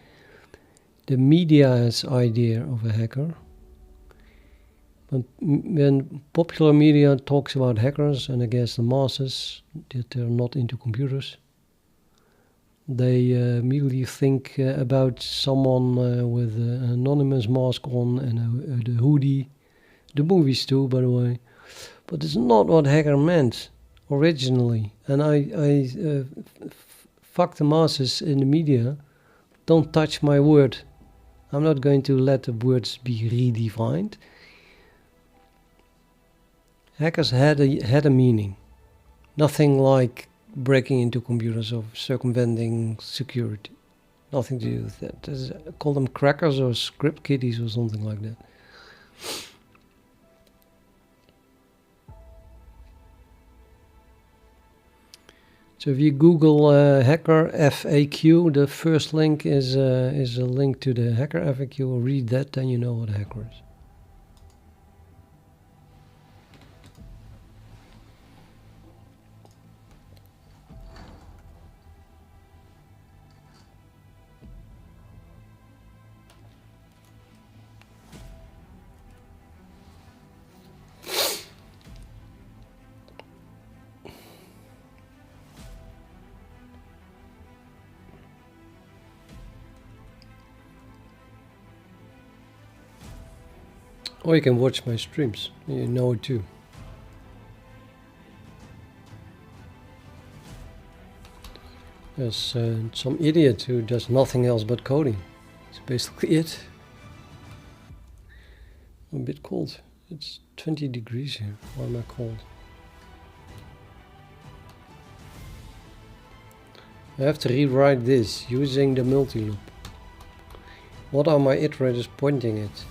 media's idea of a hacker. But when popular media talks about hackers, and I guess the masses that they're not into computers, they immediately think about someone with an anonymous mask on and a hoodie. The movies too, by the way. But it's not what hacker meant originally. And I fuck the masses in the media. Don't touch my word. I'm not going to let the words be redefined. Hackers had a meaning. Nothing like breaking into computers or circumventing security. Nothing to do with that. Call them crackers or script kiddies or something like that. So if you Google hacker FAQ, the first link is a link to the hacker FAQ. Read that, then you know what a hacker is. Or you can watch my streams, you know it too. There's some idiot who does nothing else but coding. It's basically it. I'm a bit cold. It's 20 degrees here. Why am I cold? I have to rewrite this using the multi-loop. What are my iterators pointing at?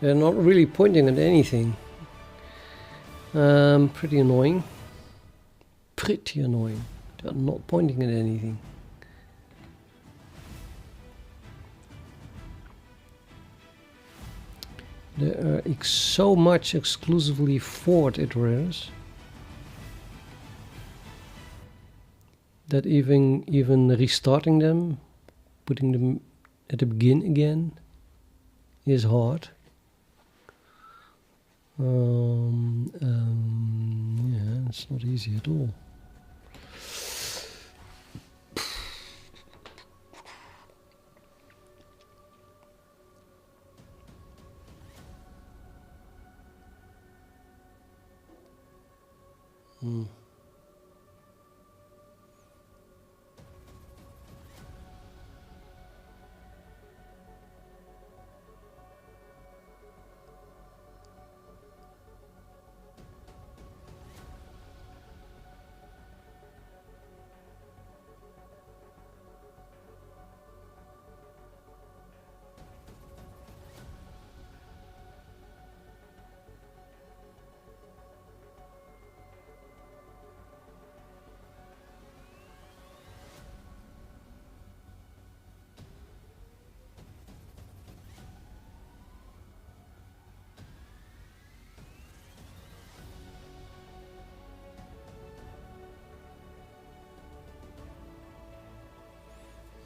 They're not really pointing at anything. Pretty annoying. Pretty annoying. They're not pointing at anything. There are so much exclusively forward iterators. that even restarting them, putting them at the begin again, is hard. Yeah, it's not easy at all.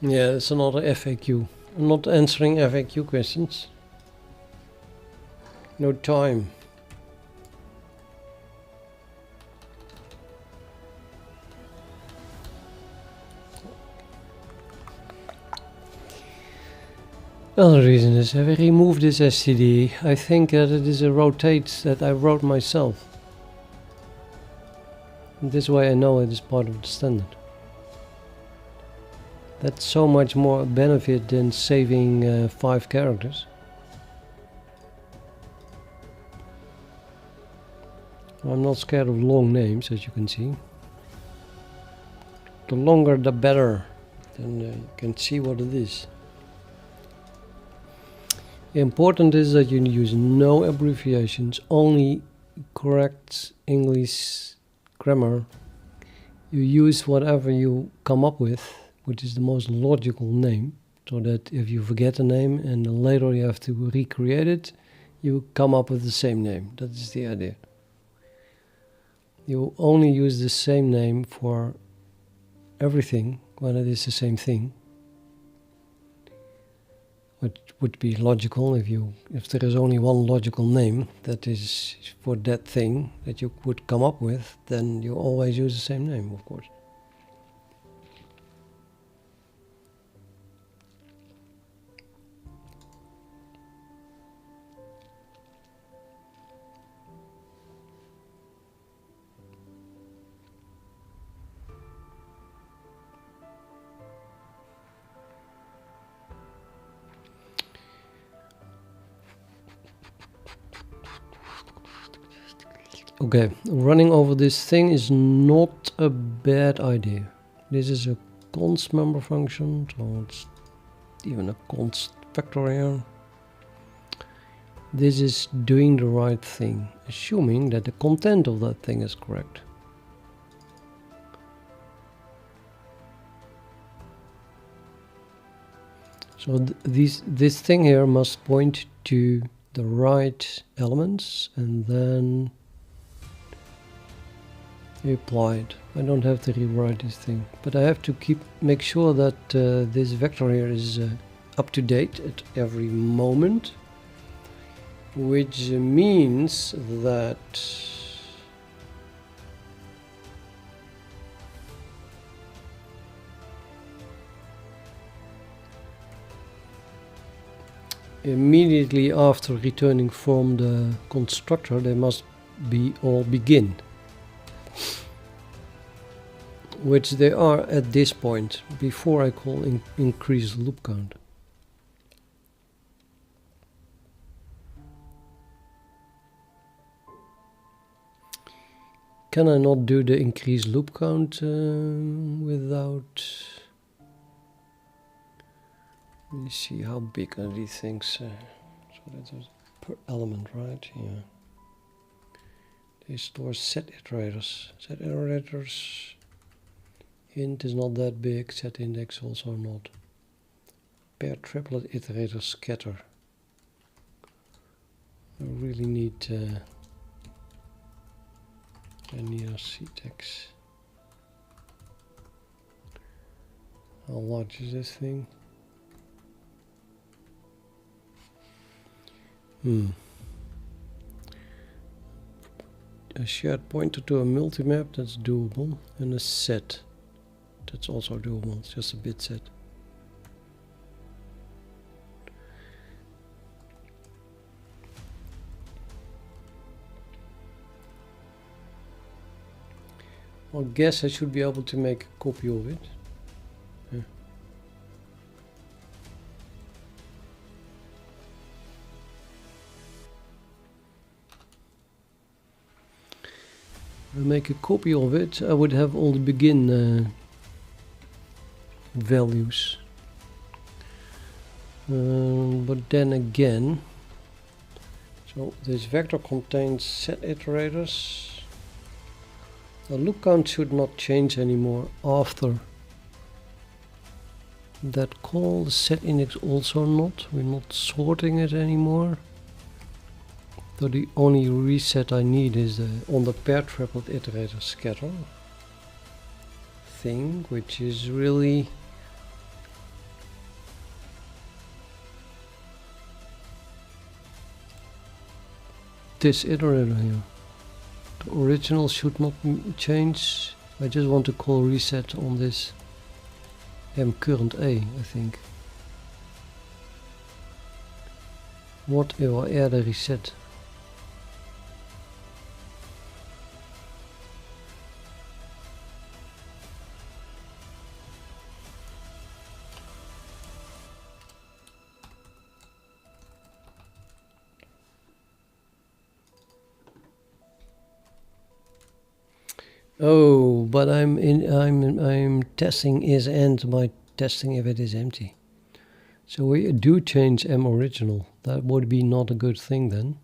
Yeah, it's another FAQ. I'm not answering FAQ questions. No time. Another reason is if I remove this std, I think that it is a rotate that I wrote myself. And this way I know it is part of the standard. That's so much more benefit than saving 5 characters. I'm not scared of long names, as you can see. The longer the better. Then you can see what it is. Important is that you use no abbreviations, only correct English grammar. You use whatever you come up with, which is the most logical name, so that if you forget a name and then later you have to recreate it, you come up with the same name. That is the idea. You only use the same name for everything when it is the same thing. Which would be logical if there is only one logical name that is for that thing that you would come up with, then you always use the same name, of course. Okay, running over this thing is not a bad idea. This is a const member function, so it's even a const factor here. This is doing the right thing, assuming that the content of that thing is correct. So this thing here must point to the right elements and then apply it. I don't have to rewrite this thing, but I have to make sure that this vector here is up to date at every moment, which means that immediately after returning from the constructor they must be all begin, which they are at this point before I call increase loop count. Can I not do the increase loop count without? Let me see how big are these things. So that is per element, right? Yeah. They store set iterators. Set iterators. Int is not that big. Set index also not. Per triplet iterator scatter. I really need. I need a ctex. How large is this thing? A shared pointer to a multi-map, that's doable. And a set, that's also doable. It's just a bit set. I guess I should be able to make a copy of it. Yeah. If I make a copy of it, I would have all the begin values. But then again, so this vector contains set iterators. The loop count should not change anymore after that call. The set index also not. We're not sorting it anymore. So the only reset I need is on the pair triplet iterator scatter thing, which is really this iterator here. The original should not change. I just want to call reset on this current A, I think. What if I add a reset? Oh, but I'm testing is end by testing if it is empty. So we do change M original. That would be not a good thing then.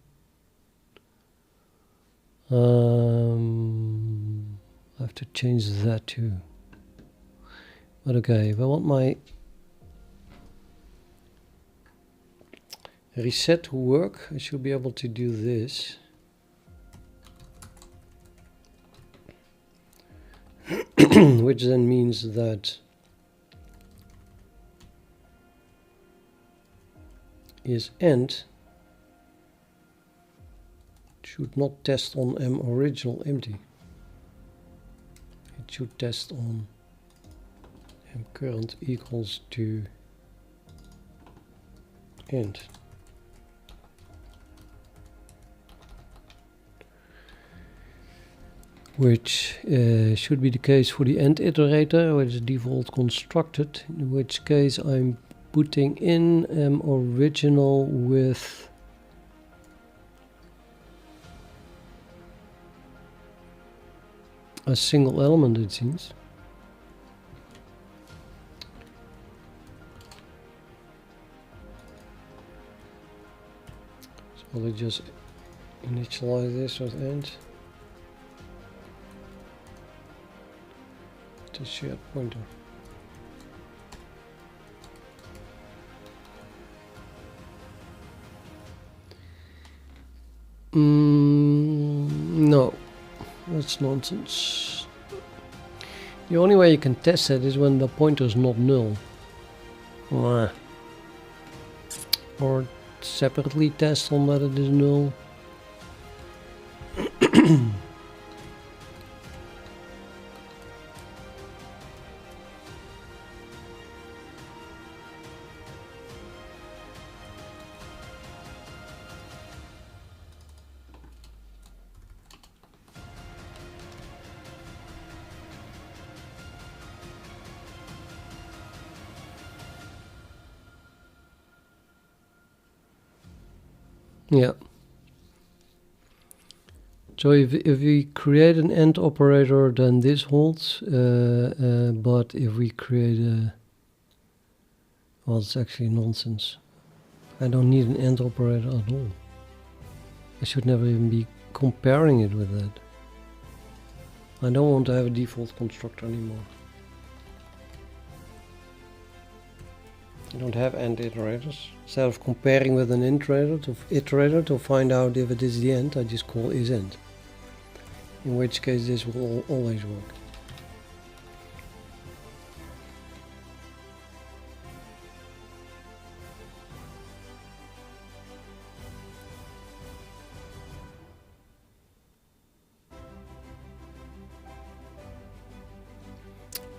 I have to change that too. But okay, if I want my reset to work, I should be able to do this. Which then means that is end should not test on M original empty. It should test on M current equals to end. Which should be the case for the end iterator, which is default constructed, in which case I'm putting in M original with a single element, it seems. So let's just initialize this with end. To shared pointer. No, that's nonsense. The only way you can test it is when the pointer is not null. Or separately test on that it is null. Yeah. So if we create an AND operator, then this holds. But if we create a... Well, it's actually nonsense. I don't need an AND operator at all. I should never even be comparing it with that. I don't want to have a default constructor anymore. I don't have AND iterators. Instead of comparing with an iterator to find out if it is the end, I just call isEnd. In which case this will always work.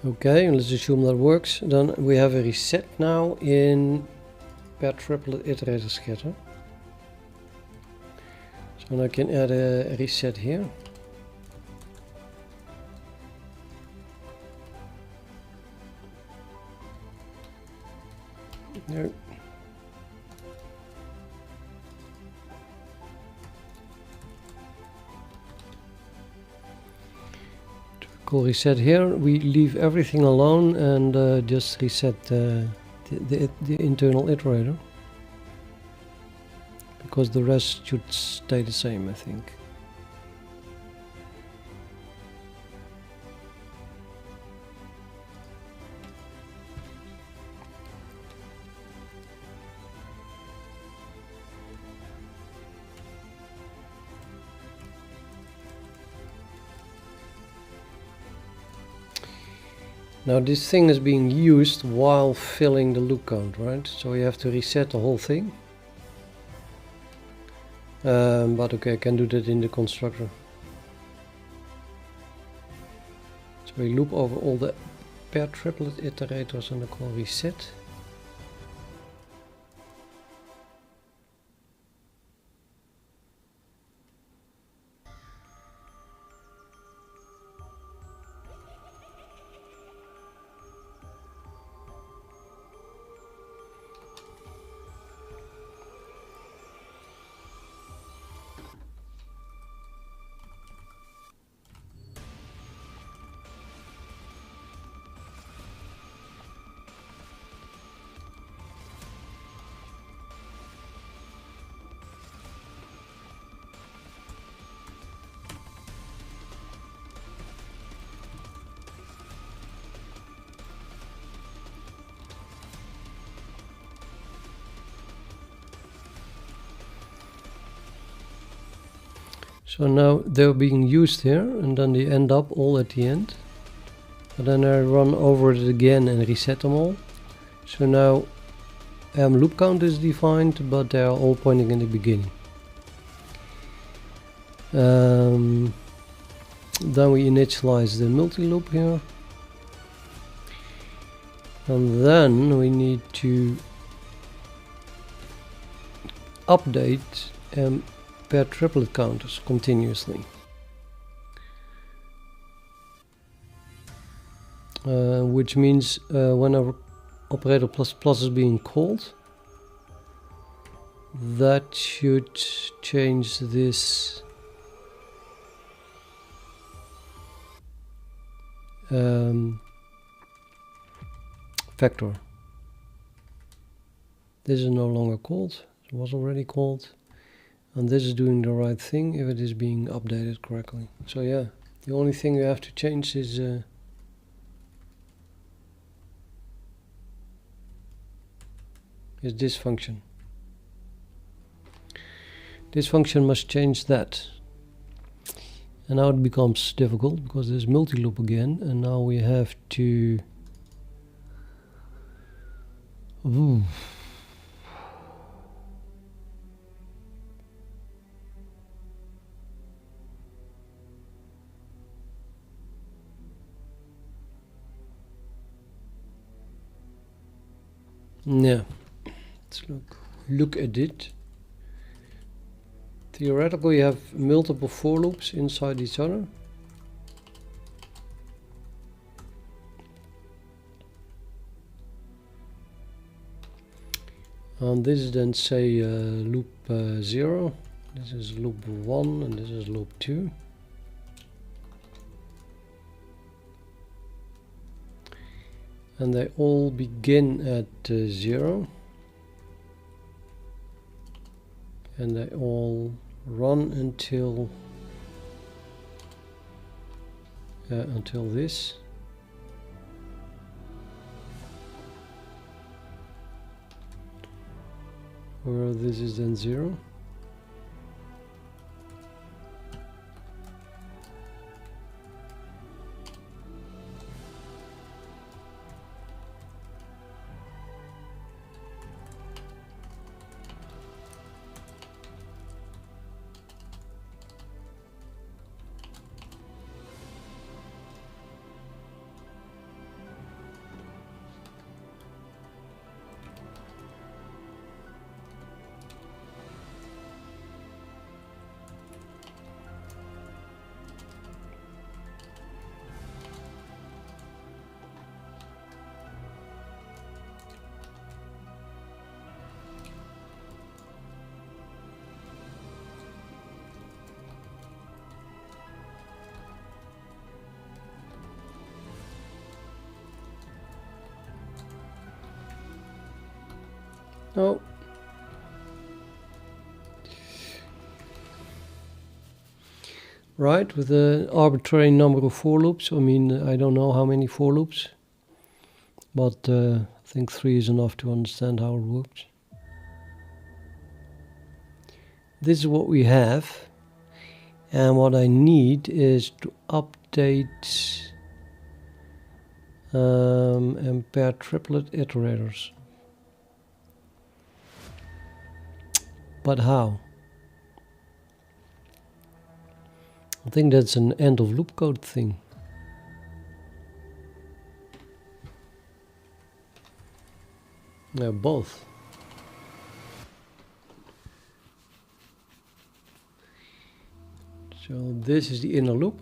Okay, and let's assume that works. Then we have a reset now in PartitionIteratorScatter. So now I can add a reset here. There. Call reset here. We leave everything alone and just reset the internal iterator, because the rest should stay the same, I think. Now this thing is being used while filling the loop count, right? So you have to reset the whole thing. But okay, I can do that in the constructor. So we loop over all the pair triplet iterators and I call reset. So now they're being used here and then they end up all at the end. And then I run over it again and reset them all. So now loop count is defined, but they are all pointing in the beginning. Then we initialize the multi-loop here. And then we need to update pair triplet counters continuously. Which means when our operator plus plus is being called, that should change this vector. This is no longer called, it was already called. And this is doing the right thing if it is being updated correctly. So yeah, the only thing you have to change is this function. This function must change that. And now it becomes difficult because there's multi-loop again, and now we have to yeah, let's look at it. Theoretically, you have multiple for loops inside each other. And this is then say loop 0, this is loop 1, and this is loop 2. And they all begin at 0. And they all run until this. Where this is then 0. Oh. Right, with an arbitrary number of for loops. I mean, I don't know how many for loops, but I think 3 is enough to understand how it works. This is what we have, and what I need is to update and pair triplet iterators. But how? I think that's an end of loop code thing. Yeah, both. So this is the inner loop.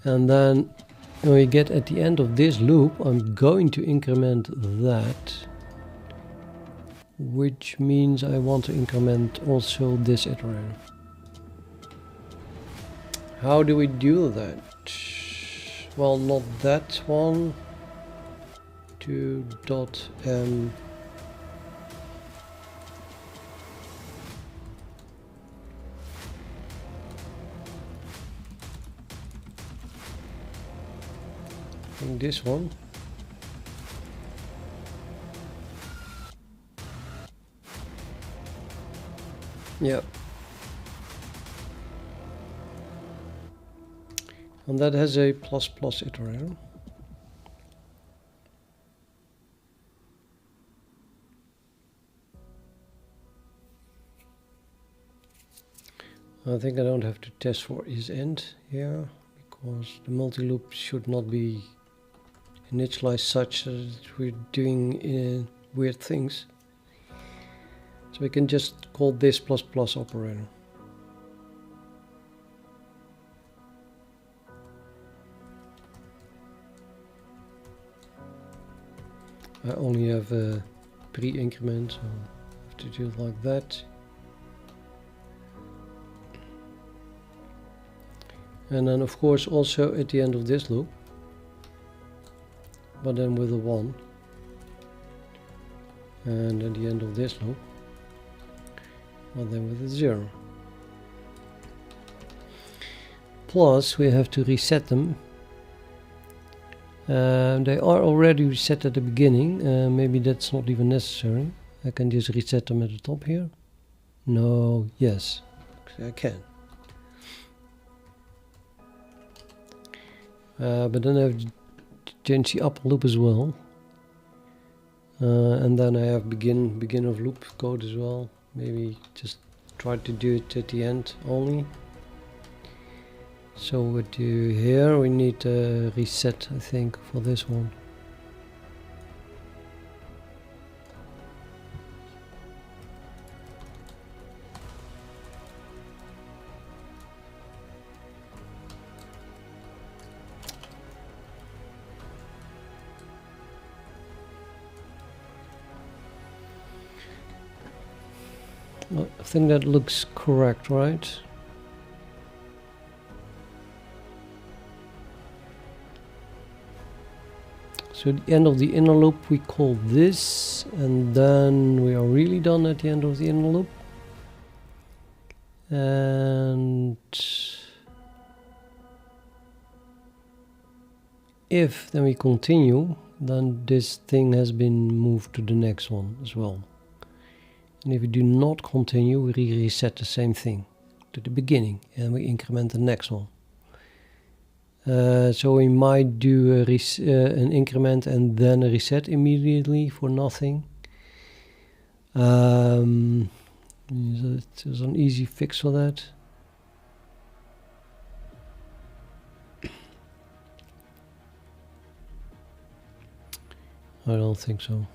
And then when we get at the end of this loop, I'm going to increment that, which means I want to increment also this iterator. How do we do that? Well, not that one. To dot m. I think this one. Yep. And that has a plus plus iterator. I think I don't have to test for is end here, because the multi-loop should not be initialized such that we're doing weird things. So we can just call this plus plus operator. I only have a pre-increment, so I have to do it like that. And then of course also at the end of this loop, but then with a 1. And at the end of this loop, but then with a 0. Plus we have to reset them. They are already reset at the beginning. Maybe that's not even necessary. I can just reset them at the top here. No, yes, I can. But then I have to change the upper loop as well. And then I have begin of loop code as well. Maybe just try to do it at the end only. So what do here we need a reset, I think, for this one. I think that looks correct, right? So at the end of the inner loop we call this, and then we are really done at the end of the inner loop. And if then we continue, then this thing has been moved to the next one as well. And if we do not continue, we reset the same thing to the beginning and we increment the next one. So we might do an increment and then a reset immediately for nothing. There's an easy fix for that. I don't think so.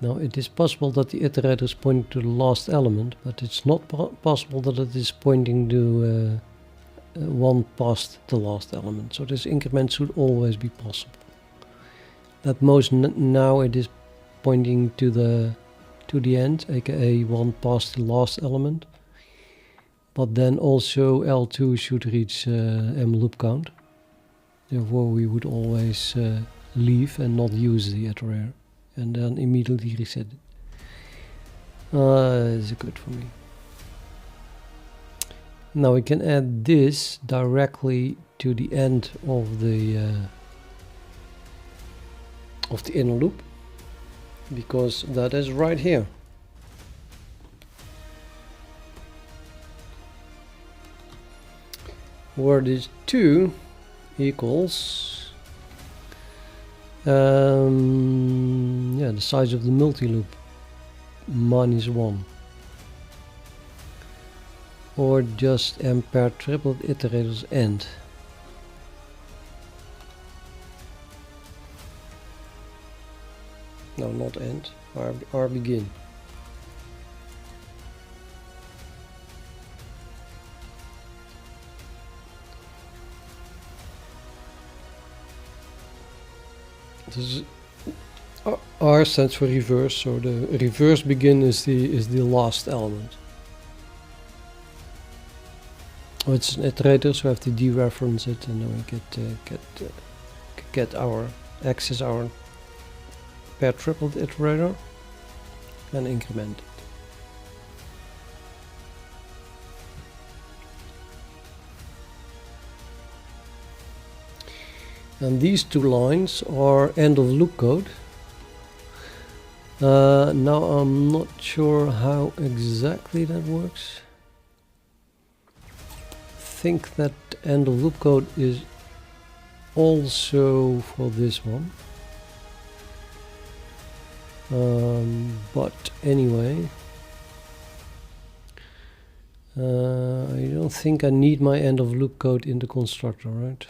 Now it is possible that the iterator is pointing to the last element, but it's not possible that it is pointing to one past the last element. So this increment should always be possible. At most now it is pointing to the to the end, aka one past the last element. But then also L2 should reach M loop count. Therefore we would always leave and not use the iterator, and then immediately reset it. It's good for me. Now we can add this directly to the end of the inner loop, because that is right here. Where this 2 equals yeah, the size of the multi-loop -1, or just m per triple iterators end. No, not end, R begin. This is R stands for reverse, so the reverse begin is the last element. Oh, it's an iterator, so I have to dereference it, and then we get our access our per triple iterator and increment it. And these 2 lines are end of loop code. Now I'm not sure how exactly that works. I think that end of loop code is also for this one. But anyway, I don't think I need my end of loop code in the constructor, right?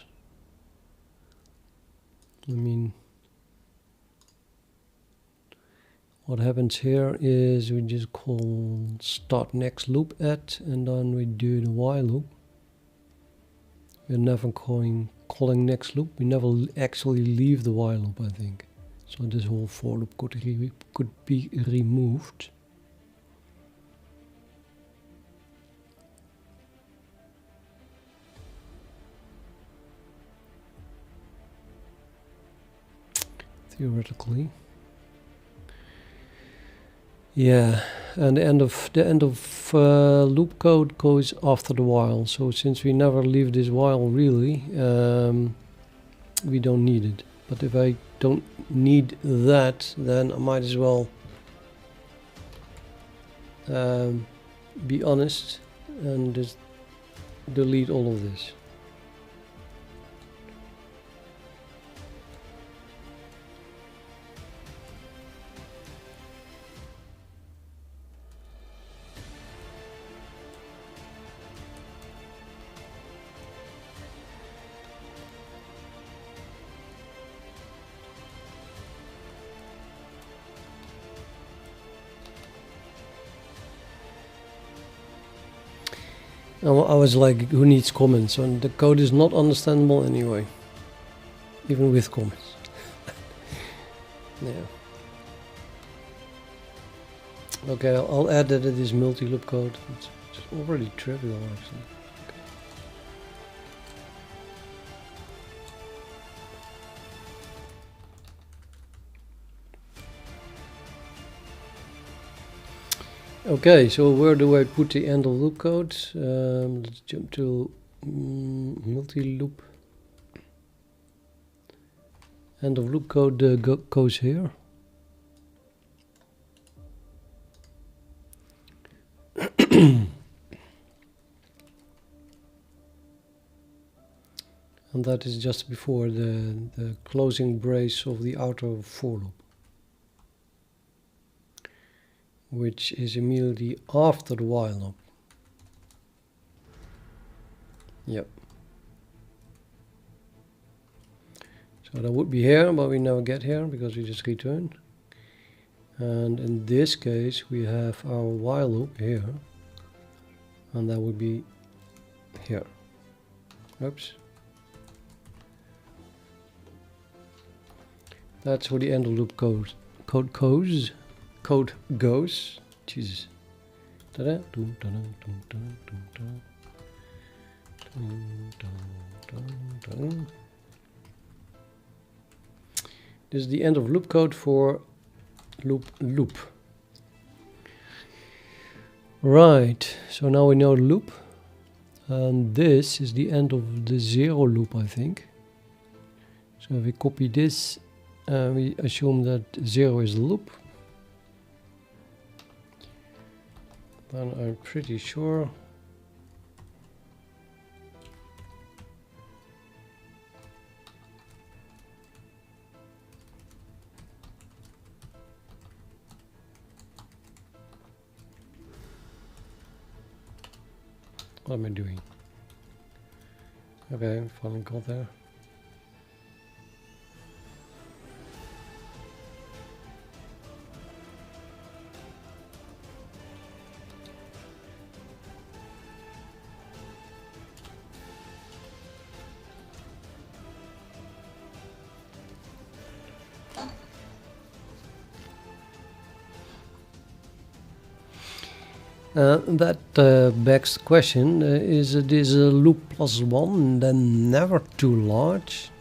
I mean, what happens here is we just call start next loop at, and then we do the while loop. We're never calling next loop. We never actually leave the while loop, I think. So this whole for loop could be removed. Theoretically. Yeah, and the end of loop code goes after the while. So since we never leave this while really, we don't need it. But if I don't need that, then I might as well be honest and just delete all of this. I was like, who needs comments? And the code is not understandable anyway, even with comments. Yeah. Okay, I'll add that it is multi-loop code. It's already trivial actually. Okay, so where do I put the end of loop code? Let's jump to multi-loop. End of loop code goes here. And that is just before the closing brace of the outer for loop, which is immediately after the while loop. Yep. So that would be here, but we never get here because we just return. And in this case, we have our while loop here, and that would be here. Oops. That's where the end of loop code goes. code goes. Jesus. This is the end of loop code for loop. Right, so now we know the loop. And this is the end of the 0 loop, I think. So if we copy this, we assume that 0 is the loop. Then I'm pretty sure what am I doing? Okay, finally got there. That begs the question, is this a loop plus 1 then never too large?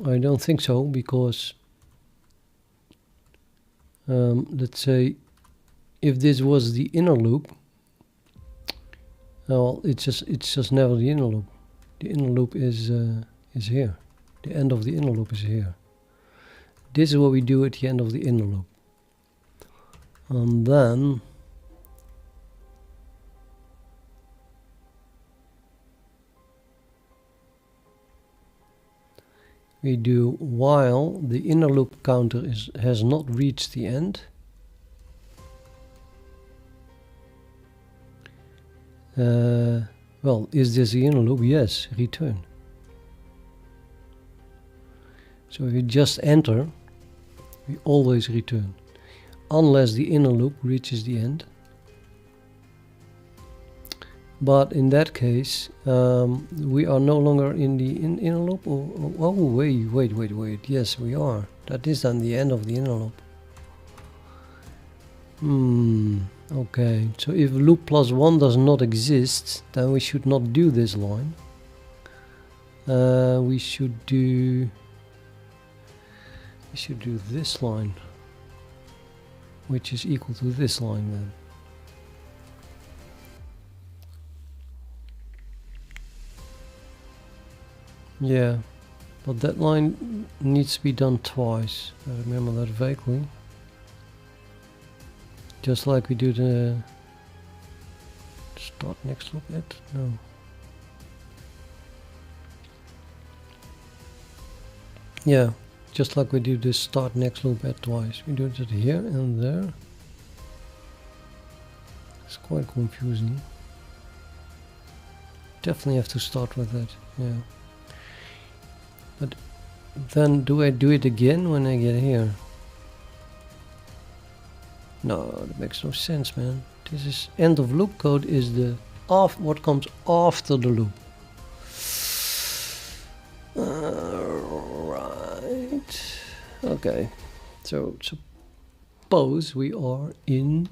I don't think so, because let's say if this was the inner loop, well, it's just never the inner loop. The inner loop is here. The end of the inner loop is here. This is what we do at the end of the inner loop. And then we do while the inner loop counter has not reached the end. Well, is this the inner loop? Yes, return. So if you just enter, we always return, unless the inner loop reaches the end. But in that case, we are no longer in the inner loop. Oh, wait. Yes, we are. That is then the end of the inner loop. Okay, so if loop plus 1 does not exist, then we should not do this line. We should do this line, which is equal to this line then. Yeah, but that line needs to be done twice. I remember that vaguely. Just like we do the start next loop at? No. Yeah, just like we do this start next loop at twice. We do it here and there. It's quite confusing. Definitely have to start with that, yeah. But then do I do it again when I get here? No, that makes no sense, man. This is end of loop code is the what comes after the loop. Right. Okay. So suppose we are in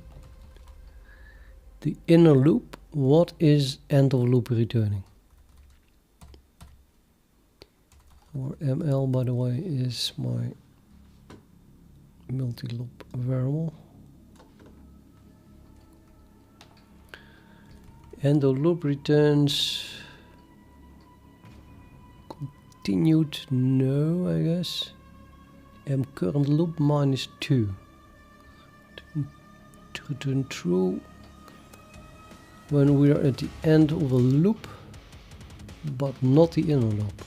the inner loop. What is end of loop returning? Or ML, by the way, is my multi-loop variable. End of loop returns continued, no, I guess. Current loop minus 2. To return true when we are at the end of a loop, but not the inner loop.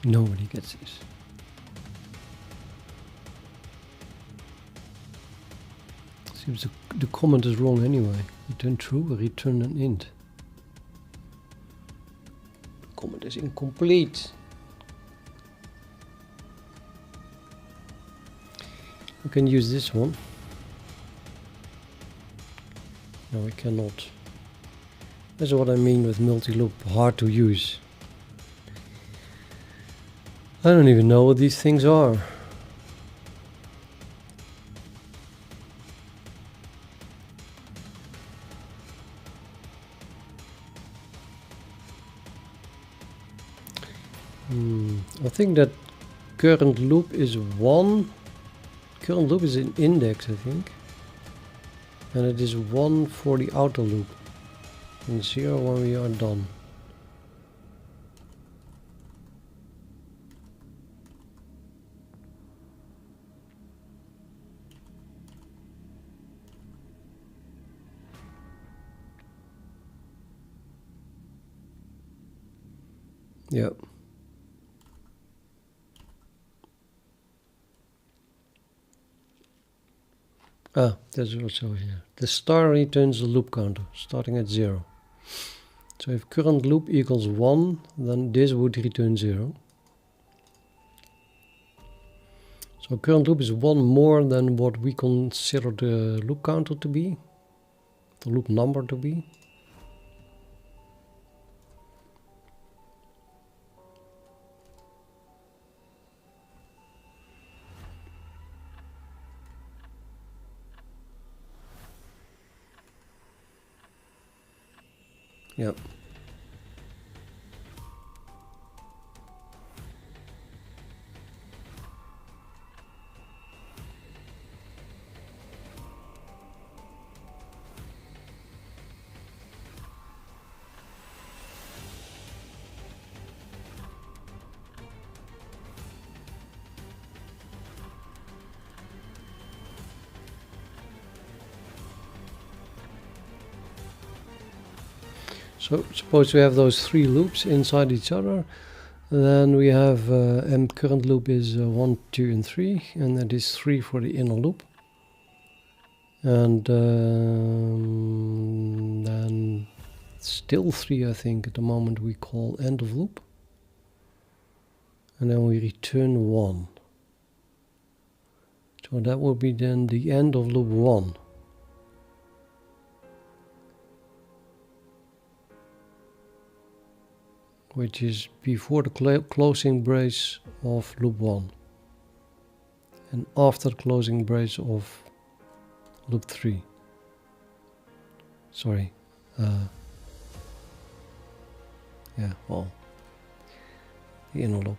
Nobody gets this. Seems the comment is wrong anyway. Return true or return an int. The comment is incomplete. We can use this one. No, we cannot. That's what I mean with multi-loop, hard to use. I don't even know what these things are. I think that current loop is 1. Current loop is an index, I think. And it is 1 for the outer loop. And 0 when we are done. Yep. There's also here. The star returns the loop counter, starting at 0. So if current loop equals 1, then this would return 0. So current loop is 1 more than what we consider the loop counter to be, the loop number to be. Yep. So suppose we have those 3 loops inside each other, then we have m current loop is 1, 2 and 3, and that is 3 for the inner loop. And then still 3 I think at the moment we call end of loop. And then we return 1. So that will be then the end of loop 1. Which is before the closing brace of loop 1 and after the closing brace of loop 3. Sorry. Yeah, well, the inner loop.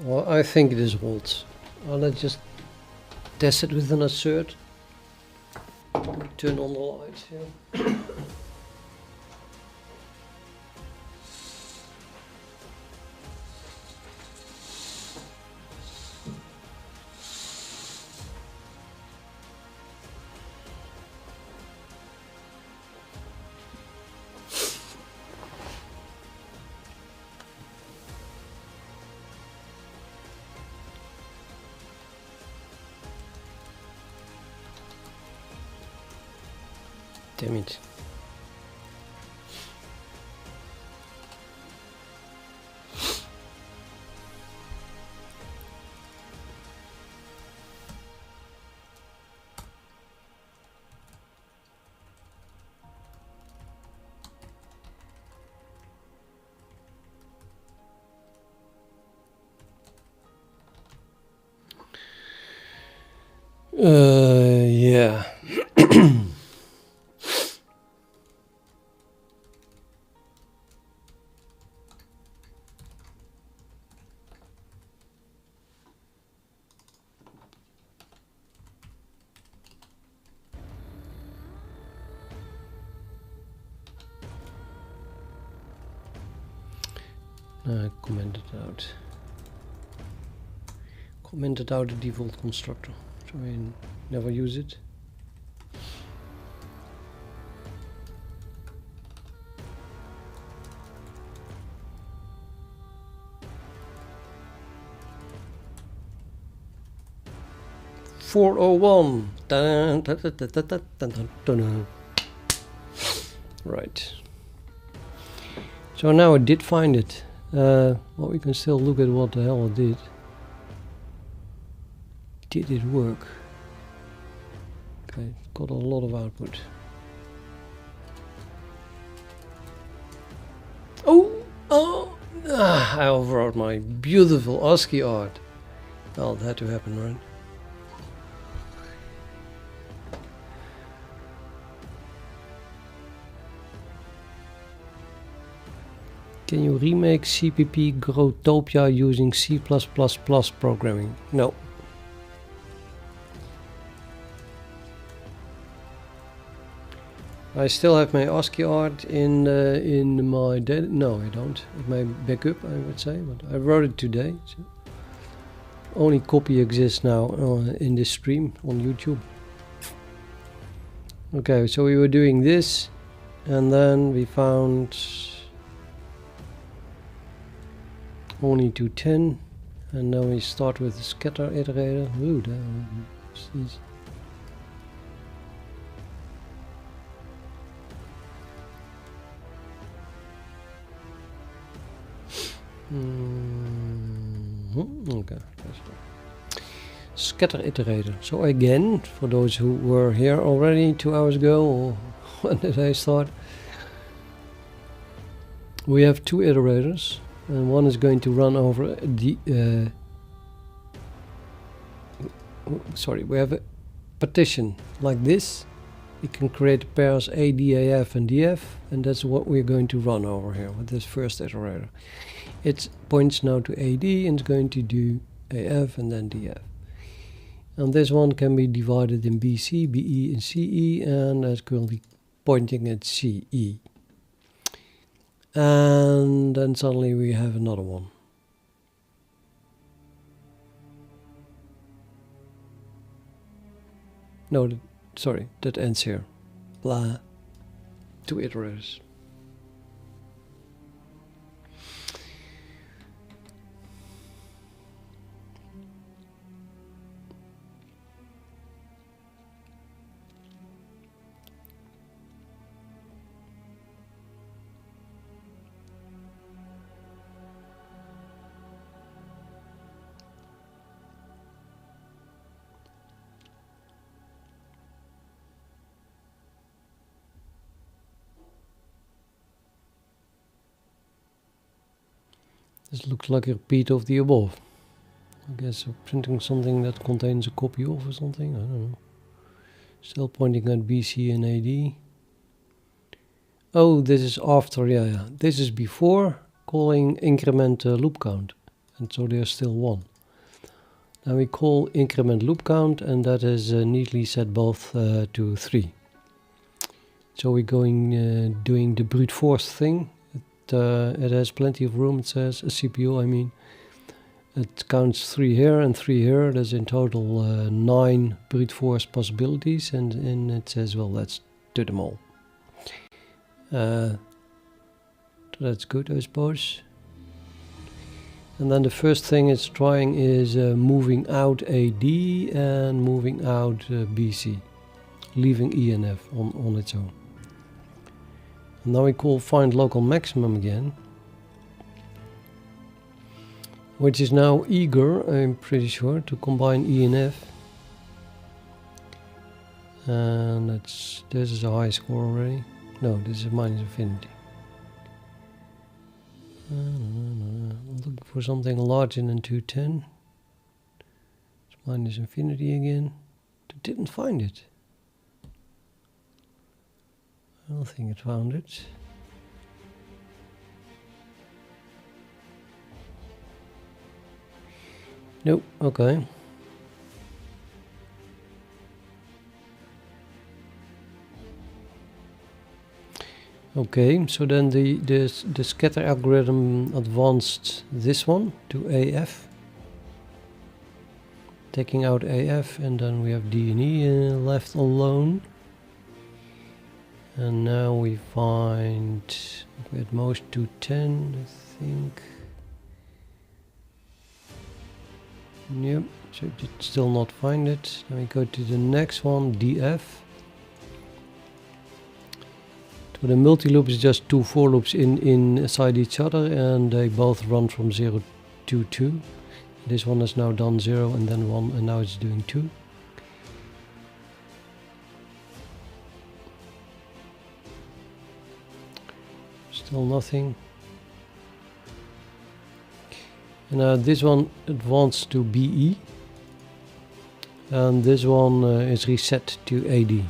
Well, I think it is holds. Let's just test it with an assert. Turn on the lights here. Damn it. Yeah. Commented out. Commented out the default constructor, so I never use it. .401. Right. So now I did find it. Well, we can still look at what the hell it did. Did it work? Okay, got a lot of output. I overwrote my beautiful ASCII art. Well, it had to happen, right? Can you remake CPP Growtopia using C++ programming? No. I still have my ASCII art in my data. No, I don't. At my backup, I would say, but I wrote it today. So only copy exists now in this stream on YouTube. Okay, so we were doing this, and then we found only to 10, and then we start with the scatter iterator. Ooh, that is. Okay, scatter iterator. So again, for those who were here already 2 hours ago, or when did I start? We have two iterators, and one is going to run over the sorry, we have a partition like this. We can create pairs A, D, A, F and DF, and that's what we're going to run over here with this first iterator. It points now to AD and it's going to do AF and then DF. And this one can be divided in BC, BE and CE, and that's currently pointing at CE. And then suddenly we have another one. No, sorry, that ends here. Blah. Two iterators. This looks like a repeat of the above. I guess we're printing something that contains a copy of or something, I don't know. Still pointing at BC and AD. Oh, this is after, yeah. This is before calling increment loop count. And so there's still one. Now we call increment loop count, and that is neatly set both to 3. So we're going doing the brute force thing. It has plenty of room, it says, a CPU I mean. It counts 3 here and 3 here. There's in total 9 brute force possibilities, and it says, well, let's do them all. That's good, I suppose. And then the first thing it's trying is moving out AD and moving out BC, leaving E and F on its own. And now we call find local maximum again, which is now eager, I'm pretty sure, to combine E and F. And this is a high score already. No, this is minus infinity. I'm looking for something larger than 210. It's minus infinity again. didn't find it. I don't think it found it. Nope, okay. Okay, so then the scatter algorithm advanced this one to AF, taking out AF, and then we have D and E left alone. And now we find at most 210, I think. Yep, so it did still not find it. Then we go to the next one, DF. So the multi-loop is just two for loops inside each other, and they both run from 0 to 2. This one has now done 0 and then 1, and now it's doing 2. Still nothing. And this one advanced to BE, and this one is reset to AD.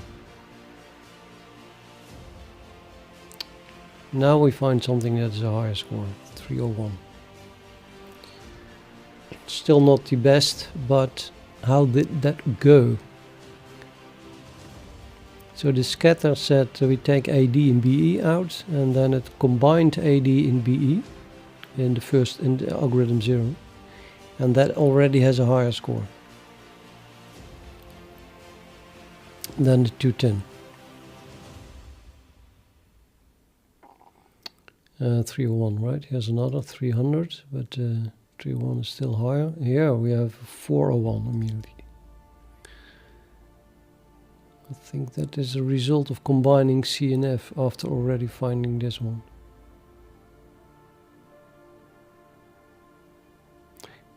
Now we find something that is a higher score, 301. Still not the best, but how did that go? So the scatter said we take AD and BE out, and then it combined AD and BE in the algorithm 0, and that already has a higher score than the 210. 301, right? Here's another 300, but 301 is still higher. Here we have 401 immediately. I think that is a result of combining C and F after already finding this one.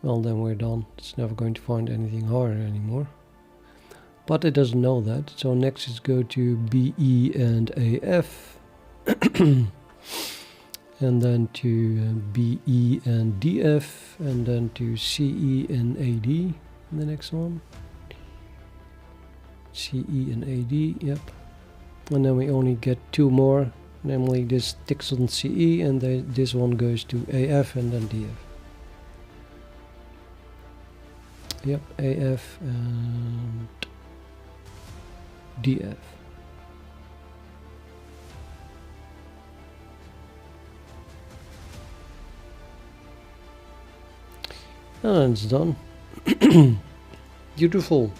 Well, then we're done. It's never going to find anything higher anymore. But it doesn't know that. So next is go to BE and AF. And then to BE and DF, and then to CE and AD in the next one. CE and AD, yep. And then we only get 2 more, namely this ticks on CE, and this one goes to AF and then DF. Yep, AF and DF. And it's done. Beautiful.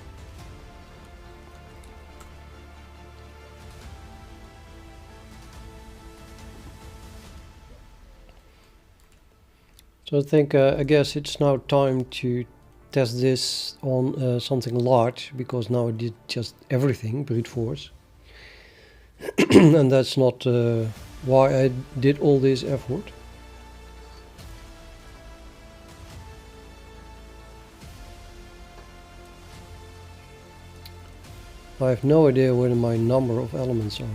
So I think, I guess it's now time to test this on something large, because now I did just everything brute force. And that's not why I did all this effort. I have no idea where my number of elements are.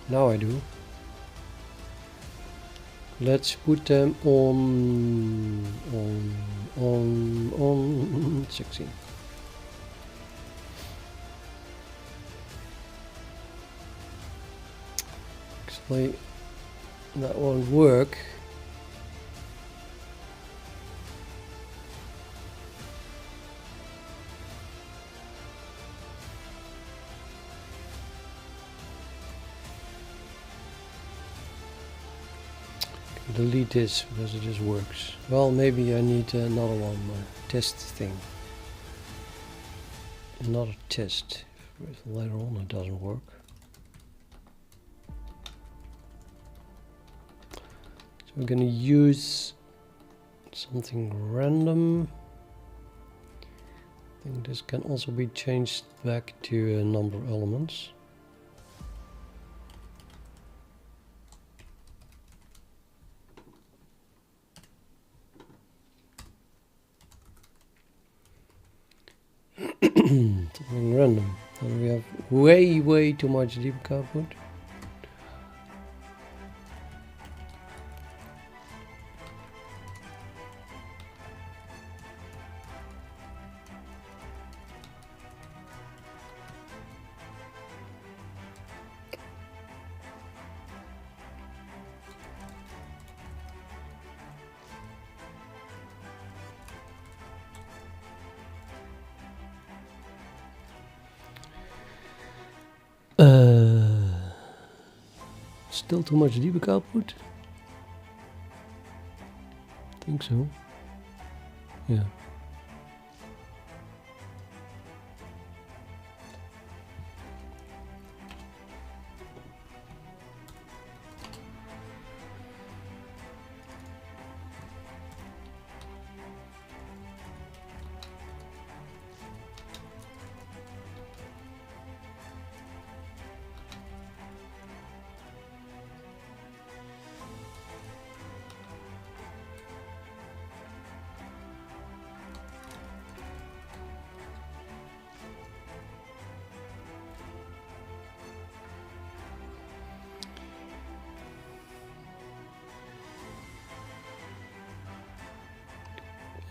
Now I do. Let's put them on 16. Actually, that won't work. Delete this because it just works. Well, maybe I need another one, test thing. Another test. If later on it doesn't work. So we're gonna use something random. I think this can also be changed back to a number of elements. Something random, and we have way too much debug output. Still too much debug output? I think so. Yeah.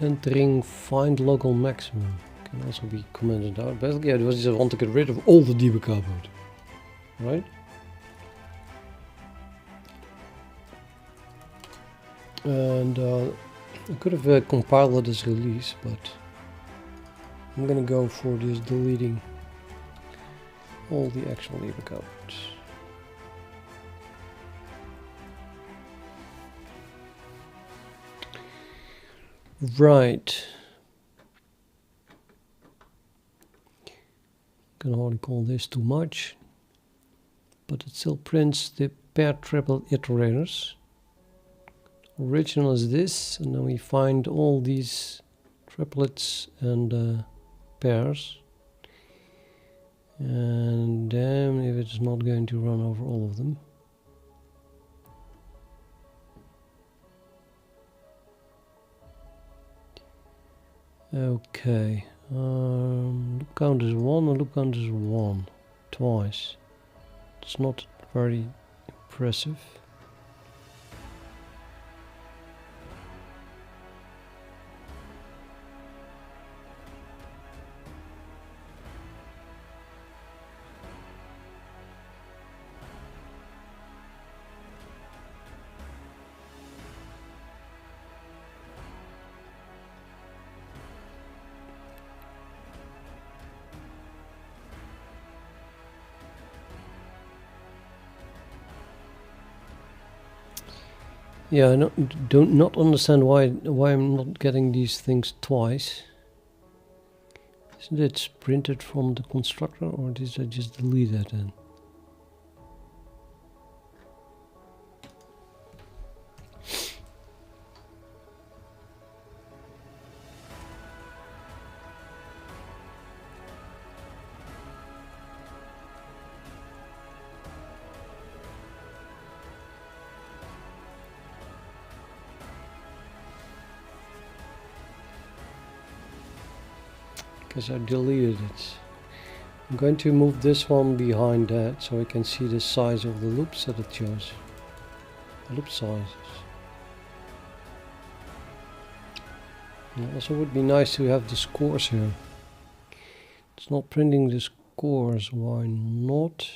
Entering find local maximum can also be commented out. Basically, I just want to get rid of all the debug output, right? And I could have compiled it as release, but I'm gonna go for this deleting all the actual debug outputs. Right. Can hardly call this too much, but it still prints the pair triple iterators. Original is this, and then we find all these triplets and pairs. And damn if it's not going to run over all of them. Okay, loop count is 1 and loop count is 1 twice. It's not very impressive. Yeah, I don't not understand why I'm not getting these things twice. Isn't it printed from the constructor, or did I just delete that then? Because I deleted it. I'm going to move this one behind that so I can see the size of the loops that it shows. The loop sizes. And it also would be nice to have the scores here. It's not printing the scores, why not?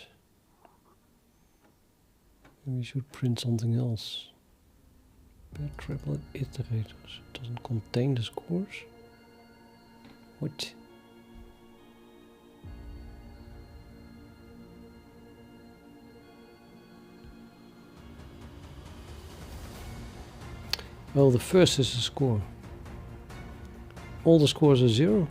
Maybe we should print something else. Pair triple iterators. It doesn't contain the scores? What? Well, the first is the score. All the scores are 0.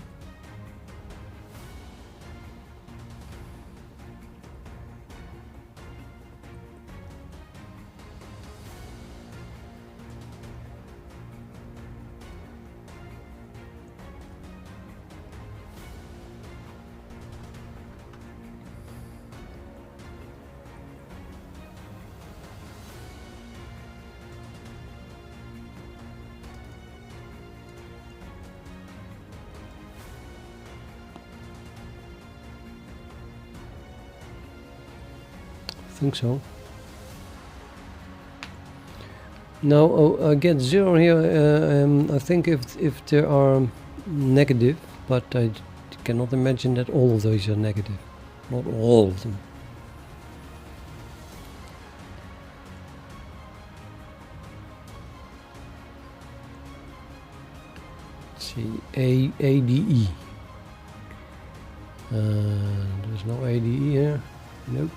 I think so. Now I get 0 here. I think if there are negative, but I cannot imagine that all of those are negative. Not all of them. Let's see, ADE. There's no ADE here. Nope.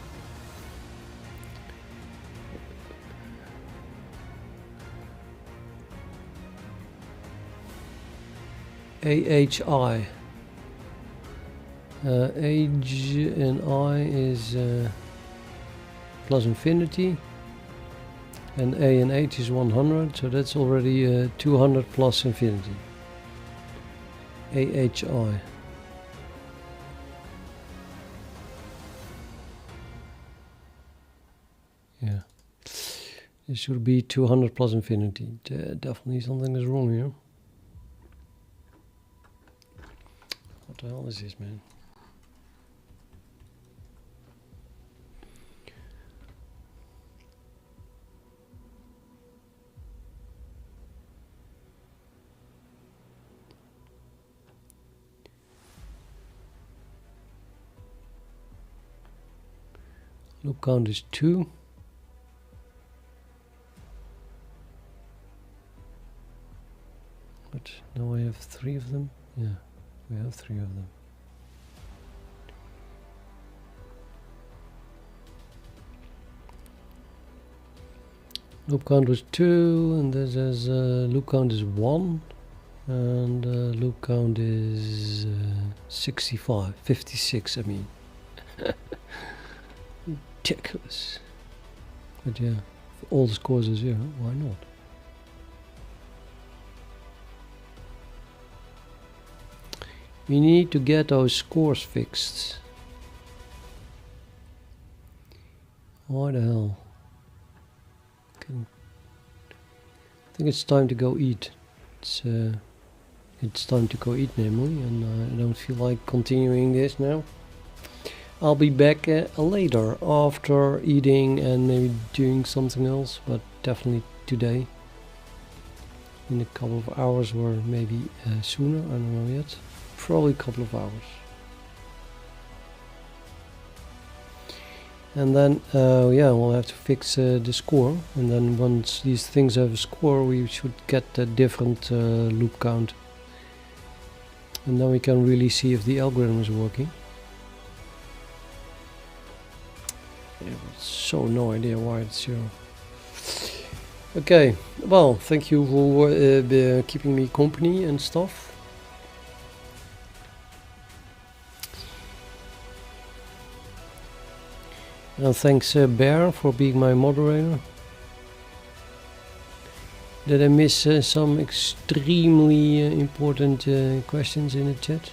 AHI. Age in I is plus infinity, and A and H is 100, so that's already 200 plus infinity. AHI. Yeah. It should be 200 plus infinity. Definitely something is wrong here. What the hell is this, man? Loop count is 2. But now I have 3 of them. Yeah, we have 3 of them. Loop count was 2, and this is loop count is 1, and loop count is 56. I mean, ridiculous. But yeah, if all the scores are 0, why not? We need to get those scores fixed. Why the hell? I think it's time to go eat. It's time to go eat, namely, and I don't feel like continuing this now. I'll be back later after eating and maybe doing something else, but definitely today. In a couple of hours or maybe sooner, I don't know yet. Probably a couple of hours. And then, yeah, we'll have to fix the score. And then once these things have a score, we should get a different loop count. And then we can really see if the algorithm is working. I have so no idea why it's 0. Okay, well, thank you for keeping me company and stuff. And thanks Bear for being my moderator. Did I miss some extremely important questions in the chat?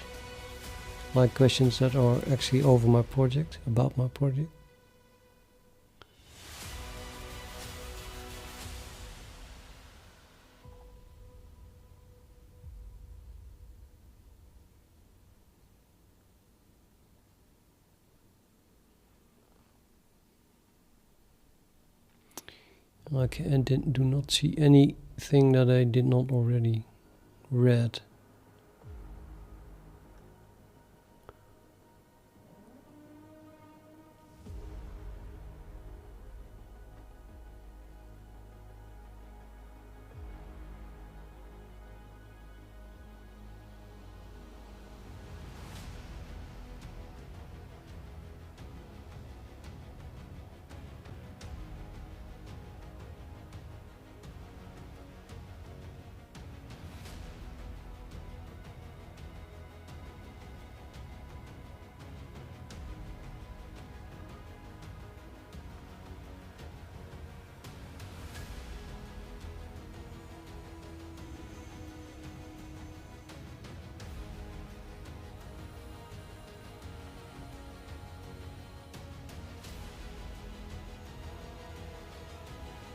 Like questions that are actually over my project, about my project? Okay, I do not see anything that I did not already read.